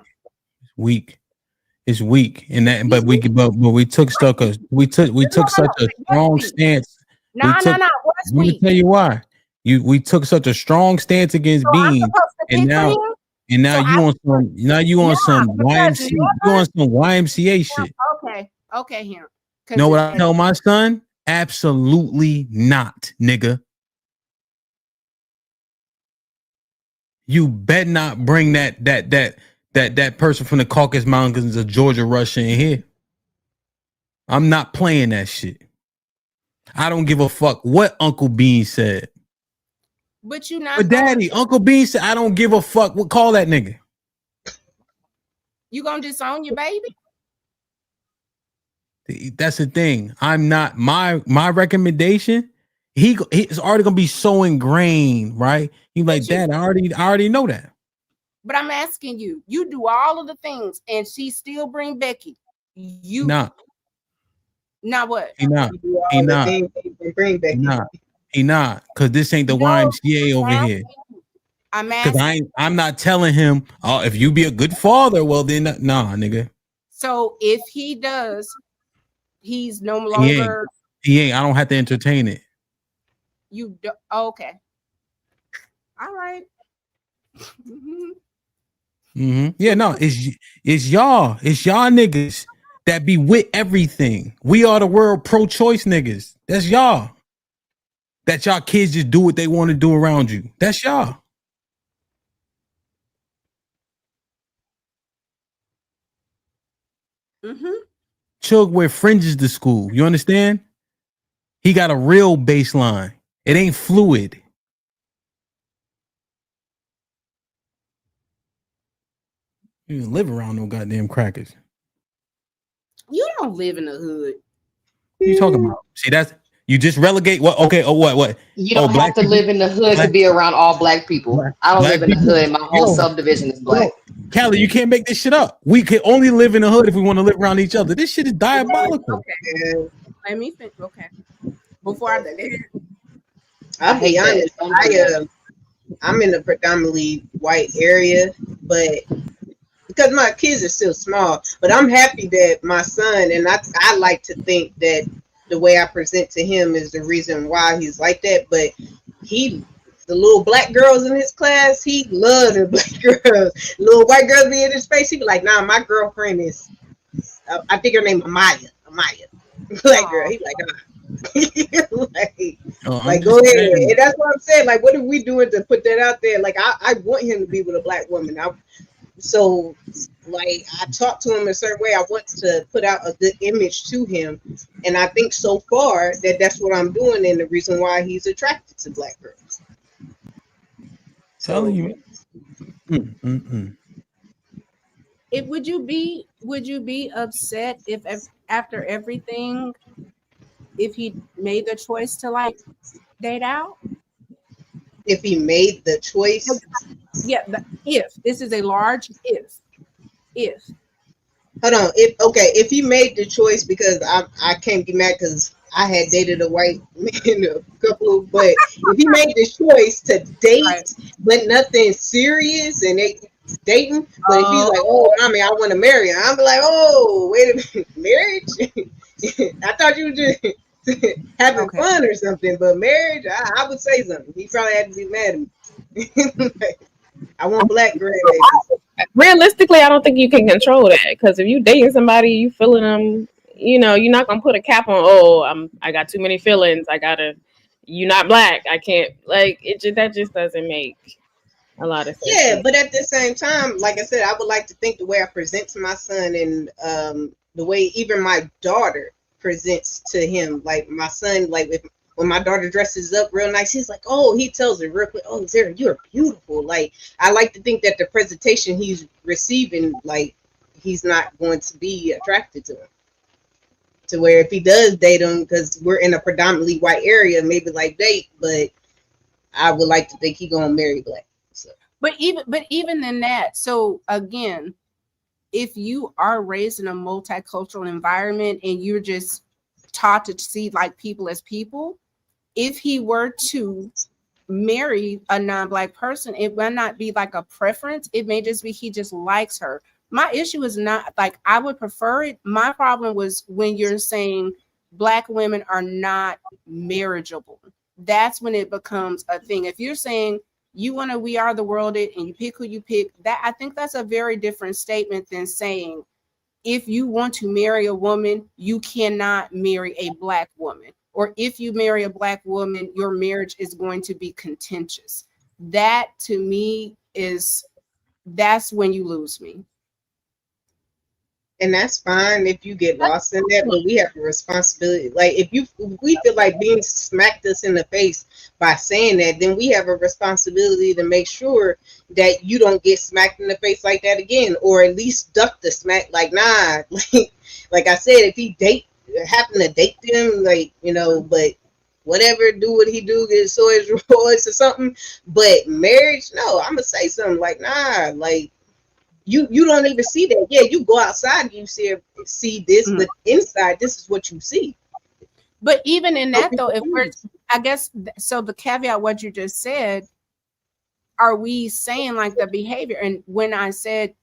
Weak. It's weak. And that, but we took such a strong stance. What's Let me weak? tell you why. We took such a strong stance against Beans, and now you on some YMCA shit. Okay, him. You know what I tell my son? Absolutely not, nigga. You better not bring that person from the Caucasus Mountains of Georgia, Russia in here. I'm not playing that shit. I don't give a fuck what Uncle Bean said. But you not. But Daddy, Uncle Bean said, I don't give a fuck. What call that nigga? You gonna disown your baby? That's the thing. I'm not my recommendation. He's already gonna be so ingrained, right? He's like, Dad, I already know that. But I'm asking you, you do all of the things, and she still bring Becky. You not what? He not. He not. Cause this ain't the YMCA over here. I'm not telling him, oh, if you be a good father, well then nah, nigga. So if he does, he's no longer. He ain't. I don't have to entertain it. You do, okay. All right. Yeah, no, it's y'all niggas that be with everything. We are the world pro-choice niggas. That's y'all. That y'all kids just do what they want to do around you. That's y'all. Chug wear fringes to school. You understand? He got a real baseline. It ain't fluid. You don't live around no goddamn crackers. You don't live in the hood. What you talking about? See, that's you just relegate what? Okay, what? You don't have black to people? live in the hood Black- to be around all black people. I don't black live in the people? hood. My whole Yo, subdivision is black. Callie, you can't make this shit up. We can only live in the hood if we want to live around each other. This shit is diabolical. Okay. Let me think. Okay. Before I do I'll I be hate that. honest. I'm in a predominantly white area, but because my kids are still small, but I'm happy that my son, and I like to think that the way I present to him is the reason why he's like that. But the little black girls in his class, he loved the black girls. Little white girls be in his face, he be like, nah, my girlfriend is, I think her name Amaya, black girl. He like, like go ahead. And that's what I'm saying. Like, what are we doing to put that out there? Like, I want him to be with a black woman. So like I talk to him a certain way. I want to put out a good image to him, and I think so far that's what I'm doing, and the reason why he's attracted to black girls. Telling you. Would you be upset if after everything, if he made the choice to like date out? If he made the choice, yeah. If this is a large if. Hold on. If he made the choice, because I can't be mad because I had dated a white man a couple of, but if he made the choice to date, right, but nothing serious and they dating, but if he's like, oh, I mean, I want to marry her, I'm like, oh, wait a minute, marriage? I thought you were just having fun or something, but marriage, I would say something. He probably had to be mad at me. I want black grandbabies. Realistically, I don't think you can control that, because if you dating somebody, you feeling them, you know, you're not gonna put a cap on. I got too many feelings. You're not black. I can't, like, that just doesn't make a lot of sense. Yeah, but at the same time, like I said, I would like to think the way I present to my son and the way even my daughter presents to him, like my son, like when my daughter dresses up real nice, he's like, oh, he tells her real quick, oh, Zara, you're beautiful. Like, I like to think that the presentation he's receiving, like, he's not going to be attracted to him. To where if he does date him, because we're in a predominantly white area, maybe like date, but I would like to think he's gonna marry black. So. But even in that, so again, if you are raised in a multicultural environment and you're just taught to see like people as people, if he were to marry a non-black person, it might not be like a preference. It may just be he just likes her. My issue is not like I would prefer it. My problem was when you're saying black women are not marriageable. That's when it becomes a thing. If you're saying you want to, we are the world it, and you pick who you pick, that I think that's a very different statement than saying if you want to marry a woman, you cannot marry a black woman. Or if you marry a black woman, your marriage is going to be contentious. That to me that's when you lose me. And that's fine if you get lost in that, but we have a responsibility. Like if we feel like being smacked us in the face by saying that, then we have a responsibility to make sure that you don't get smacked in the face like that again, or at least duck the smack. Like, nah, like I said, if he happen to date them, like, you know, but whatever, do what he do, get his rewards or something. But marriage, no, I'm gonna say something like, nah, like. You don't even see that. Yeah, you go outside, you see this, but inside, this is what you see. But even in that, though, if we're, I guess, so the caveat, what you just said, are we saying like the behavior? And when I said,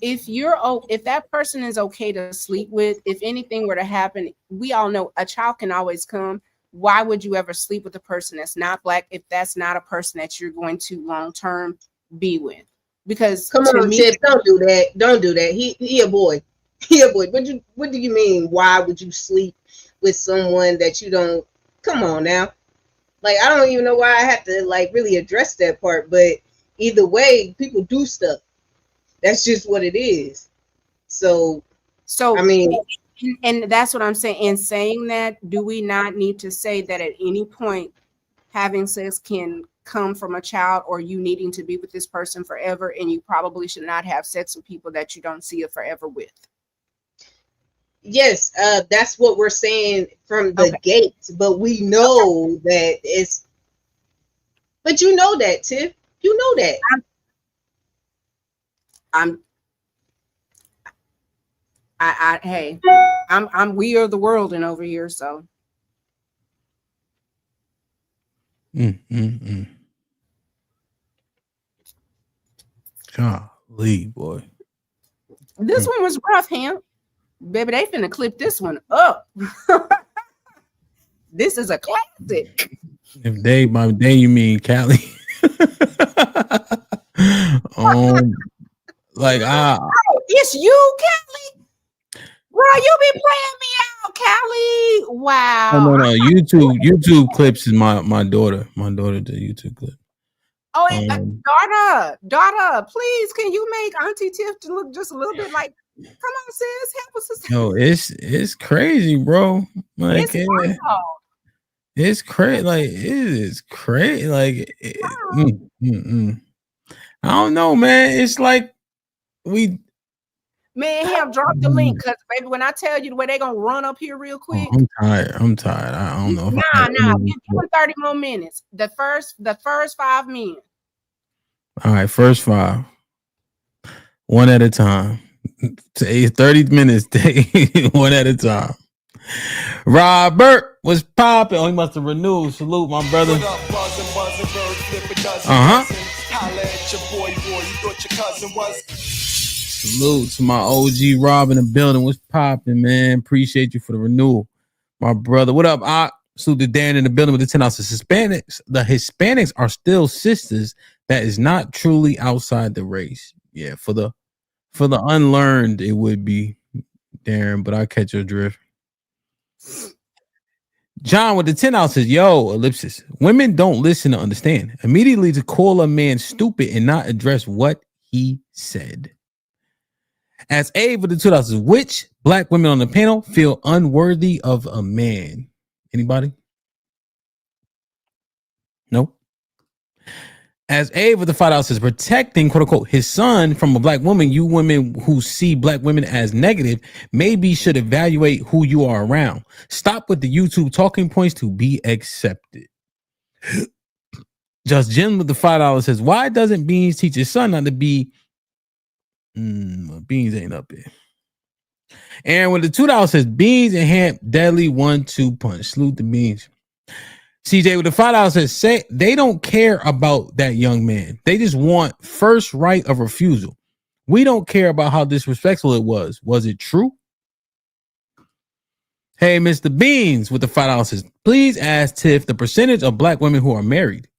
if that person is okay to sleep with, if anything were to happen, we all know a child can always come. Why would you ever sleep with a person that's not black if that's not a person that you're going to long term be with? Because come on, Tip, don't do that. Don't do that. He a boy. Yeah, boy. What do you mean? Why would you sleep with someone that you don't? Come on now. Like, I don't even know why I have to like really address that part. But either way, people do stuff. That's just what it is. So So, I mean, and that's what I'm saying. In saying that, do we not need to say that at any point having sex can come from a child, or you needing to be with this person forever, and you probably should not have sex with people that you don't see it forever with? yes, that's what we're saying from the Okay. gate. But we know that it's. But you know that, Tiff. You know that. Hey, I'm we are the world and over here, so Golly, boy. this one was rough, Hamp. Baby, they finna clip this one up. This is a classic. If they by they you mean Cali. Like It's you, Kelly. Bro, you be playing me out, Kelly. Wow. no. YouTube clips is my daughter. My daughter did YouTube clip. Oh, daughter, please, can you make Auntie Tiff to look just a little bit like? Come on, sis, help us. Yo, it's crazy, bro. Like it's crazy. Like it is crazy. Like I don't know, man. It's like Man, Ham, drop the link, because baby, when I tell you the way they gonna run up here real quick. I'm tired. I don't know. Nah. Give them 30 more minutes. The first 5 minutes. All right, first 5. One at a time. 30 minutes. One at a time. Robert was popping. Oh, he must have renewed. Salute, my brother. Salute to my OG Rob in the building. What's popping, man? Appreciate you for the renewal, my brother. What up? I salute to Dan in the building with the 10 ounces. Hispanics. The Hispanics are still sisters. That is not truly outside the race. Yeah, for the unlearned, it would be Darren, but I catch your drift. John with the 10 ounces. Yo, ellipsis. Women don't listen to understand. Immediately to call a man stupid and not address what he said. As Abe with the 2 ounces. Which black women on the panel feel unworthy of a man? Anybody? No. As Abe with the 5 ounces. Protecting, quote unquote, his son from a black woman. You women who see black women as negative maybe should evaluate who you are around. Stop with the YouTube talking points to be accepted. Just Jim with the $5 says, why doesn't Beans teach his son not to be Beans ain't up there. Aaron with the $2 says, Beans and Hamp deadly 1-2 punch. Salute the Beans. CJ with the $5 says, say they don't care about that young man. They just want first right of refusal. We don't care about how disrespectful it was. Was it true? Hey, Mr. Beans with the $5 says, please ask Tiff the percentage of black women who are married.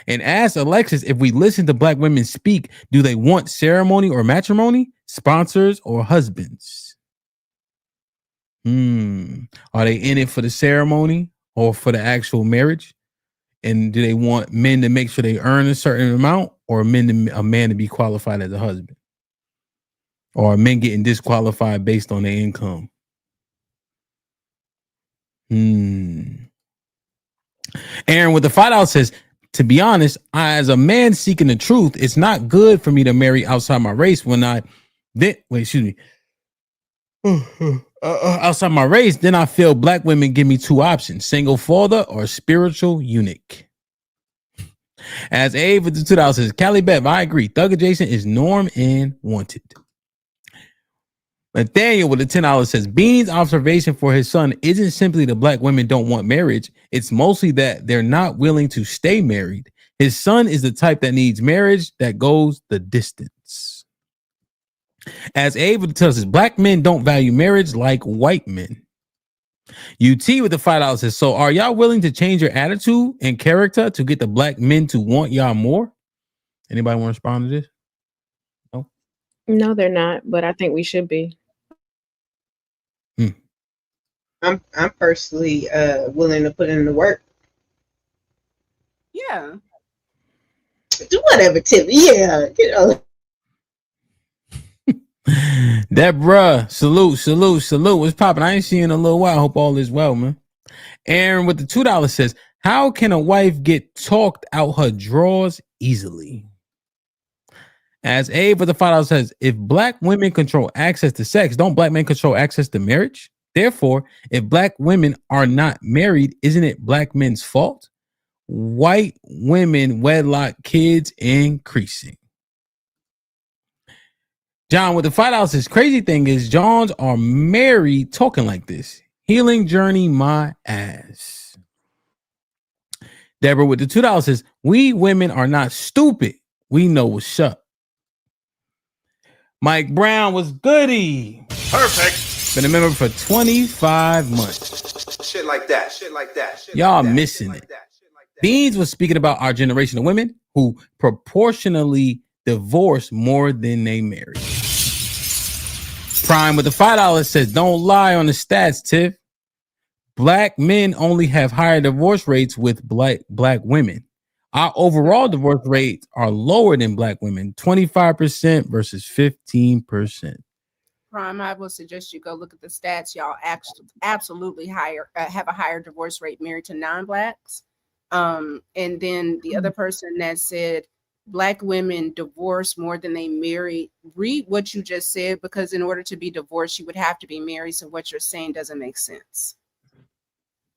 And ask Alexis, if we listen to black women speak, do they want ceremony or matrimony, sponsors or husbands? Are they in it for the ceremony or for the actual marriage? And do they want men to make sure they earn a certain amount, or a man to be qualified as a husband? Or are men getting disqualified based on their income? Aaron with the $5 says, to be honest, as a man seeking the truth, it's not good for me to marry outside my race. Outside my race, then I feel black women give me 2 options: single father or spiritual eunuch. As Abe with the $2 says, Cali Bev, I agree. Thug adjacent is norm and wanted. Nathaniel with the $10 says, Bean's observation for his son isn't simply that black women don't want marriage. It's mostly that they're not willing to stay married. His son is the type that needs marriage that goes the distance. As Ava tells us, black men don't value marriage like white men. UT with the $5 says, so are y'all willing to change your attitude and character to get the black men to want y'all more? Anybody want to respond to this? No, they're not, but I think we should be. I'm personally willing to put in the work. Yeah. Do whatever, Tiffany. Yeah, you know. Deborah, salute. What's popping? I ain't seen you in a little while. Hope all is well, man. Aaron with the $2 says, how can a wife get talked out her drawers easily? As Abe with the $5 says, if black women control access to sex, don't black men control access to marriage? Therefore, if black women are not married, isn't it black men's fault? White women wedlock kids increasing. John with the $5 says, crazy thing is Johns are married talking like this. Healing journey, my ass. Deborah with the $2 says, we women are not stupid. We know what's up. Mike Brown was goody. Perfect. Been a member for 25 months. Shit like that. Y'all missing it. Beans was speaking about our generation of women who proportionally divorce more than they marry. Prime with the $5 says, don't lie on the stats, Tiff. Black men only have higher divorce rates with black women. Our overall divorce rates are lower than black women, 25% versus 15%. Prime, I will suggest you go look at the stats. Y'all absolutely have a higher divorce rate married to non-blacks. And then the other person that said black women divorce more than they marry, read what you just said, because in order to be divorced, you would have to be married. So what you're saying doesn't make sense.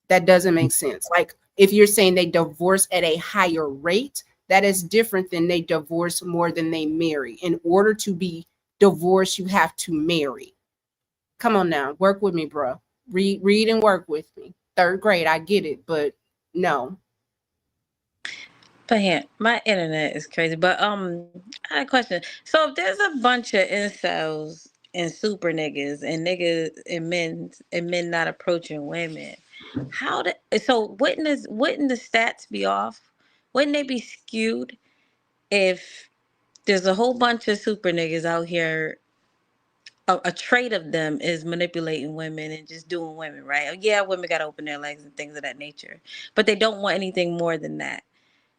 That doesn't make sense. Like if you're saying they divorce at a higher rate, that is different than they divorce more than they marry. In order to be divorced, you have to marry. Come on now, work with me, bro. Read and work with me. Third grade, I get it, but no. But yeah, my internet is crazy. But I had a question. So if there's a bunch of incels and super niggas and men not approaching women, wouldn't the stats be off? Wouldn't they be skewed if there's a whole bunch of super niggas out here? A trait of them is manipulating women and just doing women, right? Yeah, women got to open their legs and things of that nature, but they don't want anything more than that.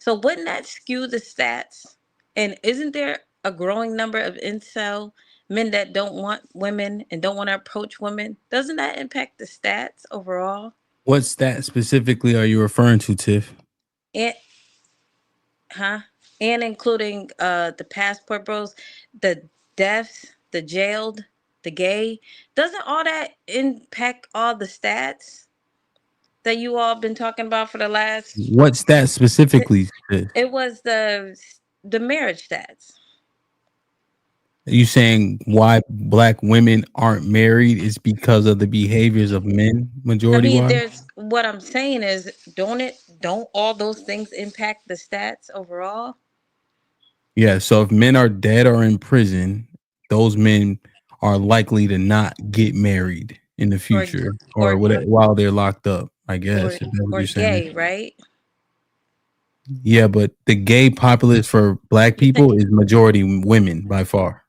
So wouldn't that skew the stats? And isn't there a growing number of incel men that don't want women and don't want to approach women? Doesn't that impact the stats overall? What stat specifically are you referring to, Tiff? And huh? And including the passport bros, the deaths, the jailed, the gay. Doesn't all that impact all the stats that you all been talking about for the last? What stat specifically, Tiff? It was the marriage stats. Are you saying why black women aren't married is because of the behaviors of men, I majority mean, wise? there's what I'm saying is, don't all those things impact the stats overall? Yeah, so if men are dead or in prison, those men are likely to not get married in the Or future or or whatever, while they're locked up, I or guess, if that's what or you're saying. gay, right? Yeah, but the gay populace for black You think people is majority women by far.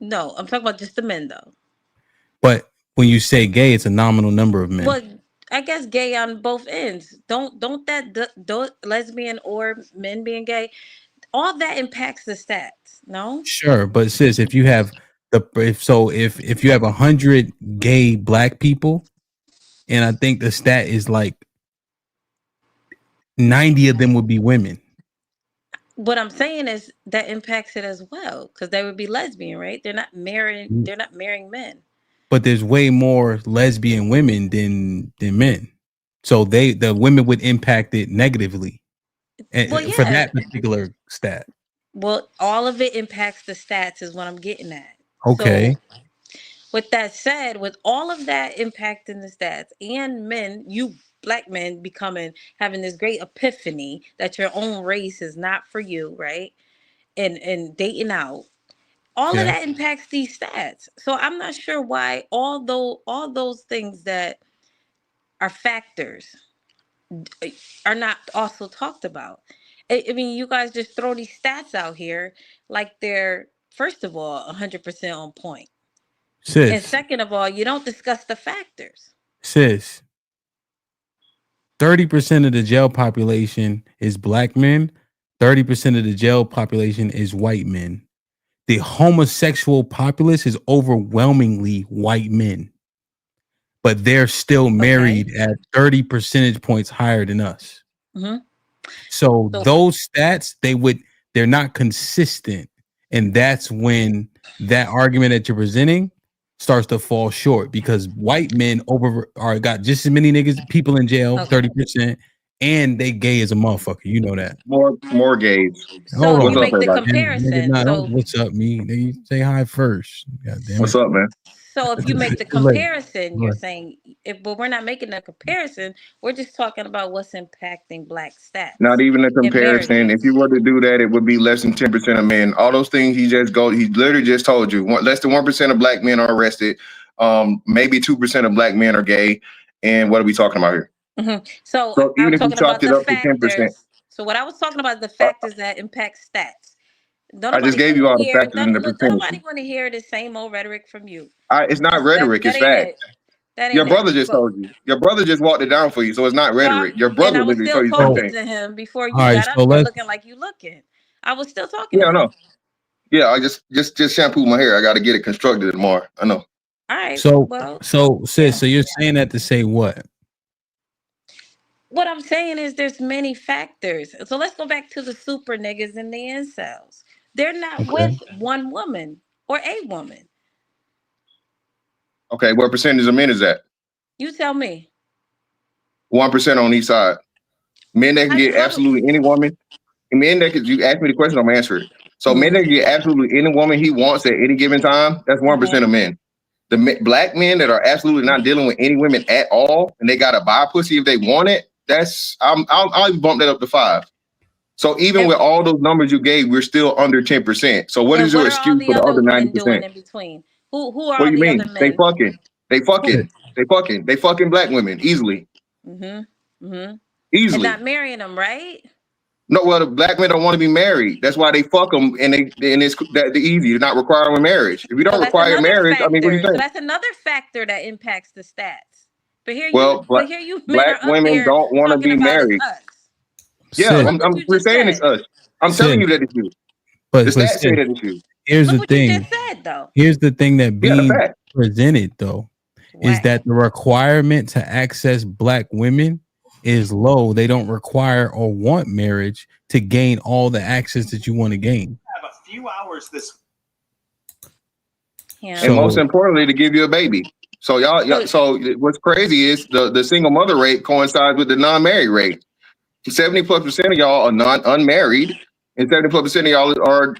no, I'm talking about just the men though. But when you say gay, it's a nominal number of men. Well, I guess gay on both ends. Don't lesbian or men being gay, all that impacts the stats. No, Sure, but sis, if you have if you have 100 gay black people, and I think the stat is like 90 of them would be women. what I'm saying is that impacts it as well because they would be lesbian, right? They're not marrying. They're not marrying men. But there's way more lesbian women than men, so the women would impact it negatively Well, for yeah. that particular stat. Well, all of it impacts the stats, is what I'm getting at. Okay, So, with that said, with all of that impacting the stats and men, you black men having this great epiphany that your own race is not for you, right? And dating out. All of yeah, that impacts these stats. So I'm not sure why all those things that are factors are not also talked about. I mean, you guys just throw these stats out here like they're first of all 100% on point, and sis, second of all, you don't discuss the factors. sis, 30% of the jail population is black men. 30% of the jail population is white men. The homosexual populace is overwhelmingly white men, but they're still married at 30 percentage points higher than us. Mm-hmm. So those stats, they're not consistent. And that's when that argument that you're presenting starts to fall short, because white men got just as many people in jail, 30%, and they gay as a motherfucker. You know that. More gays. So What's you up, make the everybody? comparison. What's up, me? They say hi first. God damn it. What's up, man? So if you make the comparison, you're saying, but we're not making a comparison. We're just talking about what's impacting black stats. Not even a in comparison. marriages. If you were to do that, it would be less than 10% of men. All those things he literally just told you. Less than 1% of black men are arrested. Maybe 2% of black men are gay. And what are we talking about here? Mm-hmm. So even I'm if you talking about chopped it the up to 10%. factors. So what I was talking about, the factors that impact stats. I just gave you all the factors and the Don't percentages. nobody want to hear the same old rhetoric from you. It's not rhetoric, That it's ain't fact. it. That ain't Your brother it. just told you. Your brother just walked it down for you, so it's not rhetoric. Your And brother I was literally still told you the same talking thing. to him before you All right, got so up there let's- looking like you looking. I was still talking Yeah, to I him. know. Yeah, I just shampooed my hair. I got to get it constructed tomorrow. I know. All right. So Well, sis, so you're saying that to say what? what I'm saying is there's many factors. So let's go back to the super niggas and the incels. They're not with one woman or a woman. Okay, what percentage of men is that? You tell me. 1% on each side. Men that can get absolutely any woman. Men that could, you ask me the question, I'm answering it. So men that can get absolutely any woman he wants at any given time, that's 1% of men. The black men that are absolutely not dealing with any women at all, and they gotta buy pussy if they want it, I'll even bump that up to 5. So even with all those numbers you gave, we're still under 10%. So what is your excuse for the other 90%? In between? Who are What do you the mean? other men? They fucking black women easily. And Easily. not marrying them, right? No, well, the black men don't want to be married. That's why they fuck them, and it's the easy. They're not requiring marriage. If you don't require marriage, I mean, what do you So think? that's another factor that impacts the stats. But here you men black are up women there don't want to talking be about married. us. Yeah, Sis. we're saying it's us. I'm telling you that it's you. But The stats sis, say that it's you. here's Look the what thing. you just said, though. Here's the thing that being fact. presented though is that the requirement to access black women is low. They don't require or want marriage to gain all the access that you want to gain. Have a few hours this. And most importantly, to give you a baby. So y'all. So what's crazy is the single mother rate coincides with the non-married rate. 70+% of y'all are unmarried, and 70+% of y'all are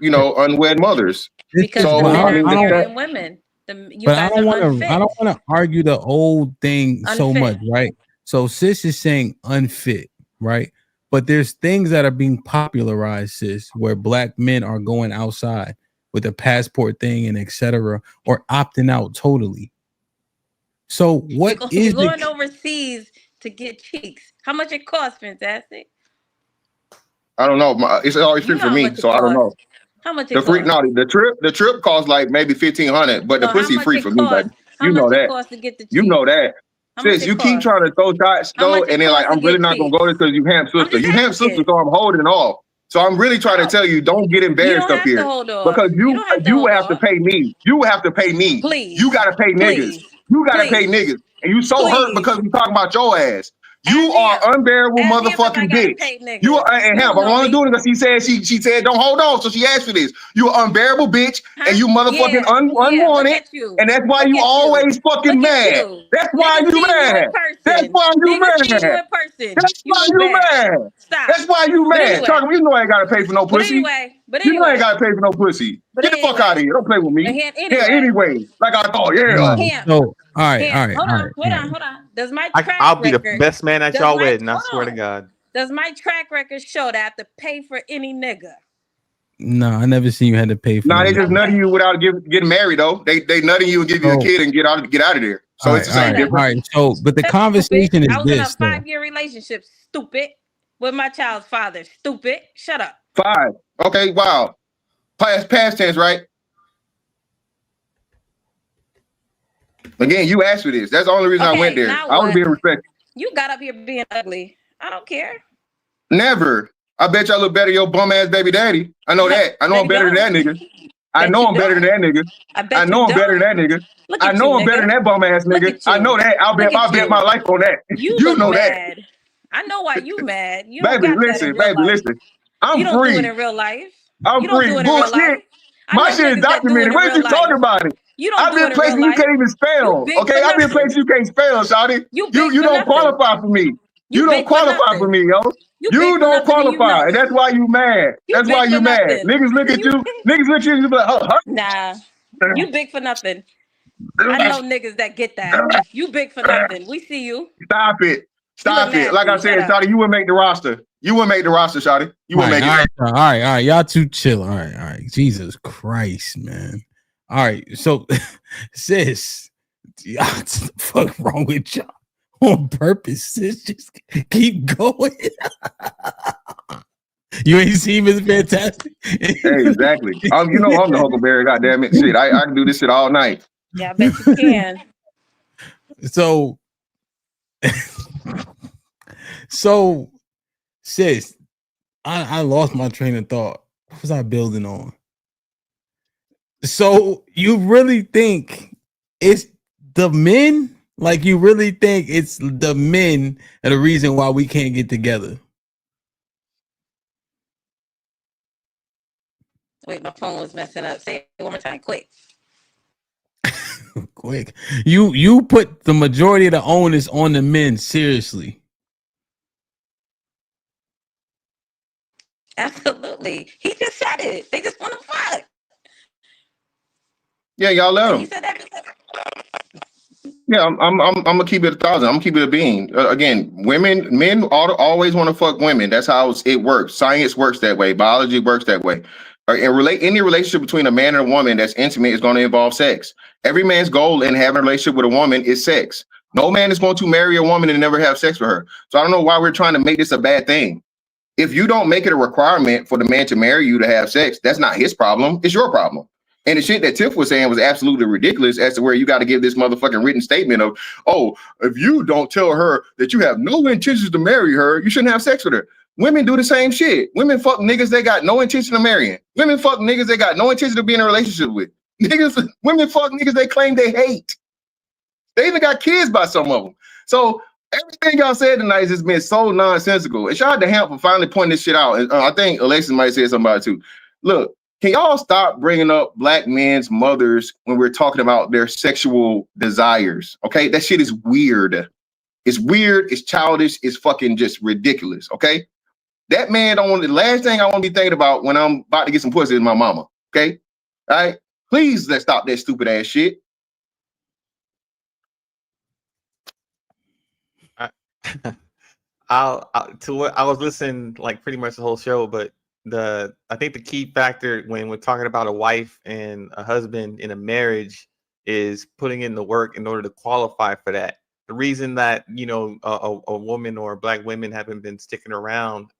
unwed mothers. Because So, the men I are don't- marrying women. You guys are unfit. I don't want to argue the old thing so much, right? So sis is saying unfit, right? But there's things that are being popularized, sis, where black men are going outside with a passport thing and etc., or opting out totally. So what You're going overseas to get cheeks? How much it costs, Fantastic? I don't know. It's always free for me, so I don't know. How much the free? No, the trip costs like maybe $1,500, but the pussy free for me, baby. You know that. Costs to get the cheeks? You know that. Sis, you keep trying to throw shots though, and then like I'm really not gonna go there because you HAMP sister. You HAMP sister, so I'm holding off. So I'm really trying to tell you, don't get embarrassed up here because you have to pay me. You have to pay me. Please. You gotta pay niggas. You gotta pay niggas, and you so hurt because we talking about your ass. You are unbearable motherfucking bitch. You are and HAMP. I'm only doing it because she said don't hold on, so she asked for this. You are unbearable bitch, and you motherfucking unwanted, and that's why you always fucking mad. That's why you mad. That's why you mad. That's why you mad. That's why you mad. Talking, you know I ain't gotta pay for no pussy. You know I ain't gotta pay for no pussy. Get the fuck out of here. Don't play with me. Yeah, anyway. Like I thought, yeah. So all right. Hold on. Does my track I'll be the record, best man at y'all wedding, I swear to God. Does my track record show that I have to pay for any nigga? No, I never seen you had to pay for. Nah, they just nutting you without getting married though. They nutting you and give you a kid and get out of there. So it's the same difference. All right. So, but the conversation is I was in a this. 5-year relationship, stupid, with my child's father, stupid. Shut up. 5. Okay, wow. Past tense, right? Again, you asked for this. That's the only reason I went there. Now I was what? being respectful. You got up here being ugly. I don't care. Never. I bet y'all look better than your bum ass baby daddy. I know that. I know I'm better than that nigga. I know I'm better than that nigga. I know I'm better than that nigga. I know I'm better than that bum ass nigga. I know that. I'll bet my life on that. You know mad. that. I know why you mad. You baby, don't got listen, that in real baby, life. listen. I'm you don't free. do it in real life. I'm you don't free. do it in real Bullshit. life. My shit is documented. What you talking about it? You don't I've do been it in places real you life. can't even spell. Okay, I've been places you can't spell, shawty. You don't qualify for me. You don't qualify for me, yo. You don't qualify, and that's why you mad. That's why you mad. Niggas look at you. Niggas look at you and be like, oh, huh? Nah, you big for nothing. I know niggas that get that. You big for nothing. We see you. Stop it. Stop it. Like I said, shawty, you wouldn't make the roster. You wouldn't make the roster, shawty. You wouldn't make it. All right. Y'all too chill. All right. Jesus Christ, man. All right. So, sis, what the fuck wrong with y'all? On purpose, sis. Just keep going. You ain't seen Miss Fantastic? Exactly. You know I'm the Huckleberry, goddammit. Shit, I can do this shit all night. Yeah, I bet you can. So, sis, I lost my train of thought. What was I building on? So you really think it's the men? Like you really think it's the men are the reason why we can't get together? Wait, my phone was messing up. Say it one more time, quick. Quick. You put the majority of the onus on the men, seriously. Absolutely. He just said it. They just want to fuck. Yeah, y'all let them. He said that. Yeah, I'm gonna keep it 1,000. I'm gonna keep it a bean. Again, men always want to fuck women. That's how it works. Science works that way. Biology works that way. Any relationship between a man and a woman that's intimate is going to involve sex. Every man's goal in having a relationship with a woman is sex. No man is going to marry a woman and never have sex with her. So I don't know why we're trying to make this a bad thing. If you don't make it a requirement for the man to marry you to have sex, that's not his problem. It's your problem. And the shit that Tiff was saying was absolutely ridiculous as to where you got to give this motherfucking written statement of, oh, if you don't tell her that you have no intentions to marry her, you shouldn't have sex with her. Women do the same shit. Women fuck niggas they got no intention of marrying. Women fuck niggas they got no intention of being in a relationship with. Women fuck niggas they claim they hate. They even got kids by some of them. So everything y'all said tonight has just been so nonsensical. And shout out to HAMP for finally pointing this shit out. And I think Alexis might say something about it too. Look, can y'all stop bringing up black men's mothers when we're talking about their sexual desires? Okay, that shit is weird. It's weird. It's childish. It's fucking just ridiculous. Okay, that man don't want the last thing I want to be thinking about when I'm about to get some pussy is my mama. Okay, all right. Please let's stop that stupid ass shit. I was listening like pretty much the whole show, but I think the key factor when we're talking about a wife and a husband in a marriage is putting in the work in order to qualify for that. The reason that a woman or black women haven't been sticking around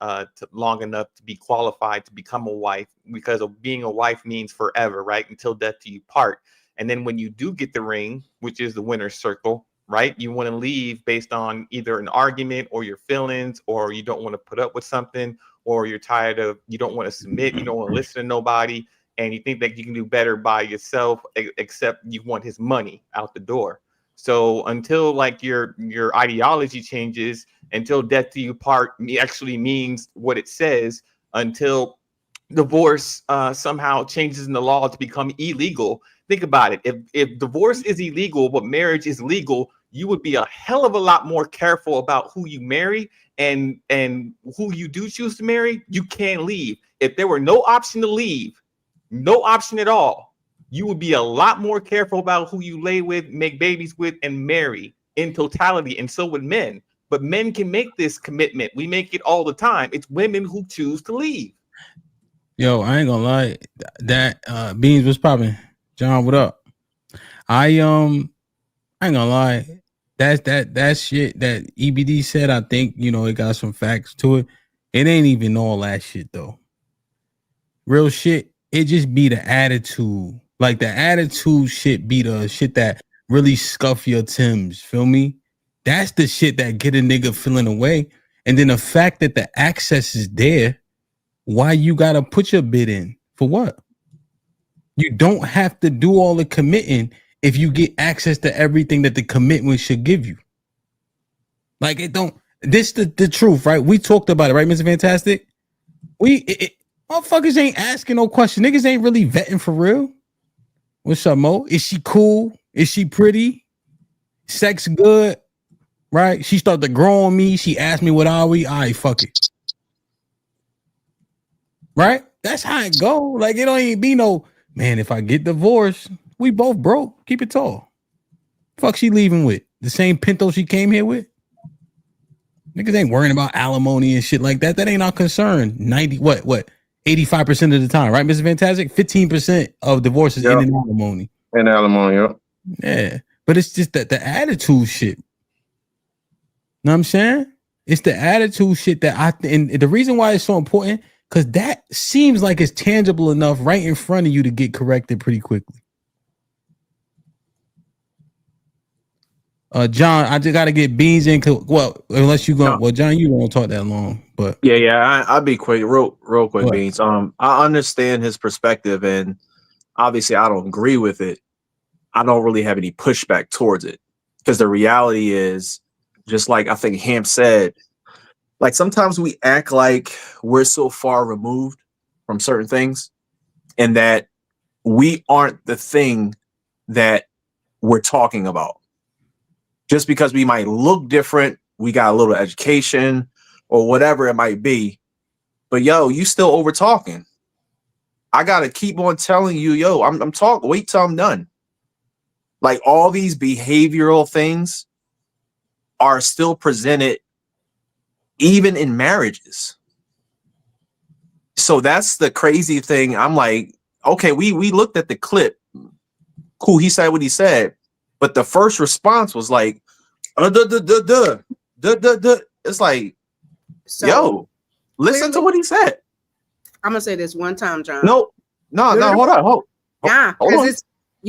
long enough to be qualified to become a wife, because of being a wife means forever, right? Until death do you part. And then when you do get the ring, which is the winner's circle, right? You want to leave based on either an argument or your feelings, or you don't want to put up with something, or you're tired of, you don't want to submit, you don't want to listen to nobody, and you think that you can do better by yourself, except you want his money out the door. So until like your ideology changes, until death do you part actually means what it says, until divorce somehow changes in the law to become illegal. Think about it. If divorce is illegal, but marriage is legal, you would be a hell of a lot more careful about who you marry, and who you do choose to marry. You can't leave. If there were no option to leave, no option at all, you would be a lot more careful about who you lay with, make babies with, and marry in totality. And so would men. But men can make this commitment. We make it all the time. It's women who choose to leave. Yo, I ain't gonna lie. That Beans was popping. John, what up? I ain't gonna lie. That shit that EBD said, I think, it got some facts to it. It ain't even all that shit though. Real shit, it just be the attitude. Like the attitude shit be the shit that really scuff your Timbs. Feel me? That's the shit that get a nigga feeling away. And then the fact that the access is there, why you gotta put your bid in? For what? You don't have to do all the committing if you get access to everything that the commitment should give you. Like it don't. This the truth, right? We talked about it, right, Mr. Fantastic? Motherfuckers ain't asking no question. Niggas ain't really vetting for real. What's up, Mo? Is she cool? Is she pretty? Sex good? Right? She started to grow on me. She asked me what are we? All right, fuck it. Right? That's how it go. Like it don't even be no, man, if I get divorced, we both broke. Keep it tall. Fuck she leaving with? The same Pinto she came here with? Niggas ain't worrying about alimony and shit like that. That ain't our concern. 85% of the time, right, Mr. Fantastic? 15% of divorces end in alimony. And alimony, yep. Yeah. But it's just that the attitude shit. Know what I'm saying? It's the attitude shit that and the reason why it's so important, because that seems like it's tangible enough right in front of you to get corrected pretty quickly. John, I just gotta get Beans in. Well, unless you go, no. Well, John, you won't talk that long, but I'll be quick, real quick, what? Beans. I understand his perspective, and obviously, I don't agree with it. I don't really have any pushback towards it because the reality is, just like I think HAMP said, like sometimes we act like we're so far removed from certain things, and that we aren't the thing that we're talking about. Just because we might look different, we got a little education or whatever it might be. But yo, you still over talking. I gotta keep on telling you, yo, I'm talking, wait till I'm done. Like all these behavioral things are still presented even in marriages. So that's the crazy thing. I'm like, okay, we looked at the clip. Cool, he said what he said. But the first response was like, It's like, so, yo, listen clearly, to what he said. I'm gonna say this one time, John. No, hold on. Yeah, because it's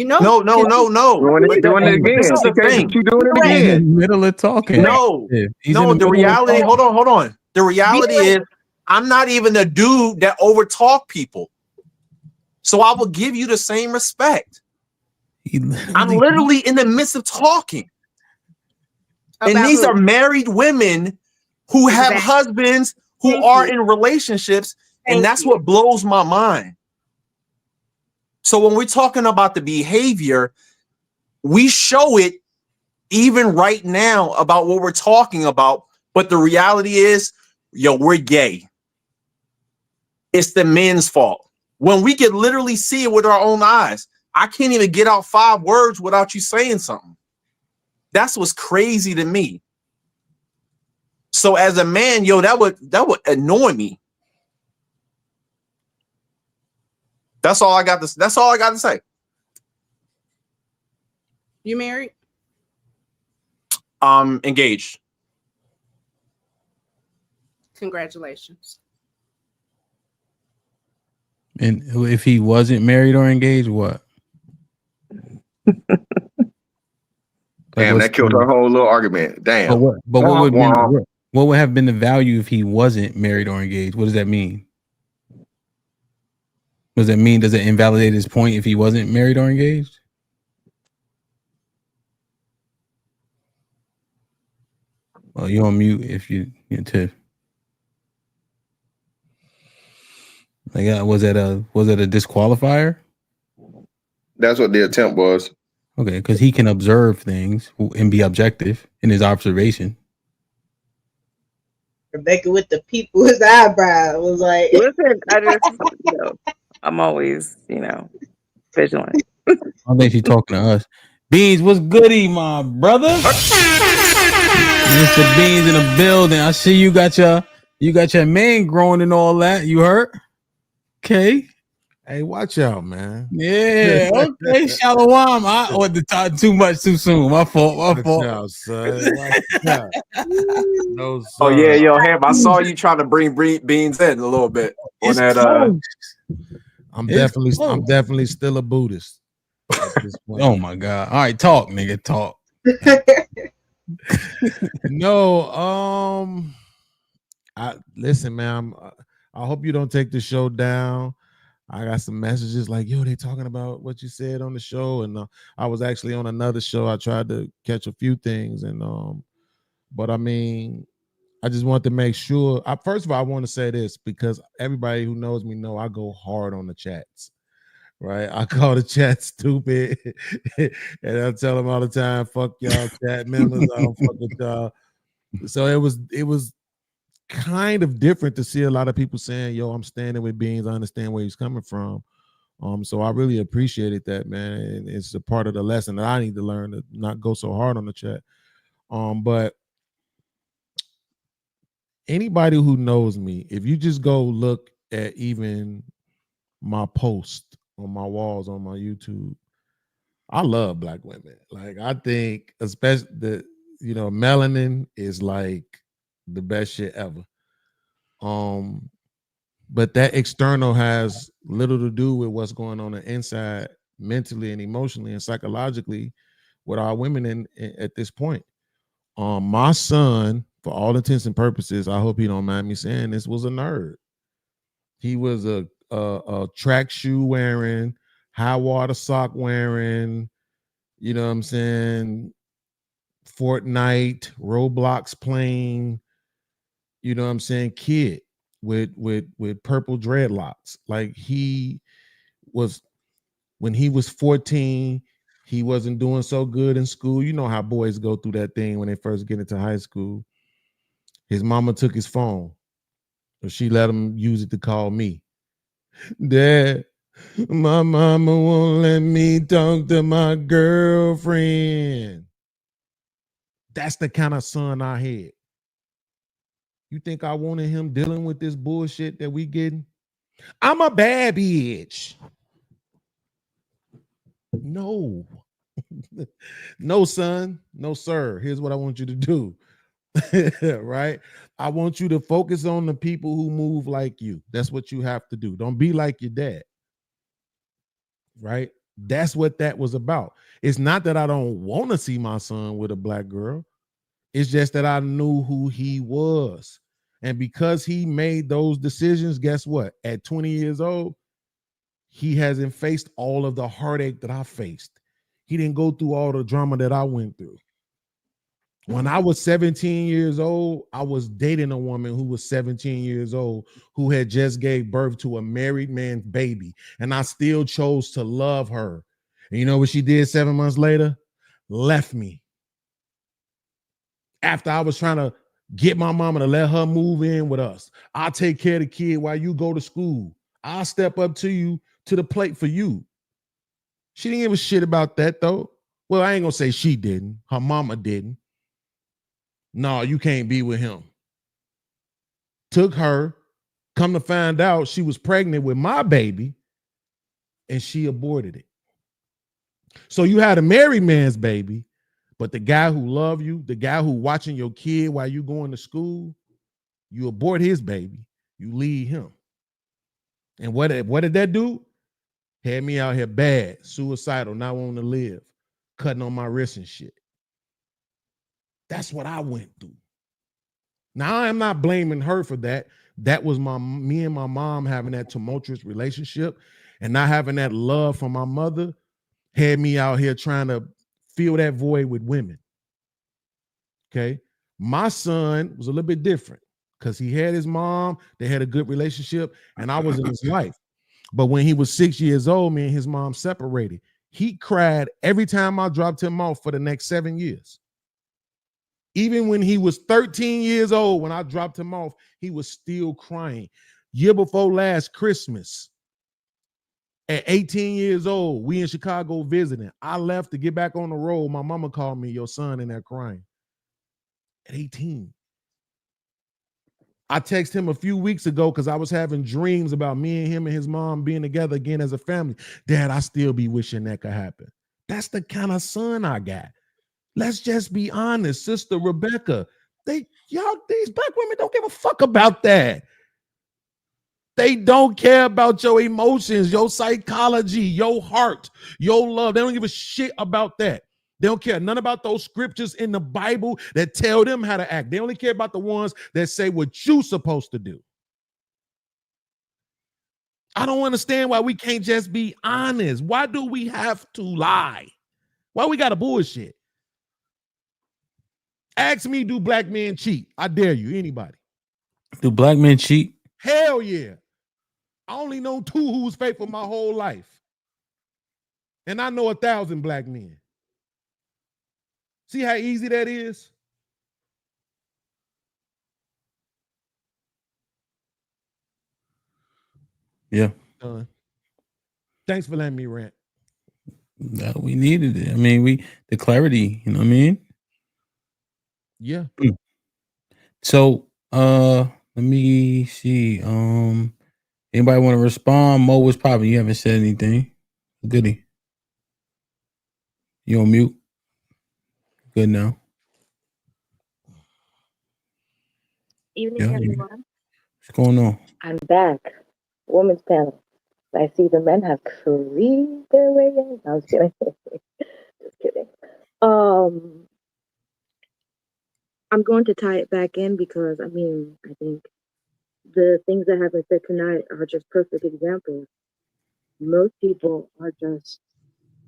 No. Doing it again. This is the thing. You doing it again. In the middle of talking. No. The reality. Hold on. The reality is, I'm not even the dude that overtalk people. So I will give you the same respect. I'm literally in the midst of talking. And these are married women who have husbands who are in relationships. And that's what blows my mind. So when we're talking about the behavior, we show it even right now about what we're talking about. But the reality is, yo, we're gay. It's the men's fault. When we can literally see it with our own eyes. I can't even get out 5 words without you saying something. That's what's crazy to me. So as a man, yo, that would annoy me. That's all I got to say. You married? Engaged. Congratulations. And if he wasn't married or engaged, what? Damn, that killed our whole little argument. Damn. But what would have been the value if he wasn't married or engaged? What does that mean? Does it invalidate his point if he wasn't married or engaged? Well, you're on mute if you're Tiff. Like, was it a disqualifier? That's what the attempt was. Okay, because he can observe things and be objective in his observation. Rebecca with the people's eyebrow was like, listen, I'm always, vigilant. I think she's talking to us. Beans, what's goody, my brother? Mr. Beans in the building. I see you got your man growing and all that. You heard? Okay. Hey, watch out, man. Yeah, okay. Shalom. I ordered the top too much too soon. My fault. Watch out, son. Watch out. No, sir. Oh yeah, yo, Ham. I saw you trying to bring Beans in a little bit on that. I'm definitely still a Buddhist. this point. Oh my god! All right, talk, nigga, talk. No, I listen, man. I hope you don't take the show down. I got some messages like, "Yo, they talking about what you said on the show," and I was actually on another show. I tried to catch a few things, and but I mean, I just want to make sure. First of all, I want to say this because everybody who knows me know I go hard on the chats. Right, I call the chat stupid, and I tell them all the time, "Fuck y'all, chat members. I don't fuck with y'all." So it was kind of different to see a lot of people saying, "Yo, I'm standing with Beans. I understand where he's coming from." So I really appreciated that, man. And it's a part of the lesson that I need to learn to not go so hard on the chat. But anybody who knows me, if you just go look at even my post on my walls on my YouTube, I love black women. Like I think, especially melanin is like the best shit ever. But that external has little to do with what's going on inside, mentally and emotionally and psychologically, with our women at this point. My son, for all intents and purposes, I hope he don't mind me saying this, was a nerd. He was a track shoe wearing, high water sock wearing, you know what I'm saying, Fortnite, Roblox playing, you know what I'm saying, kid with purple dreadlocks. Like he was, when he was 14, he wasn't doing so good in school. You know how boys go through that thing when they first get into high school. His mama took his phone, or she let him use it to call me. Dad, my mama won't let me talk to my girlfriend. That's the kind of son I had. You think I wanted him dealing with this bullshit that we getting? I'm a bad bitch. No. No, son. No, sir. Here's what I want you to do. Right? I want you to focus on the people who move like you. That's what you have to do. Don't be like your dad. Right? That's what that was about. It's not that I don't want to see my son with a black girl. It's just that I knew who he was. And because he made those decisions, guess what? At 20 years old, he hasn't faced all of the heartache that I faced. He didn't go through all the drama that I went through. When I was 17 years old, I was dating a woman who was 17 years old who had just gave birth to a married man's baby. And I still chose to love her. And you know what she did 7 months later? Left me. After I was trying to get my mama to let her move in with us. I'll take care of the kid while you go to school. I'll step up to you to the plate for you. She didn't give a shit about that though. Well, I ain't gonna say she didn't. Her mama didn't. No, you can't be with him. Took her, come to find out she was pregnant with my baby and she aborted it. So you had a married man's baby, but the guy who loved you, the guy who watching your kid while you going to school, you abort his baby, you leave him. And what did that do? Had me out here bad, suicidal, not wanting to live, cutting on my wrist and shit. That's what I went through. Now, I am not blaming her for that. That was me and my mom having that tumultuous relationship and not having that love from my mother had me out here trying to fill that void with women. Okay. My son was a little bit different because he had his mom, they had a good relationship, and I was in his life. But when he was 6 years old, me and his mom separated. He cried every time I dropped him off for the next 7 years. Even when he was 13 years old, when I dropped him off, he was still crying. Year before last Christmas, at 18 years old, we in Chicago visiting. I left to get back on the road. My mama called me, your son in there crying. At 18. I texted him a few weeks ago because I was having dreams about me and him and his mom being together again as a family. Dad, I still be wishing that could happen. That's the kind of son I got. Let's just be honest, Sister Rebecca. These black women don't give a fuck about that. They don't care about your emotions, your psychology, your heart, your love. They don't give a shit about that. They don't care none about those scriptures in the Bible that tell them how to act. They only care about the ones that say what you're supposed to do. I don't understand why we can't just be honest. Why do we have to lie? Why we got to bullshit? Ask me, do black men cheat? I dare you, anybody. Do black men cheat? Hell yeah. I only know 2 who was faithful my whole life. And I know 1,000 black men. See how easy that is? Yeah. Thanks for letting me rant. No, we needed it. I mean, the clarity, you know what I mean? Yeah. So let me see. Anybody want to respond? Mo was popping. You haven't said anything. Goody. You on mute? Good now. Evening, Yeah. everyone. What's going on? I'm back. Women's panel. I see the men have creeped their way in. I was kidding. Just kidding. I'm going to tie it back in because I think the things that have been said tonight are just perfect examples. Most people are just.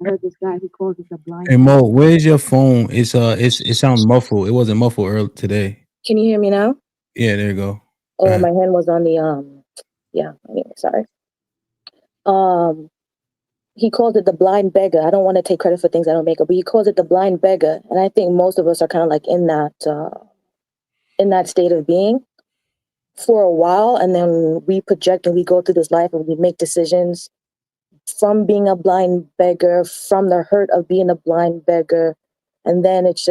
I heard this guy who calls it the blind. Hey Mo, where's your phone? It sounds muffled. It wasn't muffled earlier today. Can you hear me now? Yeah, there you go. Oh, my hand was on the Yeah. Anyway, sorry. He calls it the blind beggar. I don't want to take credit for things I don't make up, but he calls it the blind beggar, and I think most of us are kind of like in that state of being for a while, and then we project and we go through this life and we make decisions from being a blind beggar, from the hurt of being a blind beggar, and then it's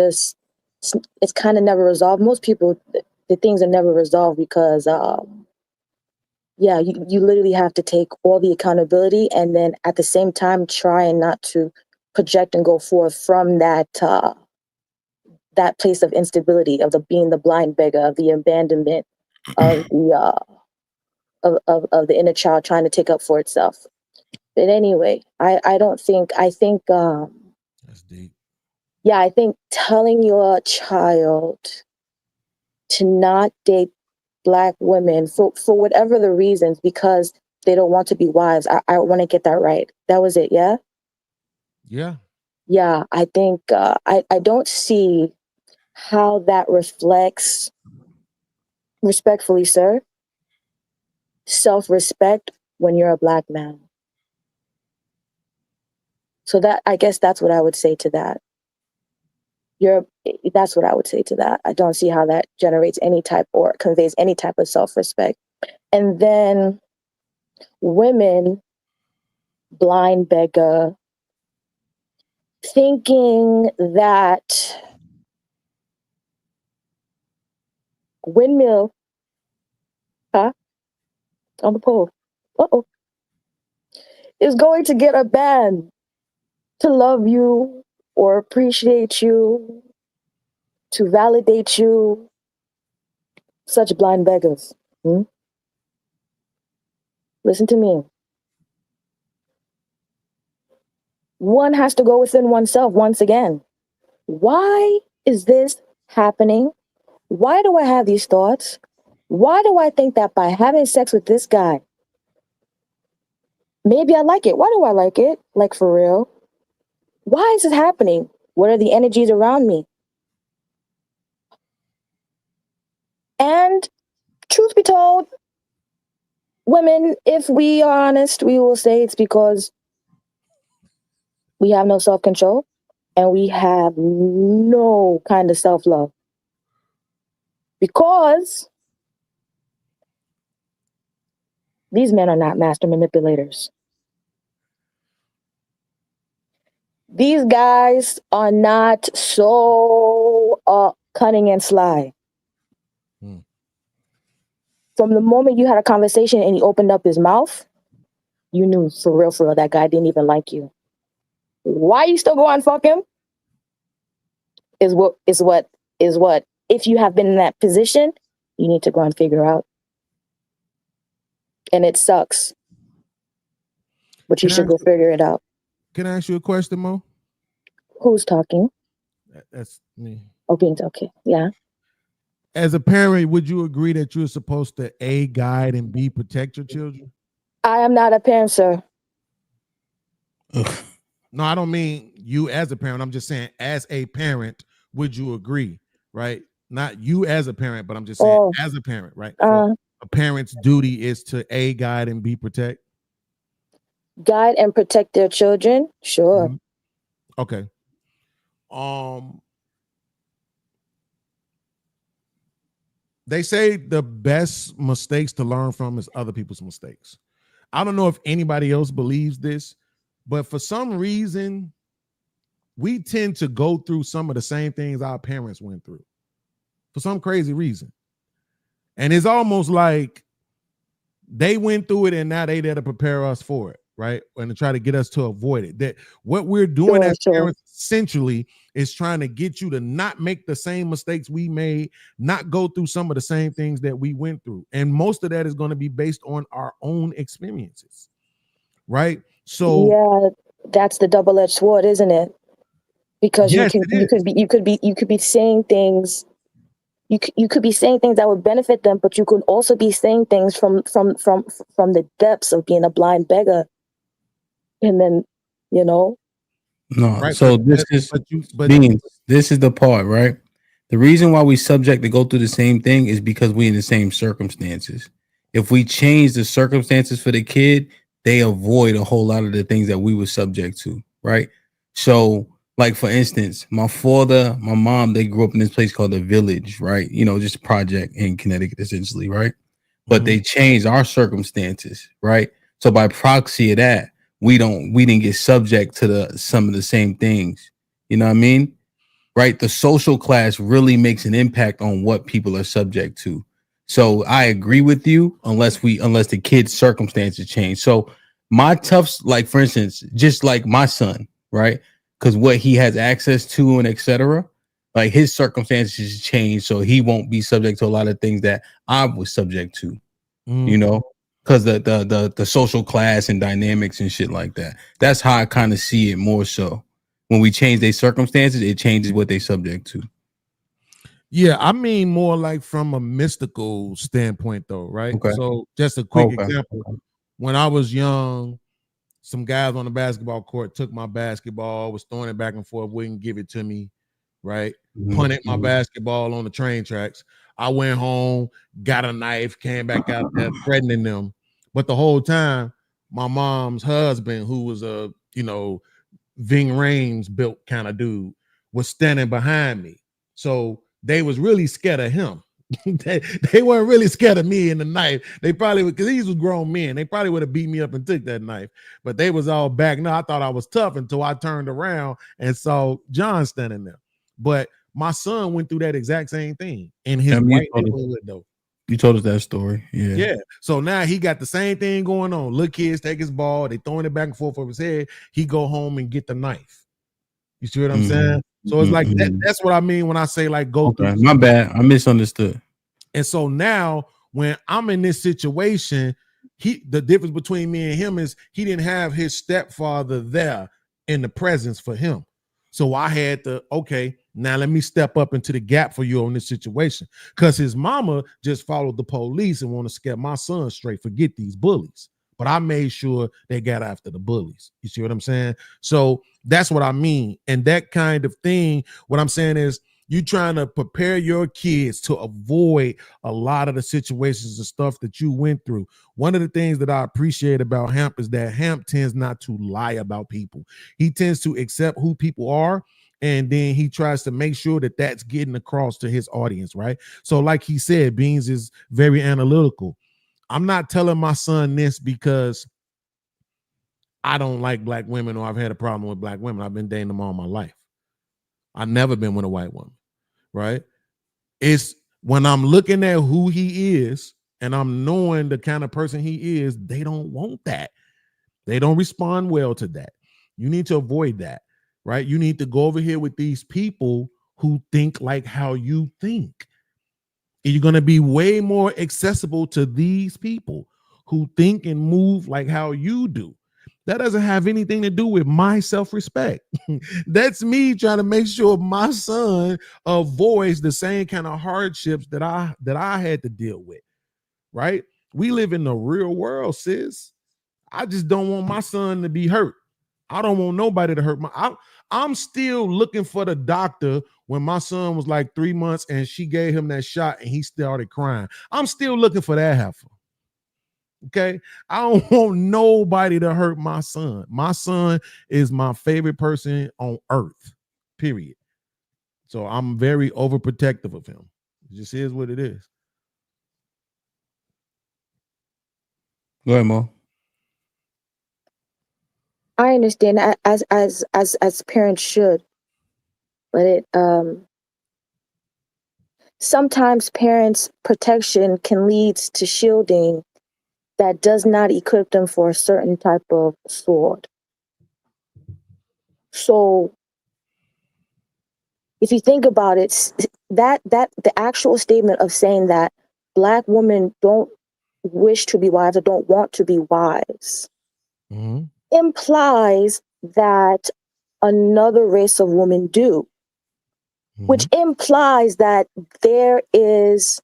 kind of never resolved. Most people, the things are never resolved because you literally have to take all the accountability and then at the same time try and not to project and go forth from that place of instability, of being the blind beggar, of the abandonment, of the inner child trying to take up for itself. But anyway, I think that's deep. Yeah, I think telling your child to not date Black women for whatever the reasons, because they don't want to be wives. I want to get that right. That was it, yeah? Yeah. Yeah, I think I don't see how that reflects, respectfully, sir, self-respect when you're a Black man. So I guess that's what I would say to that. That's what I would say to that. I don't see how that generates any type or conveys any type of self-respect. And then women, blind beggar, thinking that windmill, on the pole, is going to get a man to love you or appreciate you, to validate you. Such blind beggars. Listen to me. One has to go within oneself once again. Why is this happening? Why do I have these thoughts? Why do I think that by having sex with this guy, maybe I like it? Why do I like it? Like, for real? Why is this happening? What are the energies around me? And truth be told, women, if we are honest, we will say it's because we have no self-control and we have no kind of self-love. Because these men are not master manipulators. These guys are not so cunning and sly. From the moment you had a conversation and he opened up his mouth, you knew for real, that guy didn't even like you. Why you still go and fuck him? Is what, if you have been in that position, you need to go and figure out. and it sucks. But you Can I should go figure it out. Can I ask you a question, Mo? Who's talking? That's me. Oh, Beans. Okay. Yeah. As a parent, would you agree that you're supposed to A, guide, and B, protect your children? I am not a parent, sir. No, I don't mean you as a parent. I'm just saying, as a parent, would you agree? Right? Not you as a parent, but I'm just saying, as a parent, right? So a parent's duty is to A, guide, and B, protect. Guide and protect their children. Sure. Okay. They say the best mistakes to learn from is other people's mistakes. I don't know if anybody else believes this, but for some reason, we tend to go through some of the same things our parents went through for some crazy reason. And it's almost like they went through it and now they there to prepare us for it, right? And to try to get us to avoid it. That what we're doing as parents essentially is trying to get you to not make the same mistakes we made, not go through some of the same things that we went through. And most of that is going to be based on our own experiences, right? So yeah, that's the double-edged sword, isn't it? Because you could be saying things. You could be saying things that would benefit them, but you could also be saying things from the depths of being a blind beggar, and then No, right, so this is the part, right? The reason why we subject to go through the same thing is because we in the same circumstances. If we change the circumstances for the kid, they avoid a whole lot of the things that we were subject to, right? So, like for instance, my father, my mom, they grew up in this place called the Village, right? You know, just a project in Connecticut, essentially, right? But they changed our circumstances, right? So by proxy of that, we didn't get subject to some of the same things. You know what I mean? Right? The social class really makes an impact on what people are subject to. So I agree with you unless the kid's circumstances change. So my toughs, like for instance, just like my son, right? Because what he has access to and etc. Like his circumstances change, so he won't be subject to a lot of things that I was subject to. You know, because the social class and dynamics and shit like that. That's how I kind of see it more so. When we change their circumstances, it changes what they subject to. Yeah, I mean more like from a mystical standpoint, though, right? Okay. So just a quick example. When I was young, some guys on the basketball court took my basketball, was throwing it back and forth, wouldn't give it to me, right? Punted my basketball on the train tracks. I went home, got a knife, came back out there threatening them. But the whole time, my mom's husband, who was a, Ving Rhames built kind of dude, was standing behind me. So they was really scared of him. they weren't really scared of me and the knife. They probably would, because these was grown men. They probably would have beat me up and took that knife. But they was all back. No, I thought I was tough until I turned around and saw John standing there. But my son went through that exact same thing in his white neighborhood, though. You told us that story. Yeah. Yeah. So now he got the same thing going on. Little kids take his ball, they throwing it back and forth over his head. He go home and get the knife. You see what I'm saying? So it's like that's what I mean when I say like go through. My bad. I misunderstood. And so now when I'm in this situation, the difference between me and him is he didn't have his stepfather there in the presence for him. So I had to, okay, now let me step up into the gap for you on this situation. Because his mama just followed the police and want to scare my son straight, forget these bullies. But I made sure they got after the bullies. You see what I'm saying? So that's what I mean. And that kind of thing, what I'm saying is you trying to prepare your kids to avoid a lot of the situations and stuff that you went through. One of the things that I appreciate about HAMP is that HAMP tends not to lie about people. He tends to accept who people are, and then he tries to make sure that that's getting across to his audience, right? So like he said, Beans is very analytical. I'm not telling my son this because I don't like black women or I've had a problem with black women. I've been dating them all my life. I've never been with a white woman, right? It's when I'm looking at who he is and I'm knowing the kind of person he is, they don't want that. They don't respond well to that. You need to avoid that, right? You need to go over here with these people who think like how you think. And you're going to be way more accessible to these people who think and move like how you do. That doesn't have anything to do with my self-respect. That's me trying to make sure my son avoids the same kind of hardships that I had to deal with. Right? We live in the real world, sis. I just don't want my son to be hurt. I don't want nobody to hurt I'm still looking for the doctor when my son was like 3 months and she gave him that shot and he started crying. I'm still looking for that heifer. Okay, I don't want nobody to hurt my son. My son is my favorite person on earth, period. So I'm very overprotective of him. It just is what it is. Go ahead, Mo. I understand as parents should, but it sometimes parents' protection can lead to shielding that does not equip them for a certain type of sword. So if you think about it, that the actual statement of saying that Black women don't wish to be wives or don't want to be wives implies that another race of women do, which implies that there is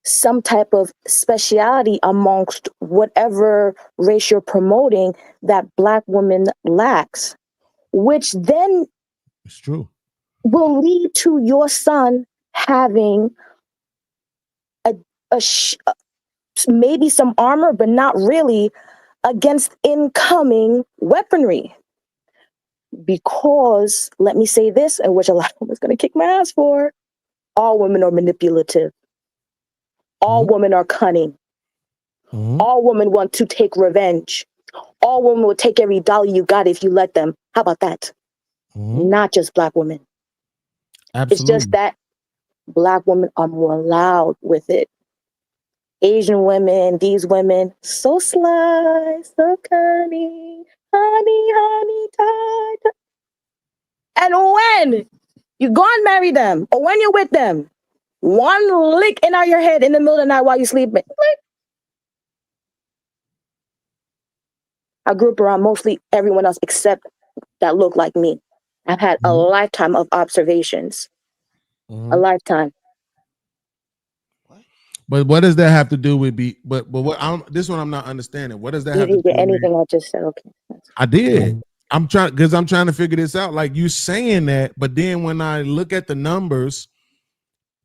some type of speciality amongst whatever race you're promoting that Black women lacks, which then it's true will lead to your son having maybe some armor, but not really, against incoming weaponry. Because, let me say this, and which a lot of women is going to kick my ass for, all women are manipulative. All women are cunning. All women want to take revenge. All women will take every dollar you got if you let them. How about that? Not just Black women. Absolutely. It's just that Black women are more loud with it. Asian women, these women, so sly, so cunning, honey, tight. And when you go and marry them, or when you're with them, one lick in your head in the middle of the night while you're sleeping. I grew up around mostly everyone else except that look like me. I've had a lifetime of observations. A lifetime. But what does that have to do with but what this one I'm not understanding. What does that have to do with anything I just said? Okay. I did. I'm trying to figure this out. Like you saying that, but then when I look at the numbers,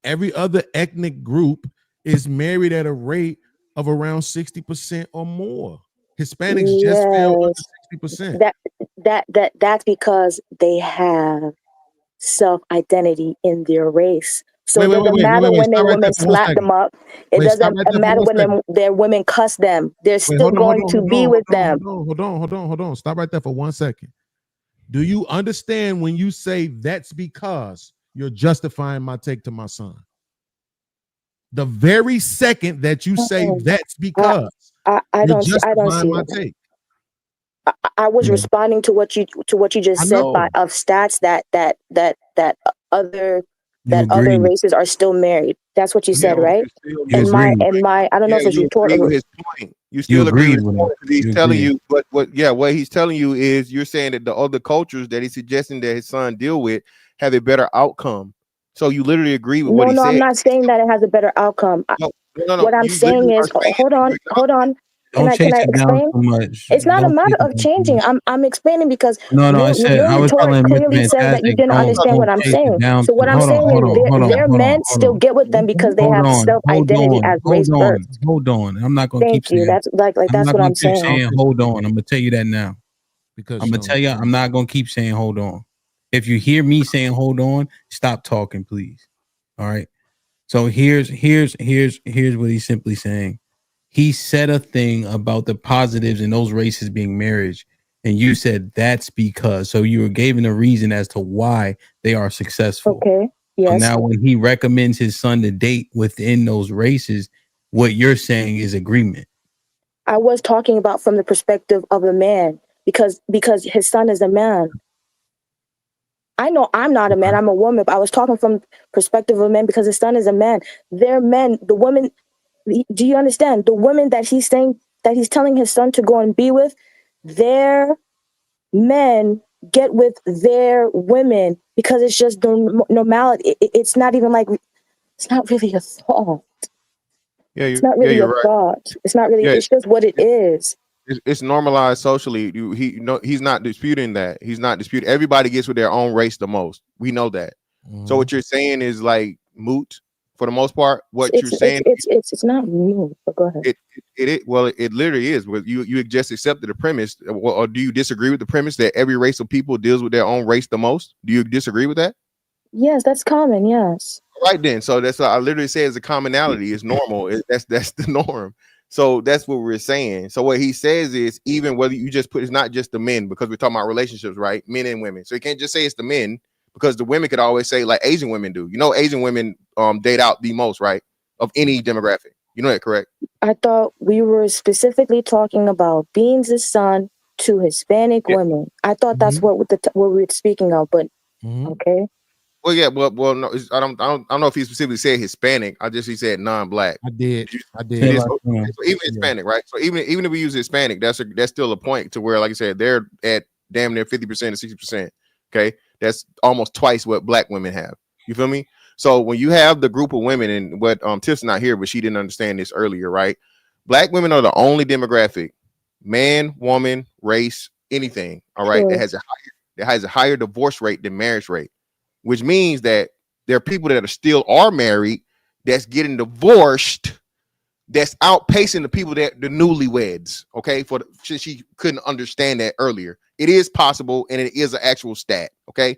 every other ethnic group is married at a rate of around 60% or more. Hispanics just fell under 60%. That's because they have self-identity in their race. So it doesn't matter when their women slap them up. It doesn't matter when their women cuss them. They're still going to be with them. Hold on. Stop right there for 1 second. Do you understand when you say that's because you're justifying my take to my son? The very second that you say that's because I don't see my take. I was responding to what you just said of stats that other races are still married. That's what you said, right? And my I don't know if it's rhetorical. His point. You still agree with him because he's telling you what he's telling you is you're saying that the other cultures that he's suggesting that his son deal with have a better outcome. So you literally agree with what he said. No, I'm not saying that it has a better outcome. No. What I'm saying is, hold on. Can I explain? It's not a matter of changing. I'm explaining because I was telling clearly says that you didn't understand what I'm saying. So what I'm saying is their men still get with them because they have self-identity as race birth. Hold on. I'm not going to keep saying. That's that's what I'm saying. Hold on. I'm going to tell you that now. Because I'm going to tell you, I'm not going to keep saying hold on. If you hear me saying hold on, stop talking, please. All right. So here's what he's simply saying. He said a thing about the positives in those races being marriage, and you said that's because. So you were given a reason as to why they are successful. Okay. Yes. So now when he recommends his son to date within those races, what you're saying is agreement. I was talking about from the perspective of a man because his son is a man. I know I'm not a man, I'm a woman, but I was talking from perspective of a man because his son is a man. They're men, the women, do you understand? The women that he's saying that he's telling his son to go and be with, their men get with their women because it's just normality. It's not even like, it's not really a thought. Yeah, It's not really you're a right. thought. It's not really, Yeah, it's just what it is. it's normalized socially. He's not disputing that. He's not disputing. Everybody gets with their own race the most. We know that. So what you're saying is like moot for the most part. What you're saying, it's not moot. But go ahead. It literally is. But you just accepted the premise, or do you disagree with the premise that every race of people deals with their own race the most? Do you disagree with that? Yes, that's common. Yes. Right then. So that's what I literally say is a commonality. It's normal. That's the norm. So that's what we're saying. So what he says is, even whether you just put, it's not just the men, because we're talking about relationships, right? Men and women. So you can't just say it's the men, because the women could always say, like Asian women do. You know, Asian women date out the most, right? Of any demographic. You know that, correct? I thought we were specifically talking about Beans' son to Hispanic women. I thought that's what we were speaking of, but okay. Well, yeah, well, no, I don't know if he specifically said Hispanic. He said non-black. I did. So even Hispanic, right? So even if we use Hispanic, that's still a point to where, like I said, they're at damn near 50% to 60%. Okay, that's almost twice what black women have. You feel me? So when you have the group of women, and what Tiff's not here, but she didn't understand this earlier, right? Black women are the only demographic, man, woman, race, anything, all right, that has a higher divorce rate than marriage rate. Which means that there are people that are married that's getting divorced, that's outpacing the people that the newlyweds. Okay, she couldn't understand that earlier. It is possible, and it is an actual stat. Okay,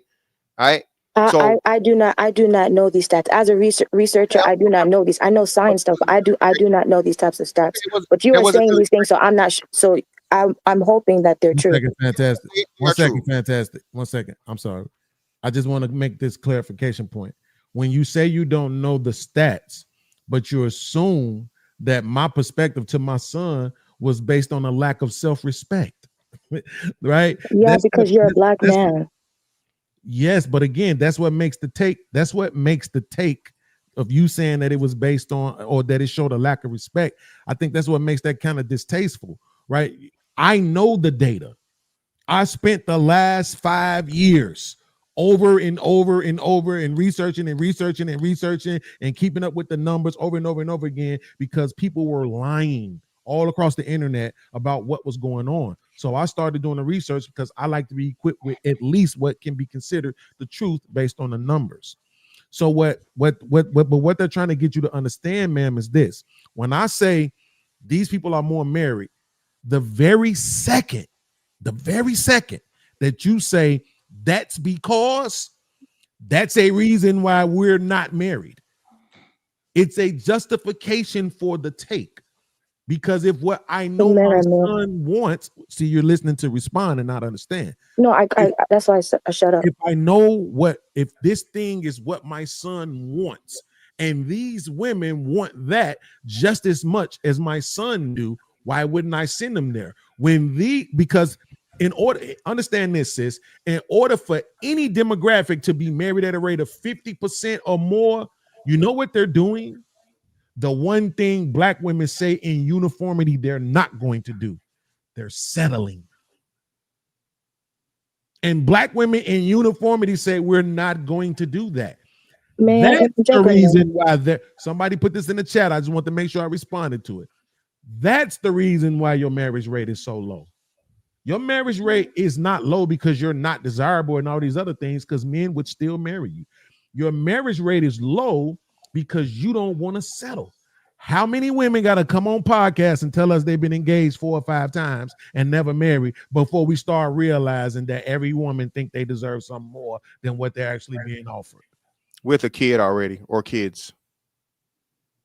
all right. So I do not know these stats. As a researcher, I do not know these. I know science stuff, but I do not know these types of stats. But you are saying these things, so I'm not. So I'm hoping that they're true. Fantastic. One second. I'm sorry. I just want to make this clarification point. When you say you don't know the stats, but you assume that my perspective to my son was based on a lack of self-respect, right? Yeah, because you're a black man. Yes, but again, that's what makes the take. That's what makes the take of you saying that it was based on, or that it showed a lack of respect. I think that's what makes that kind of distasteful, right? I know the data. I spent the last 5 years over and over and over and researching and keeping up with the numbers over and over and over again, because people were lying all across the internet about what was going on. So I started doing the research because I like to be equipped with at least what can be considered the truth based on the numbers. So what they're trying to get you to understand, ma'am, is this. When I say these people are more married, the very second that you say that's because, that's a reason why we're not married. It's a justification for the take. Because if what I know my son wants, see, you're listening to respond and not understand. No, that's why I shut up. If I know if this thing is what my son wants, and these women want that just as much as my son do, why wouldn't I send them there? Because in order, understand this, sis, in order for any demographic to be married at a rate of 50% or more, you know what they're doing? The one thing black women say in uniformity they're not going to do. They're settling. And black women in uniformity say we're not going to do that. That's the reason why somebody put this in the chat. I just want to make sure I responded to it. That's the reason why your marriage rate is so low. Your marriage rate is not low because you're not desirable and all these other things, because men would still marry you. Your marriage rate is low because you don't want to settle. How many women got to come on podcasts and tell us they've been engaged 4 or 5 times and never married before we start realizing that every woman think they deserve something more than what they're actually being offered? With a kid already, or kids.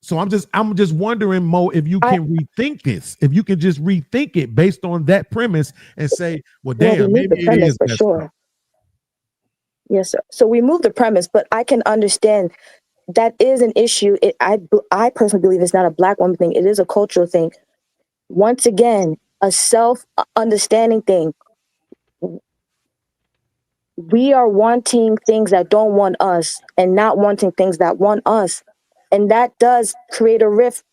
So I'm just wondering, Mo, if you can rethink this, if you can just rethink it based on that premise and say, well, damn, maybe it is for sure. Yes, sir. So we moved the premise, but I can understand that is an issue. I personally believe it's not a black woman thing. It is a cultural thing. Once again, a self-understanding thing. We are wanting things that don't want us and not wanting things that want us. And that does create a rift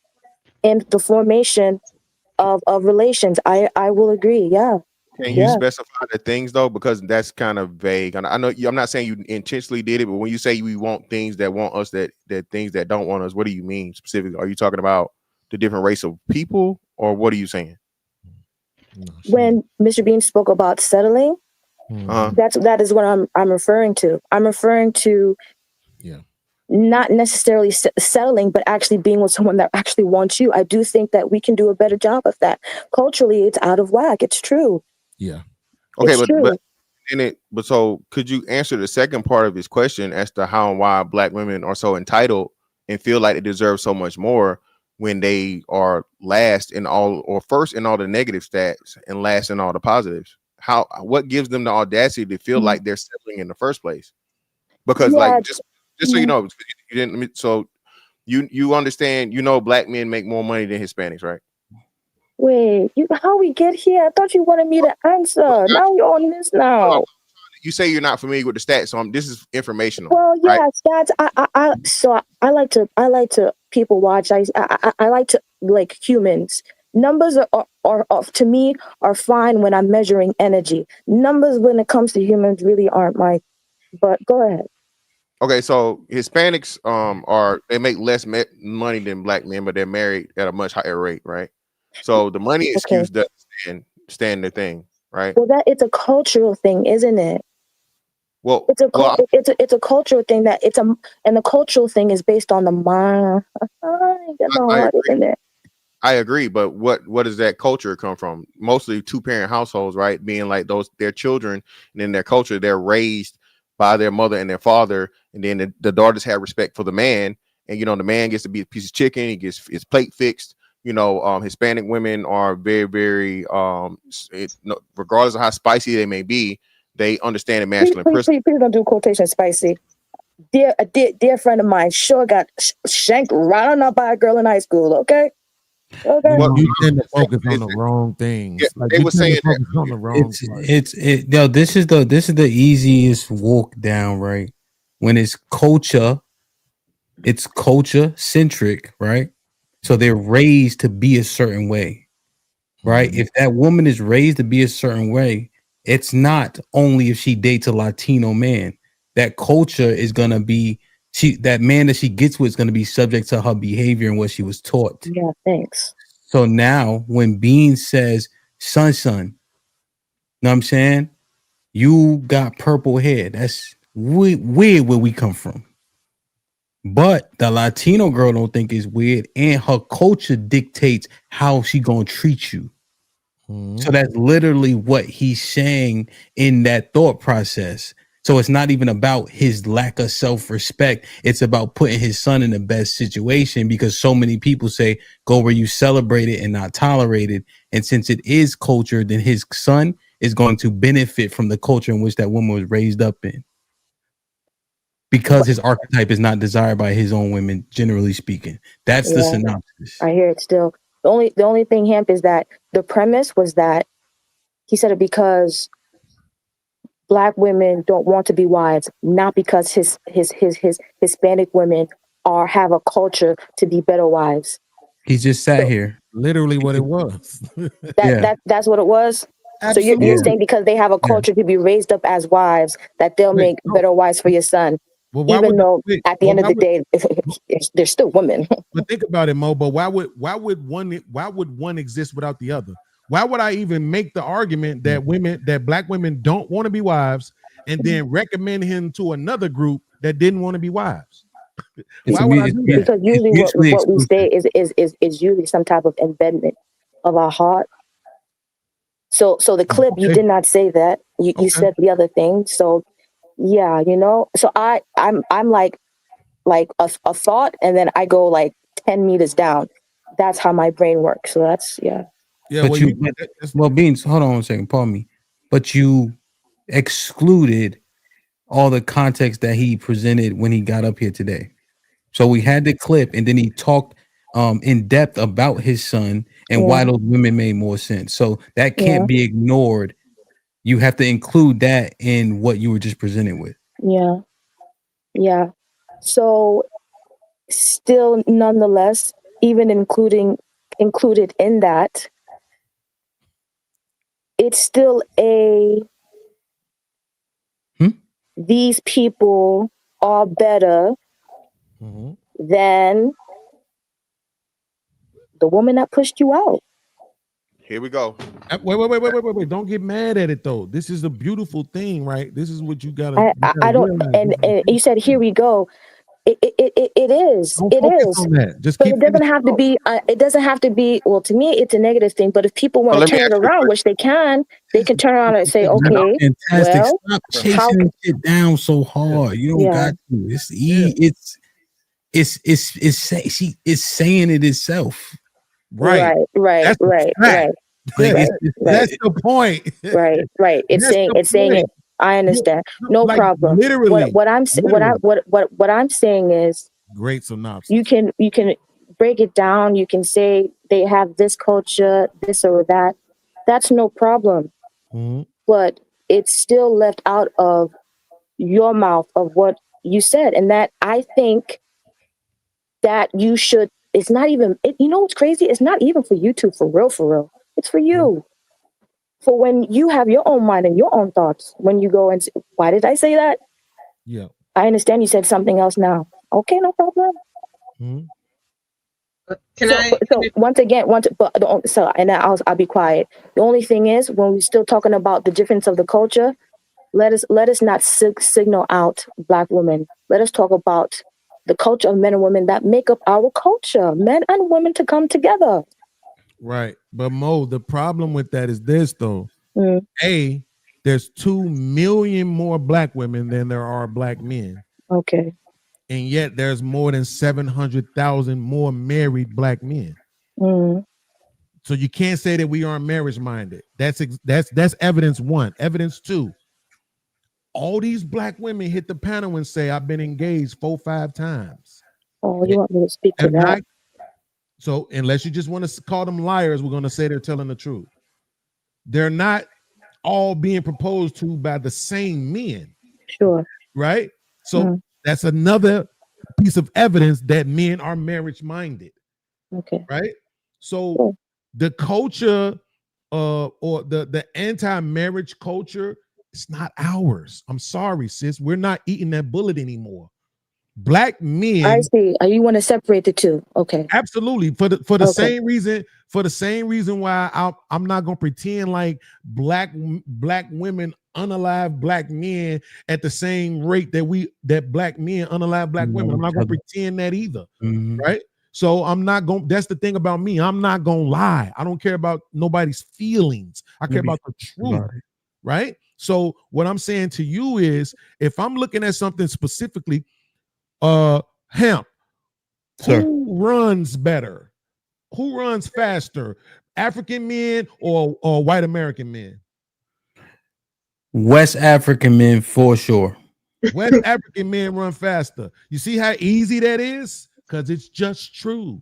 in the formation relations. I will agree. Yeah. Can you Yeah. specify the things though? Because that's kind of vague. And I know I'm not saying you intentionally did it, but when you say we want things that want us, that things that don't want us, what do you mean specifically? Are you talking about the different race of people, or what are you saying? When Mr. Bean spoke about settling, that is what I'm referring to. I'm referring to not necessarily settling, but actually being with someone that actually wants you. I do think that we can do a better job of that. Culturally, it's out of whack. It's true. Yeah. Okay, it's true. but so could you answer the second part of his question as to how and why Black women are so entitled and feel like they deserve so much more when they are last in all, or first in all the negative stats and last in all the positives? What gives them the audacity to feel like they're settling in the first place? Because like just so you know, you didn't, so you understand, Black men make more money than Hispanics, right? Wait, how we get here? I thought you wanted me to answer. Now you're on this now. You say you're not familiar with the stats, so this is informational. Well, yeah, right? stats. I like to people watch. I like to like humans. Numbers are to me are fine when I'm measuring energy. Numbers when it comes to humans really aren't my. But go ahead. Okay, so Hispanics they make less money than Black men, but they're married at a much higher rate, right? So the money excuse doesn't stand the thing, right? Well, it's a cultural thing, isn't it? Well, it's a cultural thing and the cultural thing is based on the mind. I agree, but what does that culture come from? Mostly two-parent households, right? Being like their children, and in their culture, they're raised by their mother and their father, and then the daughters have respect for the man, and the man gets to be a piece of chicken. He gets his plate fixed. Hispanic women are very, very regardless of how spicy they may be, they understand the masculine principle. Please don't do quotation spicy. Dear friend of mine sure got shanked right on up by a girl in high school. Okay. You tend to focus on the wrong things. Yeah, like they were saying on the wrong. This is the easiest walk down, right? When it's culture centric, right? So they're raised to be a certain way, right? If that woman is raised to be a certain way, it's not only if she dates a Latino man. That culture is gonna be that man that she gets with is gonna be subject to her behavior and what she was taught. Yeah, thanks. So now when Bean says, son, know what I'm saying? You got purple hair. That's weird where we come from. But the Latino girl don't think it's weird, and her culture dictates how she gonna treat you. So that's literally what he's saying in that thought process. So it's not even about his lack of self-respect. It's about putting his son in the best situation, because so many people say, go where you celebrate it and not tolerate it. And since it is culture, then his son is going to benefit from the culture in which that woman was raised up in. Because his archetype is not desired by his own women, generally speaking. That's the synopsis. I hear it still. The only thing, Hamp, is that the premise was that he said it because Black women don't want to be wives, not because his Hispanic women have a culture to be better wives. He just sat here. Literally what it was. That's what it was. Absolutely. So you're saying because they have a culture to be raised up as wives, that they'll make better wives for your son. Well, even though at the end of the day, they're still women. But think about it, Mo. But why would one exist without the other? Why would I even make the argument that Black women don't want to be wives, and then recommend him to another group that didn't want to be wives? Why would I do that? Because usually what we say is usually some type of embedment of our heart. So the clip, you did not say that. You said the other thing. So yeah, so I'm like a thought, and then I go like 10 meters down. That's how my brain works. So that's Yeah, but Beans, hold on a second, pardon me. But you excluded all the context that he presented when he got up here today. So we had the clip, and then he talked in depth about his son and why those women made more sense. So that can't be ignored. You have to include that in what you were just presented with. Yeah. So still, nonetheless, even included in that, it's still these people are better than the woman that pushed you out. Here we go. Wait. Don't get mad at it though. This is a beautiful thing, right? This is what you gotta. I don't. And you said, "Here we go." It is. Don't it focus is. on that. Just but keep it doesn't finishing have to be. It doesn't have to be. Well, to me, it's a negative thing. But if people want to let me turn it ask you a around, which they can around and say, "Okay, Fantastic. well, Stop chasing this shit down so hard. You don't got to. It's saying it itself. Right. Right. That's the point. Right. It's saying it. I understand. No like, problem. literally, What I'm saying is, great synopsis. you can break it down. You can say they have this culture, this or that. That's no problem. But it's still left out of your mouth of what you said, and that I think that you should. It's not even. You know what's crazy? It's not even for you two. For real. It's for you. For when you have your own mind and your own thoughts. When you go and say, why did I say that? Yeah. I understand you said something else now. Okay, no problem. So once again, I'll be quiet. The only thing is, when we're still talking about the difference of the culture, let us not signal out Black women. Let us talk about the culture of men and women that make up our culture, men and women to come together. Right. But Mo, the problem with that is this though. There's 2 million more Black women than there are Black men. Okay. And yet there's more than 700,000 more married Black men. So you can't say that we aren't marriage minded. That's evidence 1. Evidence 2. All these Black women hit the panel and say, I've been engaged 4-5 times. Oh, you want me to speak to that? So unless you just want to call them liars, we're going to say they're telling the truth. They're not all being proposed to by the same men. Sure. Right? So that's another piece of evidence that men are marriage minded. Okay. Right? So the culture or the anti-marriage culture, it's not ours. I'm sorry, sis. We're not eating that bullet anymore. Black men. I see. You want to separate the two? Okay. Absolutely. For the same reason why I'm not gonna pretend like black women unalive Black men at the same rate that Black men unalive Black women. I'm not gonna pretend that either. Right? So I'm not going. That's the thing about me. I'm not gonna lie. I don't care about nobody's feelings. I care about the truth. Right? So what I'm saying to you is, if I'm looking at something specifically, HAMP, who runs better? Who runs faster? African men or white American men? West African men for sure. West African men run faster. You see how easy that is? Because it's just true.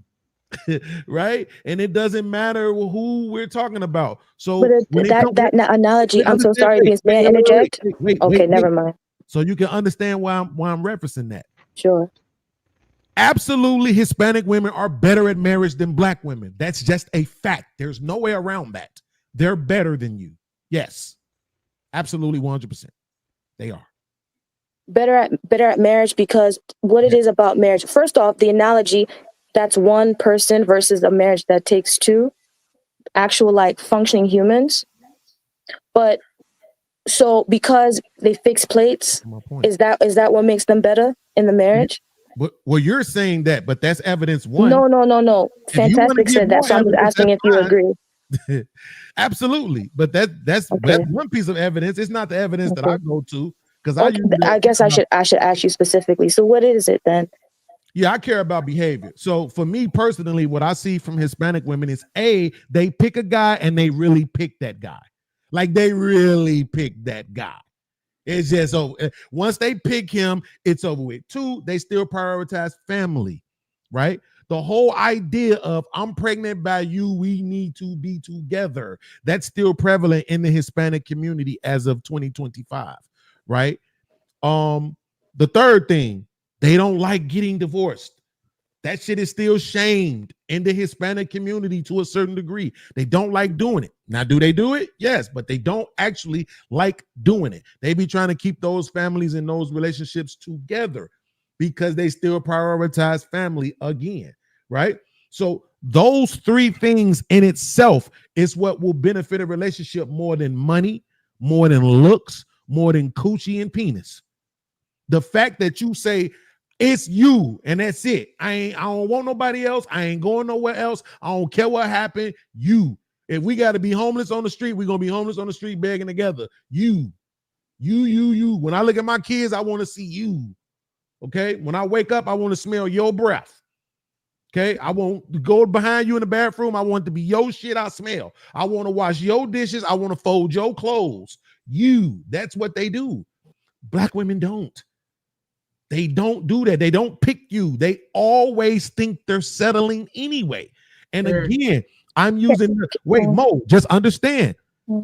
Right? And it doesn't matter who we're talking about. So that analogy, I'm so sorry, may I interject? Okay, never mind. So you can understand why I'm referencing that. Sure. Absolutely, Hispanic women are better at marriage than Black women. That's just a fact. There's no way around that. They're better than you. Yes. Absolutely 100%. They are. Better at marriage because what it is about marriage. First off, the analogy, that's one person versus a marriage that takes 2 actual like functioning humans. But so because they fix plates, is that what makes them better in the marriage? Well, you're saying that, but that's evidence 1. No. Fantastic said that. So I'm just asking if you agree. Absolutely. But that's one piece of evidence. It's not the evidence that I go to. Because I guess I should ask you specifically. So what is it then? Yeah, I care about behavior. So for me personally, what I see from Hispanic women is they pick a guy and they really pick that guy. Like they really pick that guy. It's just over. Once they pick him, it's over with. 2, they still prioritize family, right? The whole idea of I'm pregnant by you, we need to be together. That's still prevalent in the Hispanic community as of 2025, right? The third thing, they don't like getting divorced. That shit is still shamed in the Hispanic community to a certain degree. They don't like doing it. Now, do they do it? Yes, but they don't actually like doing it. They be trying to keep those families and those relationships together because they still prioritize family again, right? So those three things in itself is what will benefit a relationship more than money, more than looks, more than coochie and penis. The fact that you say, it's you, and that's it. I don't want nobody else. I ain't going nowhere else. I don't care what happened. You. If we got to be homeless on the street, we're going to be homeless on the street begging together. You. When I look at my kids, I want to see you. Okay? When I wake up, I want to smell your breath. Okay? I want to go behind you in the bathroom. I want it to be your shit I smell. I want to wash your dishes. I want to fold your clothes. You. That's what they do. Black women don't. They don't do that. They don't pick you. They always think they're settling anyway. And again, I'm using wait, Mo, just understand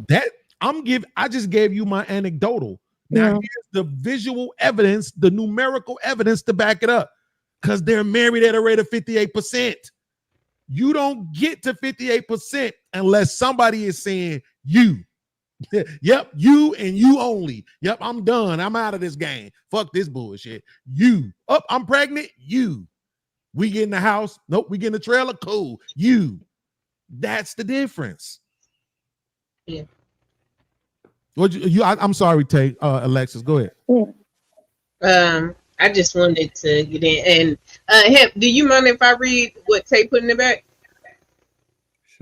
that I just gave you my anecdotal. Now here's the visual evidence, the numerical evidence to back it up. Because they're married at a rate of 58%. You don't get to 58% unless somebody is saying you. Yep, you and you only. Yep, I'm done. I'm out of this game. Fuck this bullshit. You. Up, I'm pregnant. You. We get in the house. Nope, we get in the trailer. Cool. You. That's the difference. Yeah. I'm sorry, Tay. Alexis, go ahead. I just wanted to get in and Hemp, do you mind if I read what Tay put in the back?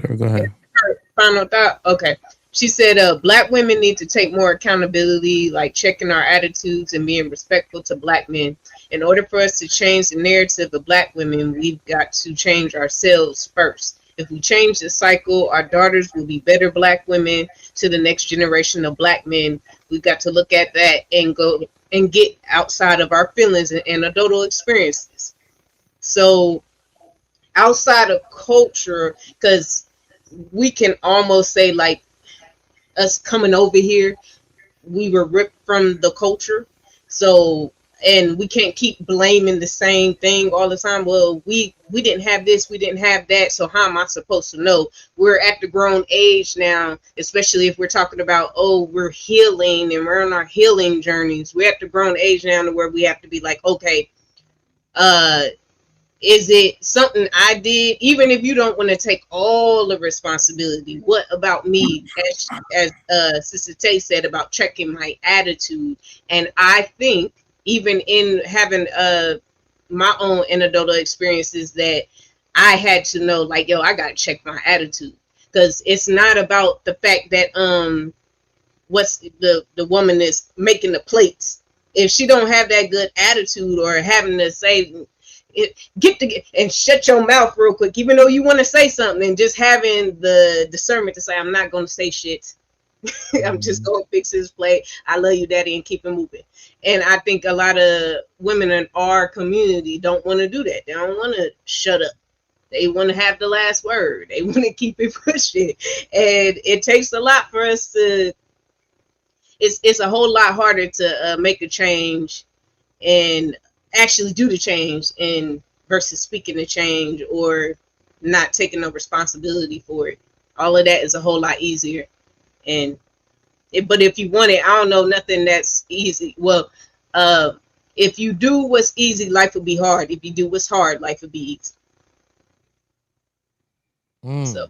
Sure, go ahead. Her final thought. Okay. She said, Black women need to take more accountability, like checking our attitudes and being respectful to Black men. In order for us to change the narrative of Black women, we've got to change ourselves first. If we change the cycle, our daughters will be better Black women to the next generation of Black men. We've got to look at that and go and get outside of our feelings and adult experiences. So outside of culture, because we can almost say like us coming over here, we were ripped from the culture. So, and we can't keep blaming the same thing all the time. Well, we didn't have this, we didn't have that. So how am I supposed to know? We're at the grown age now, especially if we're talking about, oh, we're healing and we're on our healing journeys. We're at the grown age now to where we have to be like, okay, is it something I did? Even if you don't want to take all the responsibility, what about me? As Sister Tay said about checking my attitude. And I think even in having my own and adult experiences that I had to know, like, yo, I got to check my attitude. Because it's not about the fact that what's the woman that's making the plates. If she don't have that good attitude or having to say, get and shut your mouth real quick, even though you want to say something, and just having the discernment to say, I'm not going to say shit. I'm just going to fix his plate. I love you, daddy, and keep it moving. And I think a lot of women in our community don't want to do that. They don't want to shut up. They want to have the last word. They want to keep it pushing. And it takes a lot for us to, it's a whole lot harder to make a change and actually do the change and versus speaking the change or not taking no responsibility for it. All of that is a whole lot easier. And but if you want it, I don't know nothing that's easy. Well, if you do what's easy, life will be hard. If you do what's hard, life will be easy. So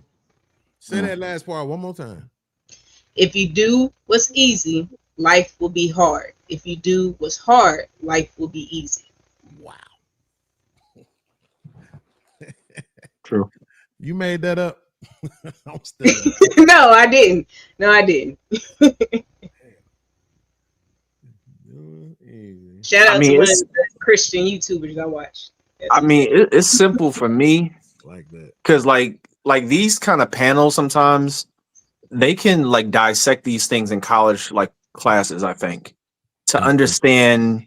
say that last part one more time. If you do what's easy, life will be hard. If you do what's hard, life will be easy. Wow. True. You made that up. I'm still No, I didn't. No, I didn't. Shout out to one of the Christian YouTubers I watch. I mean, it's simple for me. Like that. Because like these kind of panels sometimes they can like dissect these things in college like classes, I think, to understand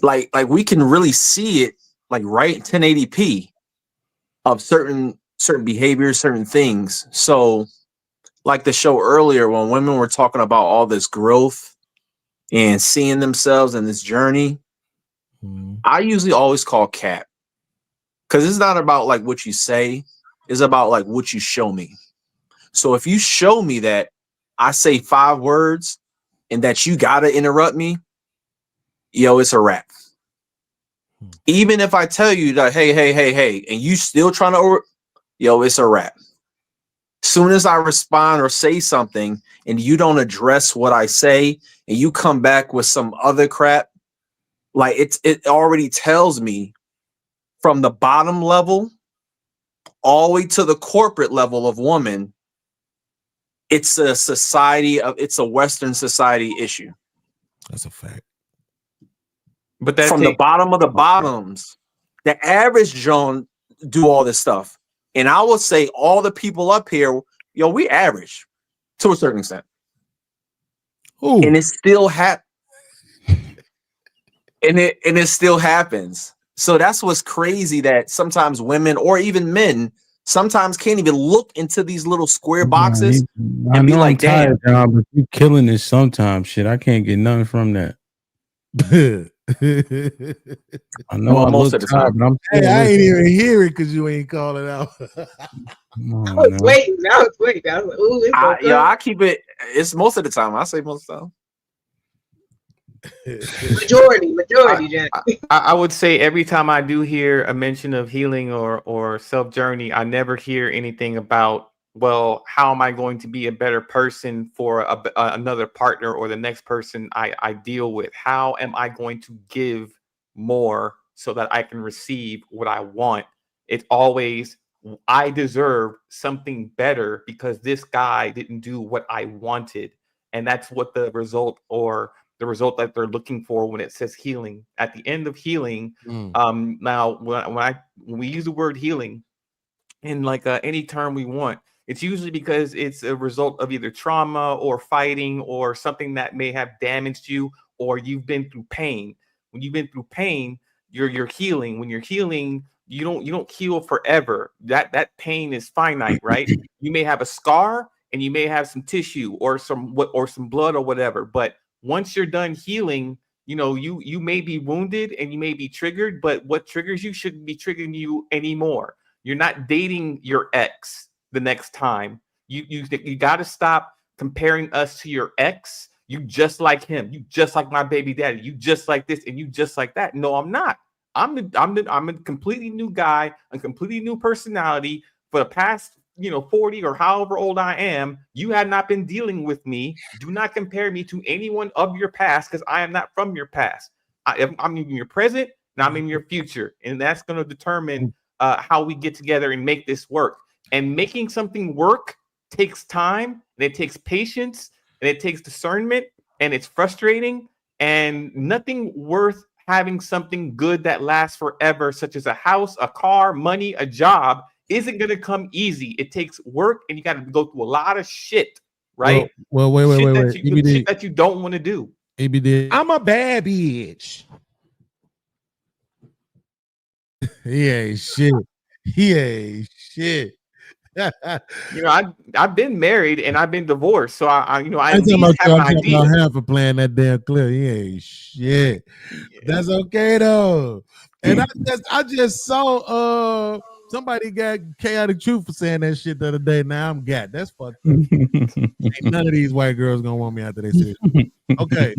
like we can really see it like right 1080p of certain behaviors, certain things. So like the show earlier when women were talking about all this growth and seeing themselves in this journey, I usually always call cap. Because it's not about like what you say, it's about like what you show me. So if you show me that I say 5 words and that you gotta interrupt me, yo, it's a wrap. Even if I tell you that, hey, and you still trying to, yo, it's a wrap. Soon as I respond or say something and you don't address what I say and you come back with some other crap, like it already tells me from the bottom level all the way to the corporate level of woman, it's a Western society issue. That's a fact. But that from the bottom of the bottoms, the average Joan do all this stuff. And I would say all the people up here, yo, we average to a certain extent. Ooh. And it still it still happens. So that's what's crazy, that sometimes women or even men sometimes can't even look into these little square boxes I and be know like, I'm tired, damn. John, but you killing this sometimes. Shit, I can't get nothing from that. I know Well, I most look of the tired, time. but I'm Hey, I ain't even hear it because you ain't calling out. Come on, I was now. waiting. I was waiting. I was like, ooh, it's gonna come. I keep it. It's most of the time. I say most of the time. Majority, Jack. I would say every time I do hear a mention of healing or self journey, I never hear anything about, well, how am I going to be a better person for another partner or the next person I deal with? How am I going to give more so that I can receive what I want? It's always, I deserve something better because this guy didn't do what I wanted. And that's what the result that they're looking for when it says healing. At the end of healing, now when we use the word healing in like any term we want, it's usually because it's a result of either trauma or fighting or something that may have damaged you, or you've been through pain. When you've been through pain, you're healing. When you're healing, you don't heal forever. That pain is finite, right? You may have a scar and you may have some tissue or some blood or whatever, but once you're done healing, you may be wounded and you may be triggered, but what triggers you shouldn't be triggering you anymore. You're not dating your ex the next time. You got to stop comparing us to your ex. You just like him. You just like my baby daddy. You just like this and you just like that. No, I'm not. I'm a completely new guy, a completely new personality. For the past 40 or however old I am, you have not been dealing with me. Do not compare me to anyone of your past, because I am not from your past. I'm in your present and I'm in your future, and that's going to determine how we get together and make this work. And making something work takes time, and it takes patience, and it takes discernment, and it's frustrating, and nothing worth having something good that lasts forever, such as a house, a car, money, a job, isn't going to come easy. It takes work, and you got to go through a lot of shit, right? Well, wait. Shit that you don't want to do. EBD. I'm a bad bitch. He ain't shit. He ain't shit. I've been married and I've been divorced, so I at I'm talking least have an idea. about HAMP for playing that damn clip. He ain't shit. Yeah. That's okay though. And I just saw somebody got Chaotic Truth for saying that shit the other day. Now I'm got. That's fucked up. Ain't none of these white girls gonna want me after they see it. Okay,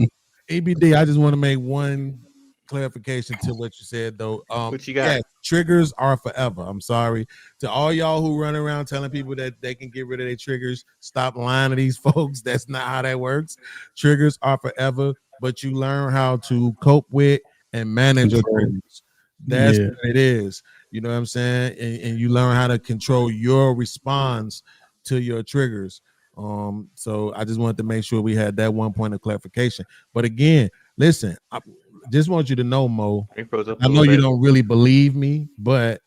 ABD. I just want to make one clarification to what you said though. What you got? Yes, triggers are forever. I'm sorry to all y'all who run around telling people that they can get rid of their triggers. Stop lying to these folks. That's not how that works. Triggers are forever, but you learn how to cope with and manage your triggers. That's what it is. You know what I'm saying? And you learn how to control your response to your triggers. So I just wanted to make sure we had that one point of clarification. But again, listen, I just want you to know, Mo, I know you don't really believe me, but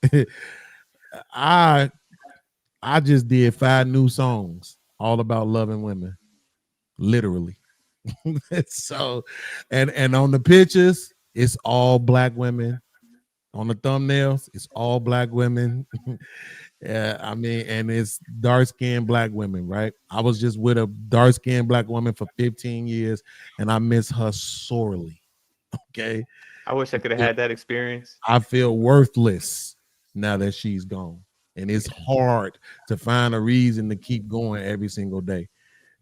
I just did 5 new songs all about loving women, literally. So, and on the pictures, it's all black women. On the thumbnails, it's all black women. Yeah, I mean, and it's dark-skinned black women, right? I was just with a dark-skinned black woman for 15 years, and I miss her sorely. Okay. I wish I could have had that experience. I feel worthless now that she's gone. And it's hard to find a reason to keep going every single day.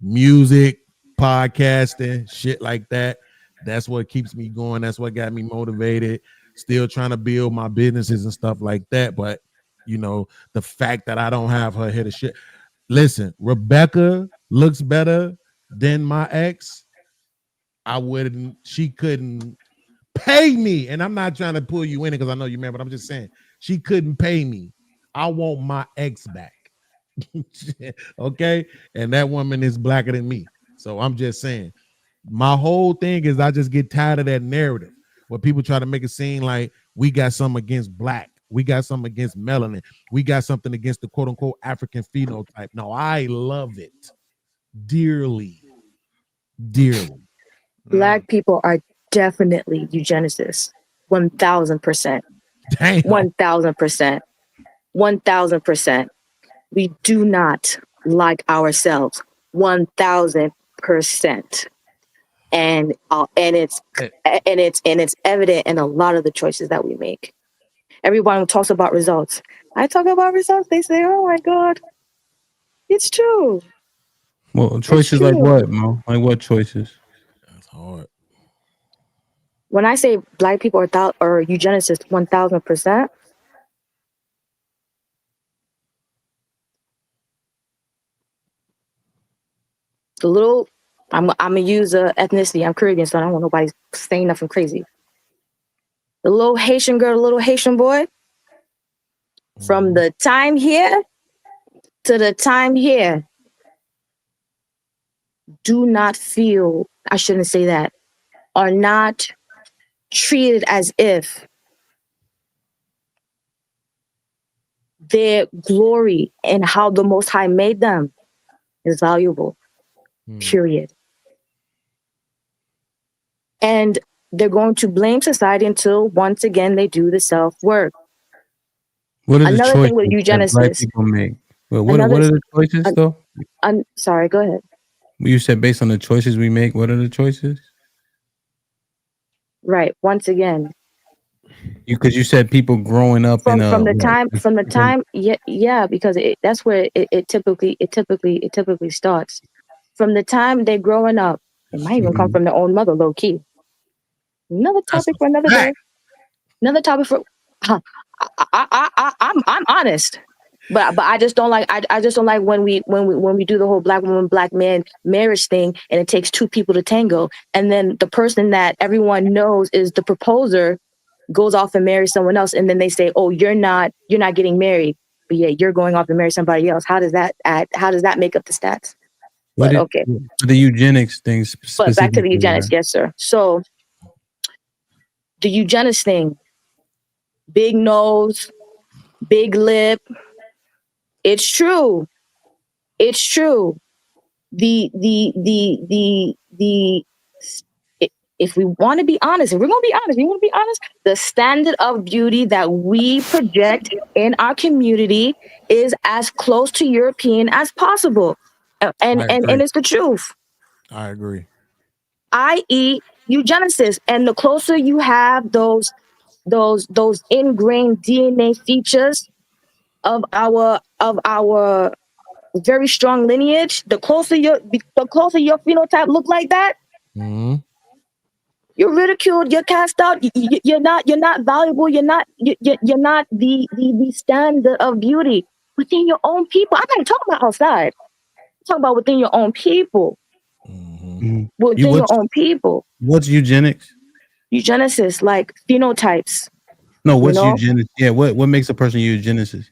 Music, podcasting, shit like that. That's what keeps me going. That's what got me motivated. Still trying to build my businesses and stuff like that. But, you know, the fact that I don't have her hit a shit. Listen, Rebecca looks better than my ex. She couldn't pay me. And I'm not trying to pull you in it because I know you, man, but I'm just saying she couldn't pay me. I want my ex back. Okay. And that woman is blacker than me. So I'm just saying, my whole thing is I just get tired of that narrative where people try to make it seem like we got something against black. We got something against melanin. We got something against the quote unquote African phenotype. No, I love it dearly. Dearly. Black people are definitely eugenicists. 1,000%. Damn. 1,000%. 1,000%. We do not like ourselves. 1,000%. And it's evident in a lot of the choices that we make. Everyone talks about results. I talk about results. They say, "Oh my God, it's true." Well, choices like what, Mo? Like what choices? That's hard. When I say black people are eugenicists, 1,000%. The little, I'm gonna use ethnicity. I'm Caribbean, so I don't want nobody saying nothing crazy. The little Haitian girl, the little Haitian boy, from the time here to the time here, do not feel, I shouldn't say that, are not treated as if their glory and how the Most High made them is valuable, period. And they're going to blame society until once again they do the self-work. What are the Another choices thing with that black eugenicists. people make? Well, what are the choices though? I'm sorry, go ahead. You said based on the choices we make, what are the choices? Right. Once again. Because you said people growing up from the time, yeah, because that's where it typically starts. From the time they're growing up, it might even come from their own mother, low key. Another topic for another day. Another topic for. I'm honest, but I just don't like. I just don't like when we do the whole black woman, black man marriage thing, and it takes two people to tango, and then the person that everyone knows is the proposer goes off and marries someone else, and then they say, "Oh, you're not getting married, but yeah, you're going off and marry somebody else." How does that make up the stats? But okay, the eugenics things. But back to the eugenics, yes, sir. So the eugenics thing, big nose, big lip. It's true. It's true. If we want to be honest, if we're going to be honest, the standard of beauty that we project in our community is as close to European as possible. And it's the truth. I agree. I.e. eugenesis. And the closer you have those ingrained DNA features of our very strong lineage, the closer your phenotype look like that, you're ridiculed, you're cast out, you're not valuable, you're not the standard of beauty within your own people. I'm not even talking about outside. I'm talking about within your own people. Within your own people. What's eugenics? Eugenesis, like phenotypes. No, what's eugenics? Yeah, what makes a person eugenicist?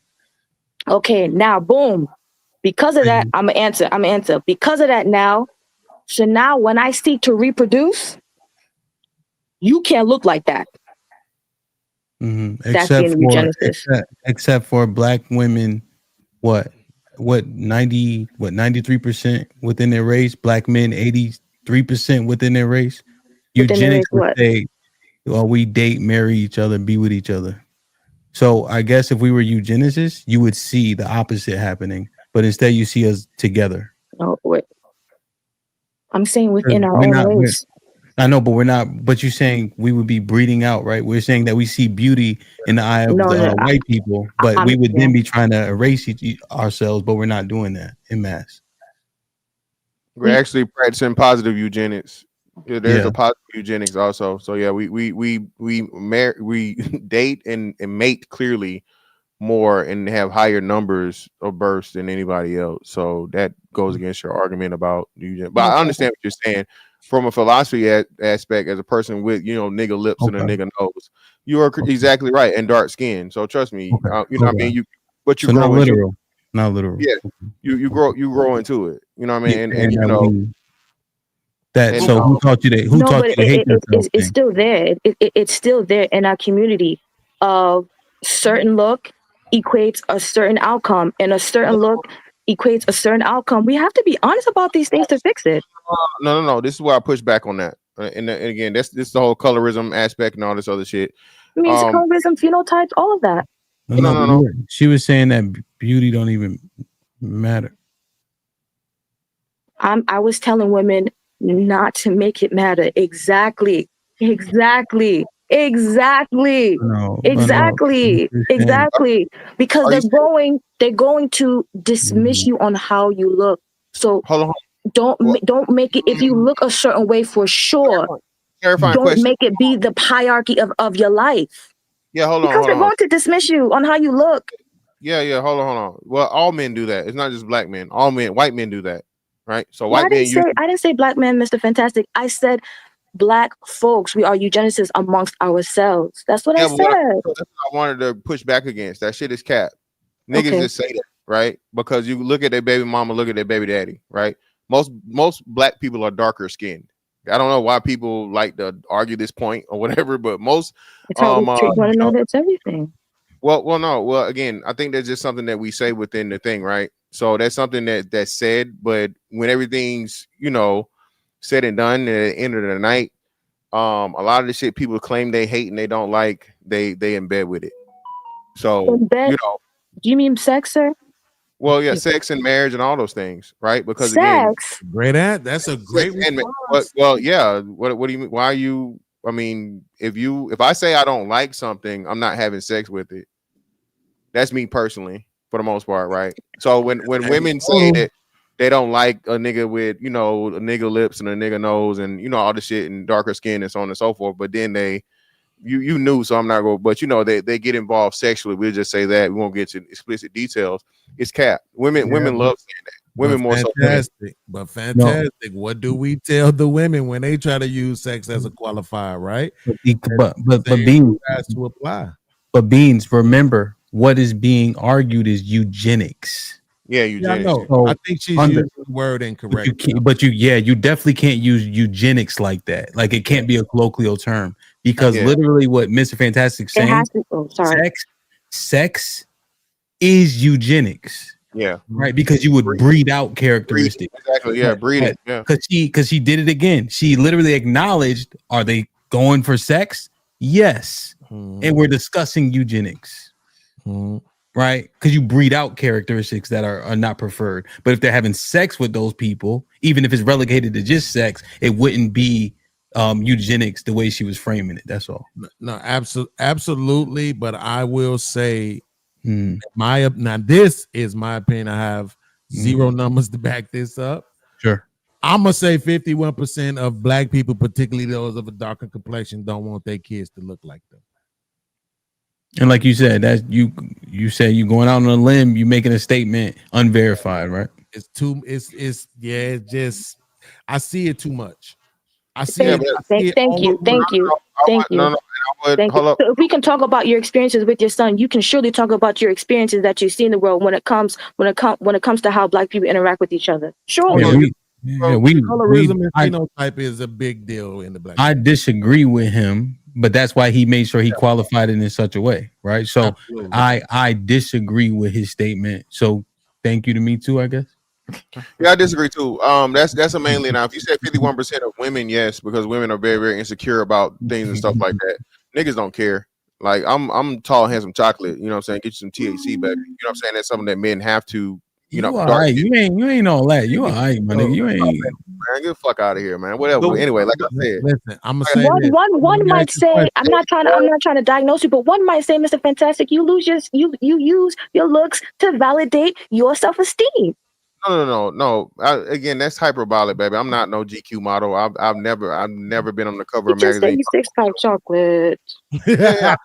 Okay, now boom. Because of that, I'm gonna answer. Because of that now, so now when I seek to reproduce, you can't look like that. Except for black women, what 93% within their race, black men 83% within their race. Eugenics would say, well, we date, marry each other, be with each other. So I guess if we were eugenicists, you would see the opposite happening, but instead you see us together. Oh, wait. I'm saying within our own race. I know, but we're not. But you're saying we would be breeding out, right? We're saying that we see beauty in the eye of No, the no, white people, but we would yeah. then be trying to erase ourselves, but we're not doing that in mass. We're actually practicing positive eugenics. Yeah, there's Yeah. a positive eugenics also. So yeah, we date and mate clearly more and have higher numbers of births than anybody else. So that goes against your argument about eugenics. But I understand what you're saying from a philosophy aspect. As a person with nigga lips and a nigga nose, you are exactly right, and dark skin. So trust me, you know what I mean. You So not grow into literal, not literal. yeah, you grow into it. You know what I mean, and you know. That so who taught you that? Who No, taught but you to hate yourself? it's still there. It's still there in our community. Of certain look equates a certain outcome, and a certain look equates a certain outcome. We have to be honest about these things to fix it. No. This is where I push back on that. And again, this the whole colorism aspect and all this other shit. It means colorism, phenotypes, all of that. No. She was saying that beauty don't even matter. I was telling women not to make it matter. Exactly. No. Because they're going to dismiss you on how you look. So don't make it, if you look a certain way, for sure, don't make it be the hierarchy of your life. Yeah, hold Because they're on. going to dismiss you on how you look. Yeah, hold on. Well, all men do that. It's not just black men. All men, white men do that, right? So Well, white men I didn't say black men, Mr. Fantastic. I said black folks. We are eugenicists amongst ourselves. That's what I said. That's what I wanted to push back against. That shit is cap. Niggas just say that, right? Because you look at their baby mama, look at their baby daddy, right? Most black people are darker skinned. I don't know why people like to argue this point or whatever, but most it's how we treat one another. It's everything. Well, again, I think that's just something that we say within the thing, right? So that's something that's said, but when everything's said and done at the end of the night, a lot of the shit people claim they hate and they don't like, they embed with it. So do you mean sex, sir? Well, yeah, sex and marriage and all those things, right? Because sex. Again, great ad. That's a great response. Well, yeah. What do you mean? Why are you? I mean, if I say I don't like something, I'm not having sex with it. That's me personally, for the most part, right? So when women say that they don't like a nigga with a nigga lips and a nigga nose and all the shit and darker skin and so on and so forth, but then you knew, so I'm not going. But they get involved sexually. We'll just say that we won't get to explicit details. It's cap. Women love saying that. Women more fantastic, but fantastic. No. What do we tell the women when they try to use sex as a qualifier, right? But Beans has to apply. But Beans, remember what is being argued is eugenics. Yeah, eugenics. Yeah, no, I think she's using the word incorrect. But you definitely can't use eugenics like that. Like it can't be a colloquial term because literally what Mr. Fantastic saying, sex is eugenics. Yeah, right. Because you would breed out characteristics. Exactly. Yeah, breed it. Yeah, because she did it again. She literally acknowledged, are they going for sex? Yes, and we're discussing eugenics. Right, because you breed out characteristics that are not preferred. But if they're having sex with those people, even if it's relegated to just sex, it wouldn't be eugenics the way she was framing it. That's all. No, absolutely. But I will say, now this is my opinion. I have zero numbers to back this up. Sure. I'm gonna say 51% of black people, particularly those of a darker complexion, don't want their kids to look like them. And like you said, that you say you going out on a limb, you making a statement unverified, right? It's just I see it too much. I see it. Thank you. So if we can talk about your experiences with your son, you can surely talk about your experiences that you see in the world when it comes to how black people interact with each other. Surely. Colorism and phenotype is a big deal in the black. I disagree with him, but that's why he made sure he qualified it in such a way, right? So I disagree with his statement. So thank you to me too, I guess. Yeah, I disagree too. That's a mainly now. If you said 51% of women, yes, because women are very, very insecure about things and stuff like that. Niggas don't care. Like I'm tall, handsome chocolate. You know what I'm saying? Get you some THC, baby. You know what I'm saying? That's something that men have to you know, all dark right. skin. You ain't all that. You all right, my nigga. You ain't. Man, get the fuck out of here, man. Whatever. Anyway, like I said, listen, I'm gonna say One this. one might say, I'm not trying to diagnose you, but one might say, Mr. Fantastic, you use your looks to validate your self-esteem. No. Again, that's hyperbolic, baby. I'm not no GQ model. I've never been on the cover You of just said magazine. you 6-pack chocolate. Yeah,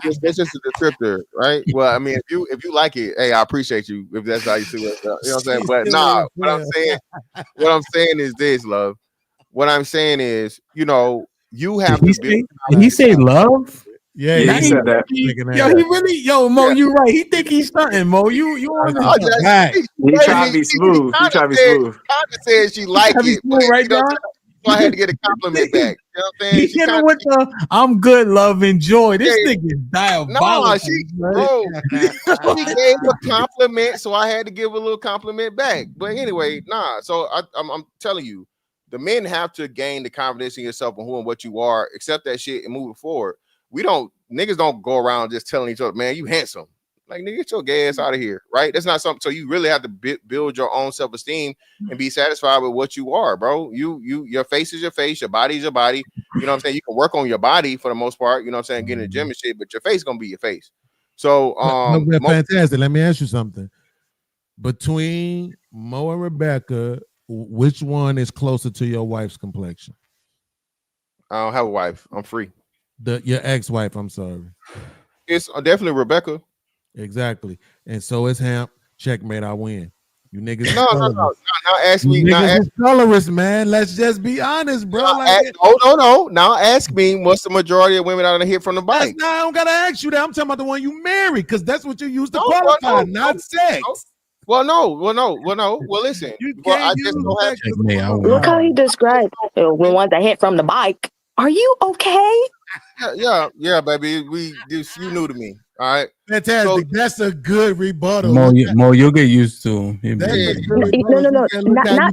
that's just a descriptor, right? Well, I mean, if you like it, hey, I appreciate you if that's how you see it. You know what I'm saying? But nah, what I'm saying is this, love. What I'm saying is, you know, you have to build. Did he say love? Yeah, he said that. Yo, he really, Mo, you right. He think he's stunting, Mo. You on the He tried to be smooth. He tried to be smooth. Kind of said she liked it, but, right, you know, John? so I had to get a compliment back. You know what I'm saying? He hit him with the "I'm good, love, enjoy." This nigga is diabolical. Bro, she gave a compliment, so I had to give a little compliment back. But anyway, nah. So I'm telling you, the men have to gain the confidence in yourself and who and what you are, accept that shit and move it forward. Niggas don't go around just telling each other, man, you handsome. Like, nigga, get your gay ass out of here, right? That's not something. So you really have to build your own self-esteem and be satisfied with what you are, bro. Your face is your face, your body is your body. You know what I'm saying? You can work on your body for the most part, you know what I'm saying, get in the gym and shit, but your face gonna be your face. So fantastic. Let me ask you something. Between Mo and Rebecca, which one is closer to your wife's complexion? I don't have a wife. I'm free. Your ex-wife, I'm sorry. It's definitely Rebecca. Exactly. And so is Hamp. Checkmate, I win. You niggas No. Now ask me. Now ask colorist, man. Let's just be honest, bro. No. Now ask me what's the majority of women out of hit from the bike. I don't gotta ask you that. I'm talking about the one you married, because that's what you use to qualify, not sex. Well, no. Well, listen. I just don't have. Look how he described when one that hit from the bike. Are you okay? Yeah, baby. You new to me. All right. Fantastic. That's a good rebuttal. Mo, you'll get used to him. No.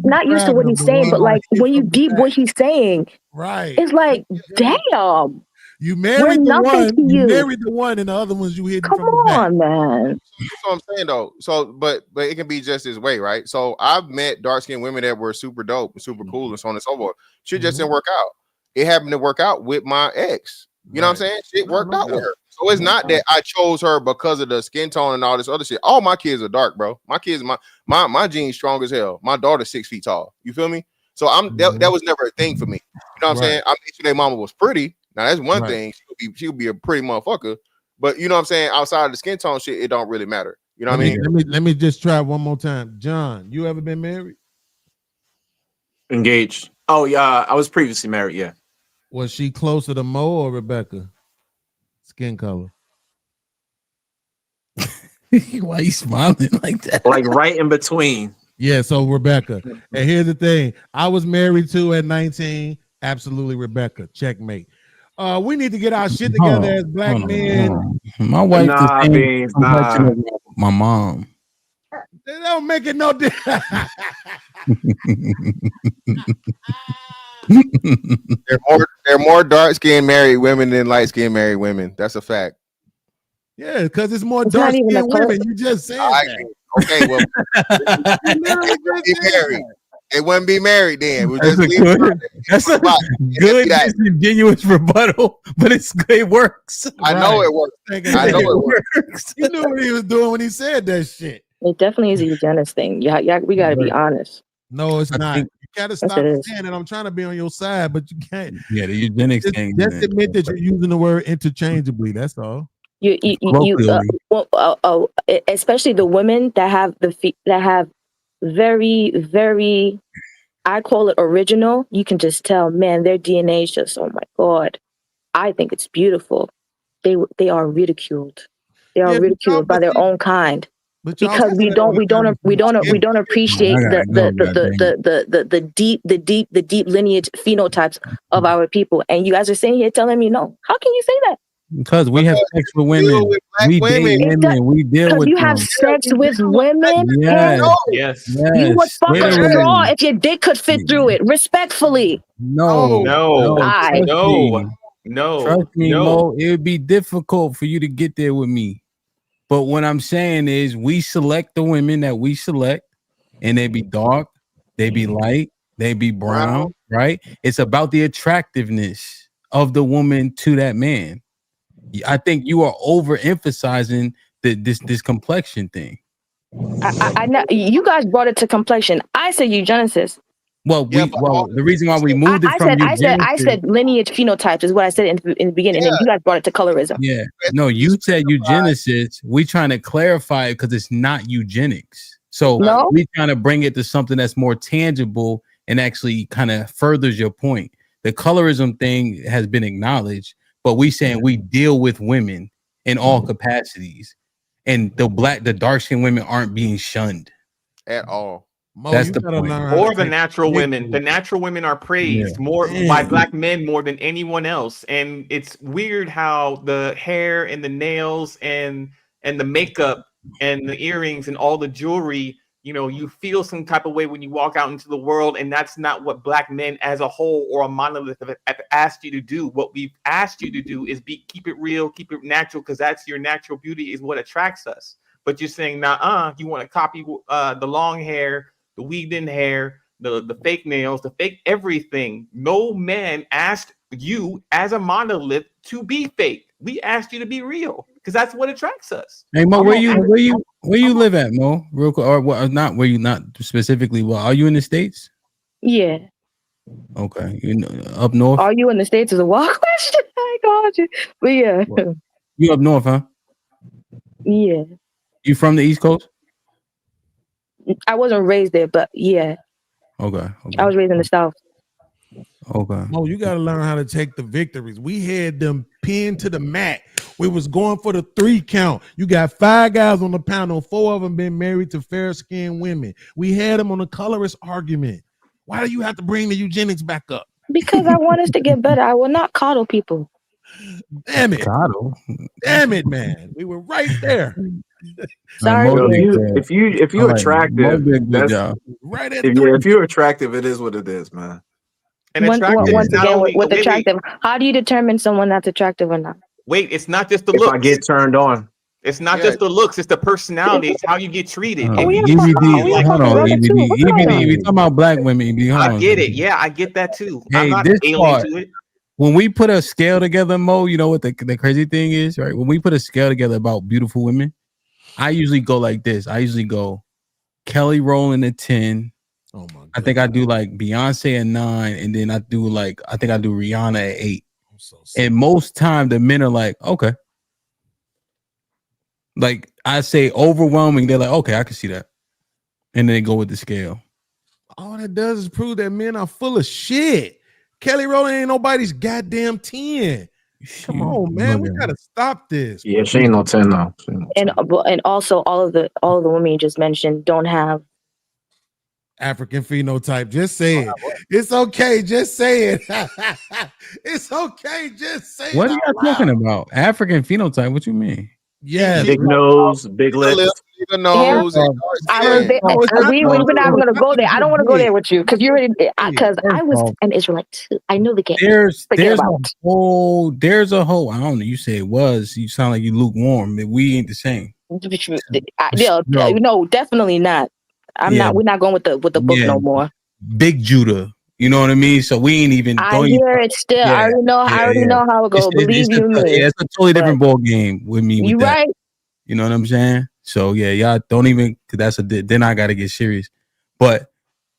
Not used to what he's saying, but like when you deep what he's saying, right? It's like, damn. You married the one. You married the one, and the other ones you hit. Come on, man. That's what I'm saying though. So, but it can be just this way, right? So I've met dark skinned women that were super dope and super cool and so on and so forth. Shit just didn't work out. It happened to work out with my ex. You know what I'm saying? Shit worked out with her. So it's not that I chose her because of the skin tone and all this other shit. All my kids are dark, bro. My kids, my genes strong as hell. My daughter's 6 feet tall. You feel me? So that was never a thing for me. You know what I'm saying? I made sure their mama was pretty. Now that's one thing. She'll be a pretty motherfucker. But you know what I'm saying? Outside of the skin tone shit, it don't really matter. You know what I mean? Let me just try one more time. John, you ever been married? Engaged. Oh yeah, I was previously married. Yeah. Was she closer to Mo or Rebecca? Skin color. Why you smiling like that? Like right in between. Yeah, so Rebecca. And here's the thing. I was married to at 19. Absolutely Rebecca. Checkmate. We need to get our shit together as black men. My wife the same complexion as my mom. They don't make it no difference. They're more dark skinned married women than light skinned married women. That's a fact. Yeah, because it's more dark skinned women. You just said that. Okay, well, they wouldn't be married then. That's a good disingenuous rebuttal, but it works. I know it works. I know it works. You knew what he was doing when he said that shit. It definitely is a eugenics thing. Yeah, we got to be honest. No, it's not. You gotta stop saying it. I'm trying to be on your side, but you can't. Yeah, the eugenics thing. Just admit that you're using the word interchangeably. That's all. Especially the women that have very, very, I call it original. You can just tell, man, their DNA is just, oh my God. I think it's beautiful. They are ridiculed. They are ridiculed by their own kind. Because we don't appreciate the deep lineage phenotypes of our people. And you guys are sitting here telling me no. How can you say that? Because we have sex with women. We date women. We deal with you have sex with women? Yes. You would fuck a straw if your dick could fit through it. Respectfully. No. No. Trust me, Mo. It would be difficult for you to get there with me. But what I'm saying is we select the women that we select, and they be dark, they be light, they be brown, right? It's about the attractiveness of the woman to that man. I think you are overemphasizing this complexion thing. I know you guys brought it to complexion. I said eugenesis. Well, the reason why we moved it from I said lineage phenotypes is what I said in the beginning, and then you guys brought it to colorism. Yeah, no, you said eugenesis. We trying to clarify it because it's not eugenics. So we trying to bring it to something that's more tangible and actually kind of furthers your point. The colorism thing has been acknowledged, but we saying we deal with women in all capacities, and the dark skinned women aren't being shunned at all. That's the point. Or the natural women. The natural women are praised more by black men more than anyone else. And it's weird how the hair and the nails and the makeup and the earrings and all the jewelry, you know, you feel some type of way when you walk out into the world, and that's not what black men as a whole or a monolith have asked you to do. What we've asked you to do is keep it real, keep it natural, because that's your natural beauty is what attracts us. But you're saying, nah, you want to copy the long hair, the weaved in hair, the fake nails, the fake everything. No man asked you as a monolith to be fake. We asked you to be real because that's what attracts us. Hey Mo, where you live at, Mo? Real quick, or not where you not specifically. Well, are you in the States? Yeah. Okay, up north. Are you in the States is a wild question. I got you, but yeah. You up north, huh? Yeah. You from the East Coast? I wasn't raised there, but yeah. Okay. I was raised in the South. Okay. Oh, you got to learn how to take the victories. We had them pinned to the mat. We was going for the 3 count. You got 5 guys on the panel. 4 of them been married to fair-skinned women. We had them on a colorist argument. Why do you have to bring the eugenics back up? Because I want us to get better. I will not coddle people. Damn it. Coddle. Damn it, man. We were right there. Sorry. If you're attractive, that's right at if you're attractive, it is what it is, man. And Once again, with wait, attractive, how do you determine someone that's attractive or not? Wait, it's not just the If looks. I get turned on, it's not just the looks, it's the personality, it's how you get treated. EBD, hold on, EBD, we talking about black women. EBD, hold I on. get it. Yeah, I get that too. I'm Hey, not this alien part, to it. when we put a scale together, Mo, you know what the crazy thing is, right? When we put a scale together about beautiful women, I usually go like this. I usually go Kelly Rowland at 10. Oh my God. I think I do like Beyonce at 9, and then I think I do Rihanna at 8. And most time the men are like, okay. Like I say overwhelming, they're like, okay, I can see that. And then they go with the scale. All that does is prove that men are full of shit. Kelly Rowland ain't nobody's goddamn 10. Come on, man. We gotta stop this. Yeah, she ain't no 10 now. And also all of the women you just mentioned don't have African phenotype. Just say it. It's okay. Just say it. It's okay. Just say What it. are you talking about? African phenotype? What you mean? Yeah, big nose, big lips. Bigger nose. we're not even gonna go there. I don't want to go there with you because you already because I was an Israelite too. I know the game. There's a whole. I don't know. You say it was. You sound like you lukewarm. We ain't the same. No, definitely not. We're not going with the book no more. Big Judah. You know what I mean? So we ain't even. I hear it still. Yeah, I already know how it goes. Believe you me. It's a totally different ball game with me. You right? You know what I'm saying? So yeah, y'all don't even. Cause then I got to get serious. But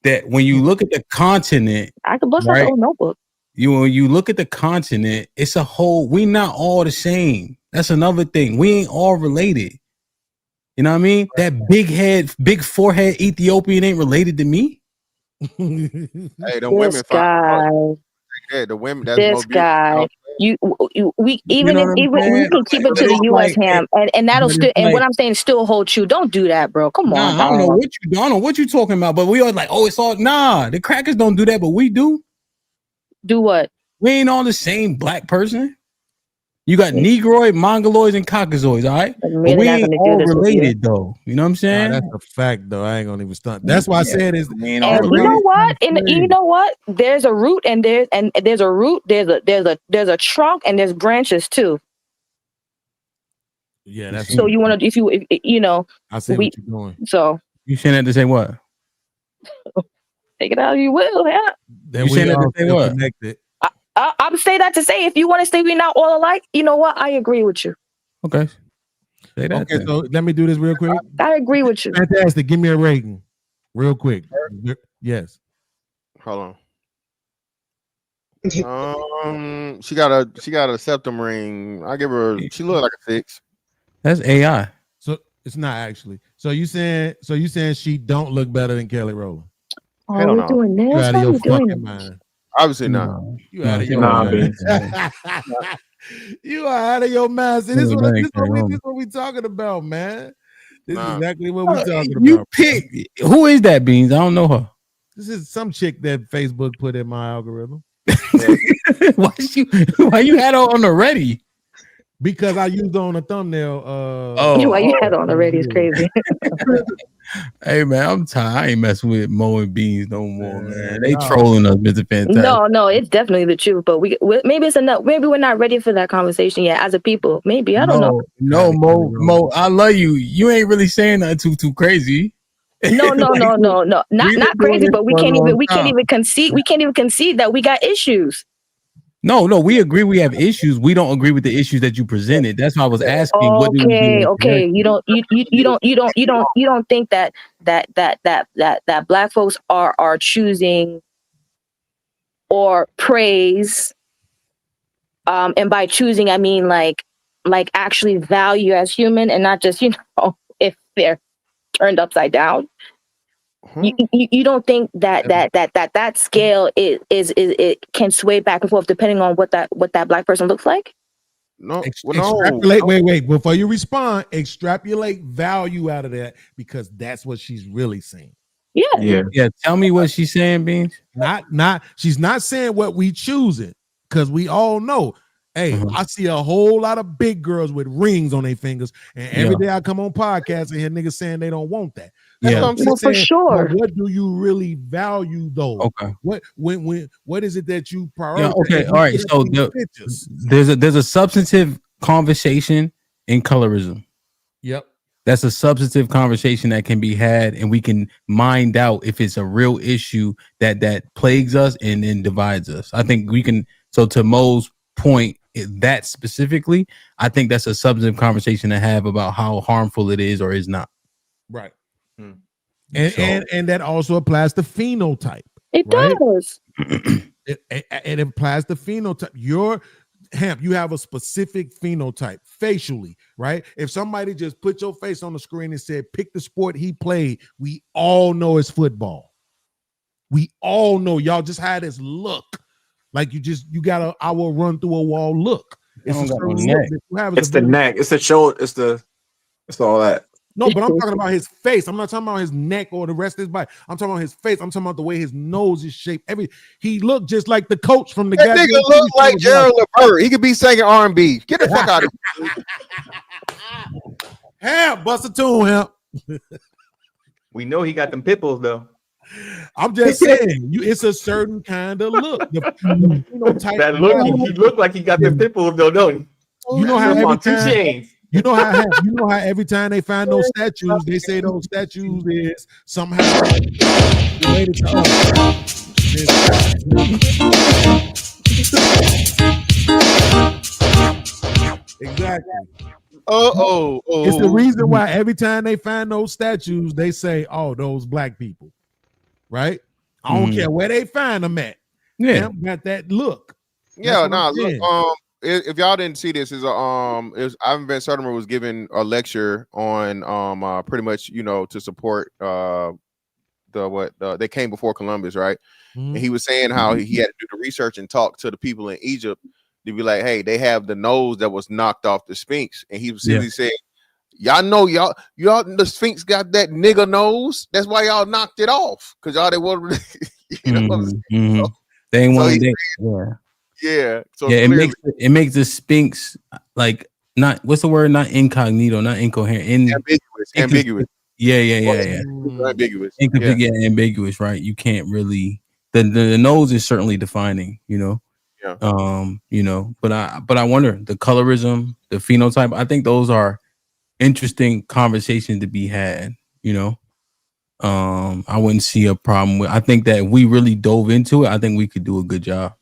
that when you look at the continent, I could bust out a whole notebook. When you look at the continent, it's a whole. We not all the same. That's another thing. We ain't all related. You know what I mean? That big head, big forehead Ethiopian ain't related to me. Hey, the women guy. Yeah, the women. That's this guy. We even if we can keep it to the U.S. ham, and that'll still. And what I'm saying still hold true. Don't do that, bro. Come on. I don't know what you talking about, but we are like, oh, it's all the crackers don't do that, but we do. Do what? We ain't all the same black person. You got Negroid, Mongoloids, and Caucasoids, all right? Really but we ain't all related, though. You know what I'm saying? That's a fact, though. I ain't gonna even stunt. That's why I said is. And you know what? You know what? There's a root, and there's a root. There's a trunk, and there's branches too. Yeah, that's So you want to, if you know, I see what you're doing. So You saying that to say what? take it out, you will. Yeah. That You we saying that all to say still what? connected. I'm say that to say if you want to say we're not all alike, you know what? I agree with you. Okay. Say that Okay, then. so let me do this real quick. I agree with you. Fantastic. Give me a rating, real quick. Yes. Hold on. She got a septum ring. I give her. She look like a 6. That's AI. So it's not actually. So you saying she don't look better than Kelly Rowland? Oh, Hell we're no. doing You this. out Why of are your you doing fucking it? mind. Obviously not. You out of your Nah, mind. You are out of your mind. See, this is what we talking about, man. This is exactly what we talking You about. pick. Who is that, Beans? I don't know her. This is some chick that Facebook put in my algorithm. Why you had her on the ready? Because I used it on a thumbnail. Why you had on already is crazy. Hey man, I'm tired. I ain't messing with Mo and Beans no more, man. They y'all- trolling us, Mr. Fantastic. No, it's definitely the truth. But maybe it's enough. Maybe we're not ready for that conversation yet as a people. Maybe I don't know. No, Mo, I love you. You ain't really saying nothing too crazy. No. Not doing crazy, this but we for a can't long time. even concede that we got issues. No, we agree we have issues. We don't agree with the issues that you presented. That's why I was asking. What do we do? Okay. You don't think that Black folks are choosing or praise, and by choosing I mean like actually value as human and not just if they're turned upside down. You don't think that scale is it can sway back and forth depending on what that Black person looks like? No, extrapolate. Wait. Before you respond, extrapolate value out of that because that's what she's really saying. Yeah. Tell me what she's saying, Beans. She's not saying what we choosing because we all know. Hey, I see a whole lot of big girls with rings on their fingers, and every day I come on podcasts and hear niggas saying they don't want that. That's what I'm saying. For sure. But what do you really value though? Okay. What is it that you prioritize? Yeah, okay, all right. So there's a substantive conversation in colorism. Yep. That's a substantive conversation that can be had, and we can mind out if it's a real issue that plagues us and then divides us. I think we can. So to Mo's point, that specifically, I think that's a substantive conversation to have about how harmful it is or is not. Right. And that also applies to phenotype. It does. It implies the phenotype. Your HAMP, you have a specific phenotype facially, right? If somebody just put your face on the screen and said, pick the sport he played, we all know it's football. We all know y'all just had this look. Like you got I will run through a wall look. It's a certain look that you have. It's the neck. It's the shoulder. It's all that. No, but I'm talking about his face. I'm not talking about his neck or the rest of his body. I'm talking about his face. I'm talking about the way his nose is shaped. He looked just like the coach from the That nigga look like Gerald Levert. He could be singing R&B. Get the fuck out of here. Hamp, bust a tune, Hamp. We know he got them pimples though. I'm just saying, it's a certain kind of look. The phenotype that look, he looked like he got them pimples though, don't he? You know how every on two time, chains. You know how every time they find those statues, they say those statues is somehow related to us. Exactly. It's the reason why every time they find those statues, they say, "Oh, those Black people," right? I don't care where they find them at. Yeah, them got that look. Yeah, look. If y'all didn't see this, Ivan Van Sertimer was giving a lecture on pretty much to support they came before Columbus, right? And he was saying how he had to do the research and talk to the people in Egypt to be like, hey, they have the nose that was knocked off the Sphinx, and he was simply saying, y'all know y'all the Sphinx got that nigga nose. That's why y'all knocked it off because y'all they wanted, know what I'm saying? So, they ain't want to. So it makes the Sphinx like not what's the word? Not incognito, not incoherent. Ambiguous. Yeah. Ambiguous. Ambiguous. Right. You can't really. The nose is certainly defining. Yeah. But I wonder the colorism, the phenotype. I think those are interesting conversation to be had. I wouldn't see a problem with. I think that if we really dove into it, I think we could do a good job.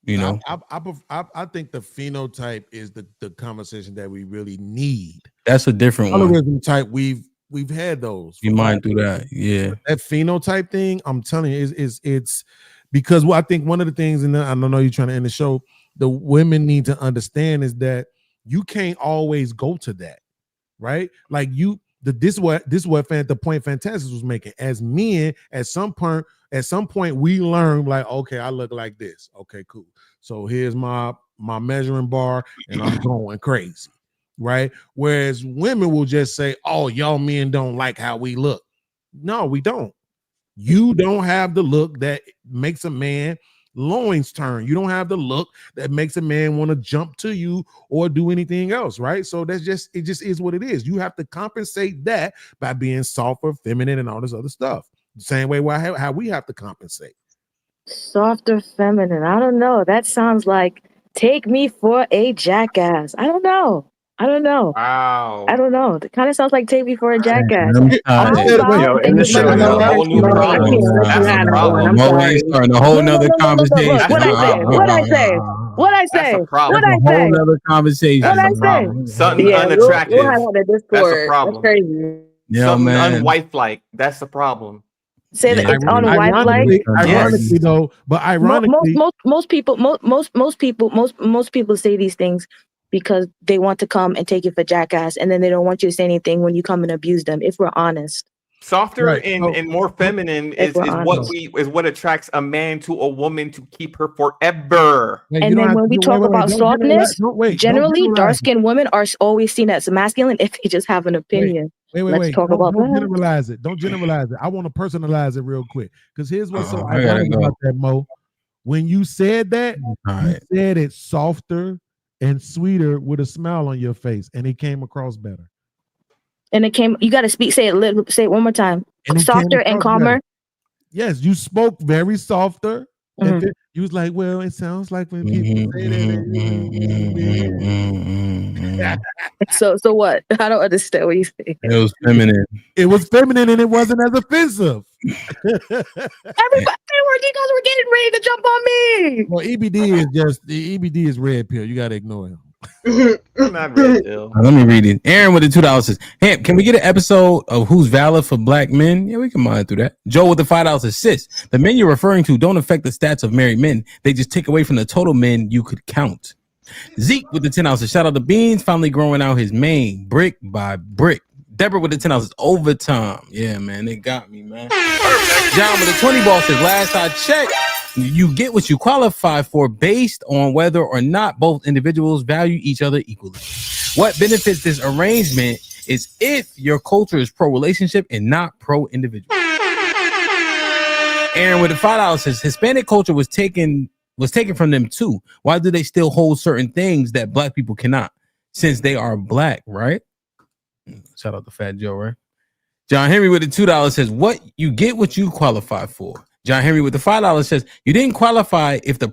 I think the phenotype is the conversation that we really need. That's a different one. Colorism type, we've had those. You might do that, yeah. That phenotype thing, I'm telling you, it's because I think one of the things, and I don't know you're trying to end the show, the women need to understand is that you can't always go to that, right? Like this is what the point Fantastic was making. As men, at some point we learn, like, okay, I look like this. Okay, cool. So here's my measuring bar, and I'm going crazy, right? Whereas women will just say, "Oh, y'all men don't like how we look." No, we don't. You don't have the look that makes a man loins turn. You don't have the look that makes a man want to jump to you or do anything else, right? So it just is what it is. You have to compensate that by being softer, feminine, and all this other stuff. The same way how we have to compensate. Softer, feminine. I don't know. That sounds like take me for a jackass. I don't know. Wow. I don't know. It kind of sounds like take me for a jackass. In the show, I can't have that one. I'm sorry. Starting a whole nother conversation. What I say? A whole nother conversation. What I say? Something unattractive. We'll have on the Discord. That's a problem. That's crazy. Yeah, something man. Unwife-like. That's the problem. Say that it's unwife-like. Ironically, though, but ironically, most people say these things because they want to come and take you for jackass, and then they don't want you to say anything when you come and abuse them. If we're honest, softer and more feminine is what attracts a man to a woman to keep her forever. And then when we talk about softness, generally dark-skinned women are always seen as masculine if they just have an opinion. Let's talk about don't that. generalize it. Don't generalize it. I want to personalize it real quick because here's what's so ironic about that, Mo. When you said that, you said it softer and sweeter with a smile on your face, and it came across better. And it came. You got to say it one more time. Softer and calmer. Better. Yes, you spoke very softer. And then you was like, well, it sounds like when people say that. So what? I don't understand what you say. It was feminine. It was feminine, and it wasn't as offensive. Everybody, you guys were getting ready to jump on me. Well, EBD is red pill. You got to ignore him. Not red pill. Let me read it. Aaron with the $2 says, "Hey, can we get an episode of Who's Valid for Black Men?" Yeah, we can monitor through that. Joe with the $5 says, "Sis, the men you're referring to don't affect the stats of married men. They just take away from the total men you could count." Zeke with the $10 says, "Shout out to Beans, finally growing out his mane, brick by brick." Deborah with the $10 says, "Overtime." Yeah, man, they got me, man. John with the 20 ball says, "Last I checked, you get what you qualify for based on whether or not both individuals value each other equally. What benefits this arrangement is if your culture is pro-relationship and not pro-individual." Aaron with the $5 says, "Hispanic culture was taken from them too. Why do they still hold certain things that black people cannot? Since they are black, right?" Shout out to Fat Joe, right? John Henry with the $2 says, "What you get what you qualify for." John Henry with the $5 says, "You didn't qualify if the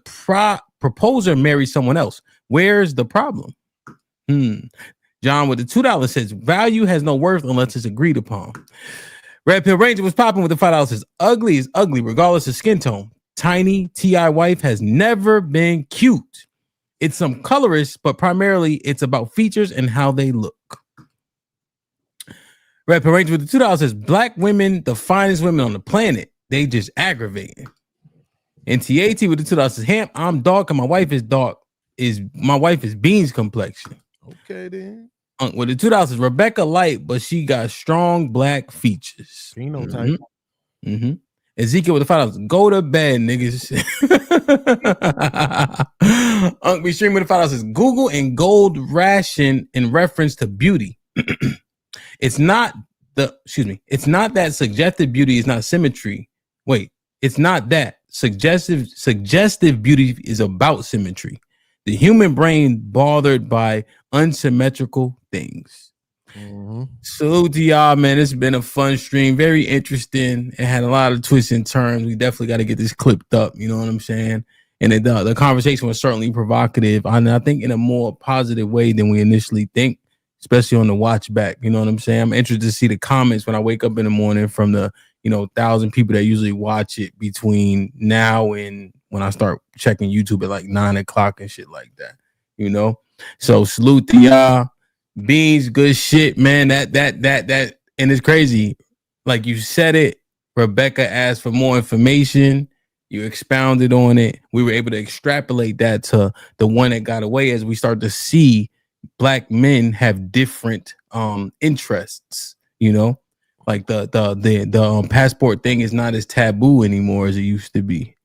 proposer married someone else. Where's the problem?" John with the $2 says, "Value has no worth unless it's agreed upon." Red Pill Ranger was popping with the $5 says, "Ugly is ugly regardless of skin tone. Tiny T.I. wife has never been cute. It's some colorist, but primarily it's about features and how they look." Red Pill Ranger with the $2 says, "Black women, the finest women on the planet. They just aggravating." And TAT with the $2 says, "Hamp, I'm dark and my wife is dark. My wife is Beans complexion." Okay, then. With the $2 says, "Rebecca light, but she got strong black features." Phenotype. Ezekiel with the $5, "Go to bed, niggas." We stream with the $5 says, "Google and gold ration in reference to beauty. It's not that suggestive beauty is not symmetry. Wait, it's not that. Suggestive beauty is about symmetry. The human brain bothered by unsymmetrical things." Salute to y'all, man. It's been a fun stream. Very interesting. It had a lot of twists and turns. We definitely got to get this clipped up. You know what I'm saying? And the conversation was certainly provocative. And I think in a more positive way than we initially think. especially on the watch back. You know what I'm saying? I'm interested to see the comments when I wake up in the morning from the 1,000 people that usually watch it between now and when I start checking YouTube at like 9 o'clock and shit like that. So salute to y'all. Beans, good shit, man. That and it's crazy. Like you said it, Rebecca asked for more information. You expounded on it. We were able to extrapolate that to the one that got away as we start to see Black men have different interests, like the passport thing is not as taboo anymore as it used to be,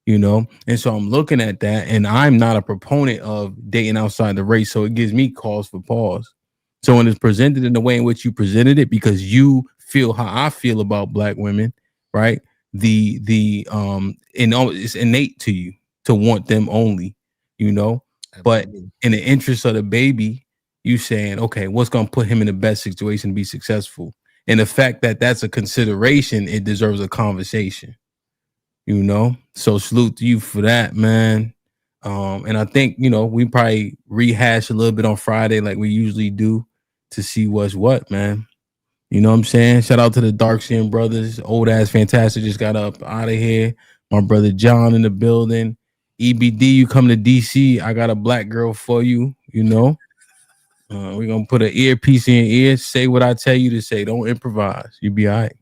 and so I'm looking at that, and I'm not a proponent of dating outside the race, so it gives me cause for pause. So when it's presented in the way in which you presented it, because you feel how I feel about Black women, right? It's innate to you to want them only, but in the interest of the baby, you saying, okay, what's going to put him in the best situation to be successful? And the fact that that's a consideration, it deserves a conversation, so salute to you for that, man. And I think, we probably rehash a little bit on Friday like we usually do to see what's what, man. You know what I'm saying? Shout out to the Dark Skin Brothers. Old ass fantastic just got up out of here. My brother John in the building. EBD, you come to DC. I got a Black girl for you, we're gonna put an earpiece in your ear. Say what I tell you to say. Don't improvise. You be all right.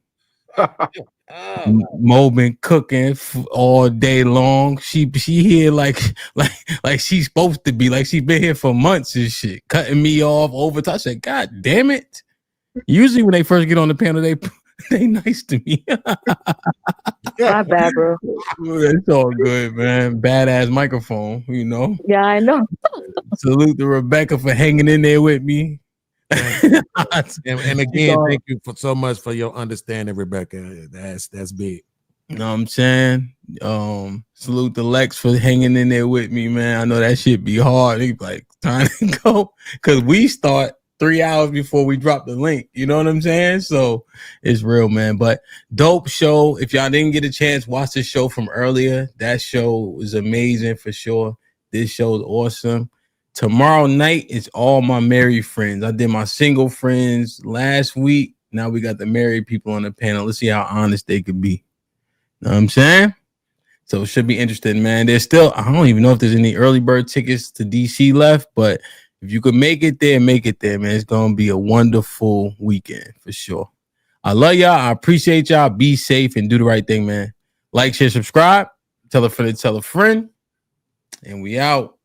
Mo been cooking all day long. She here like she's supposed to be. Like she been here for months and shit. Cutting me off over time. I said, God damn it. Usually when they first get on the panel, they nice to me. My bad, bro. It's all good, man. Badass microphone, Yeah, I know. Salute to Rebecca for hanging in there with me. and again, thank you so much for your understanding, Rebecca. That's big. You know what I'm saying? Salute to Lex for hanging in there with me, man. I know that shit be hard. He like trying to go because we start 3 hours before we drop the link. You know what I'm saying? So it's real, man. But dope show. If y'all didn't get a chance, watch the show from earlier. That show was amazing for sure. This show is awesome. Tomorrow night is all my married friends. I did my single friends last week. Now we got the married people on the panel. Let's see how honest they could be. Know what I'm saying? So it should be interesting, man. There's still, I don't even know if there's any early bird tickets to DC left, but if you could make it there, man. It's going to be a wonderful weekend for sure. I love y'all. I appreciate y'all. Be safe and do the right thing, man. Like, share, subscribe. Tell a friend to tell a friend. And we out.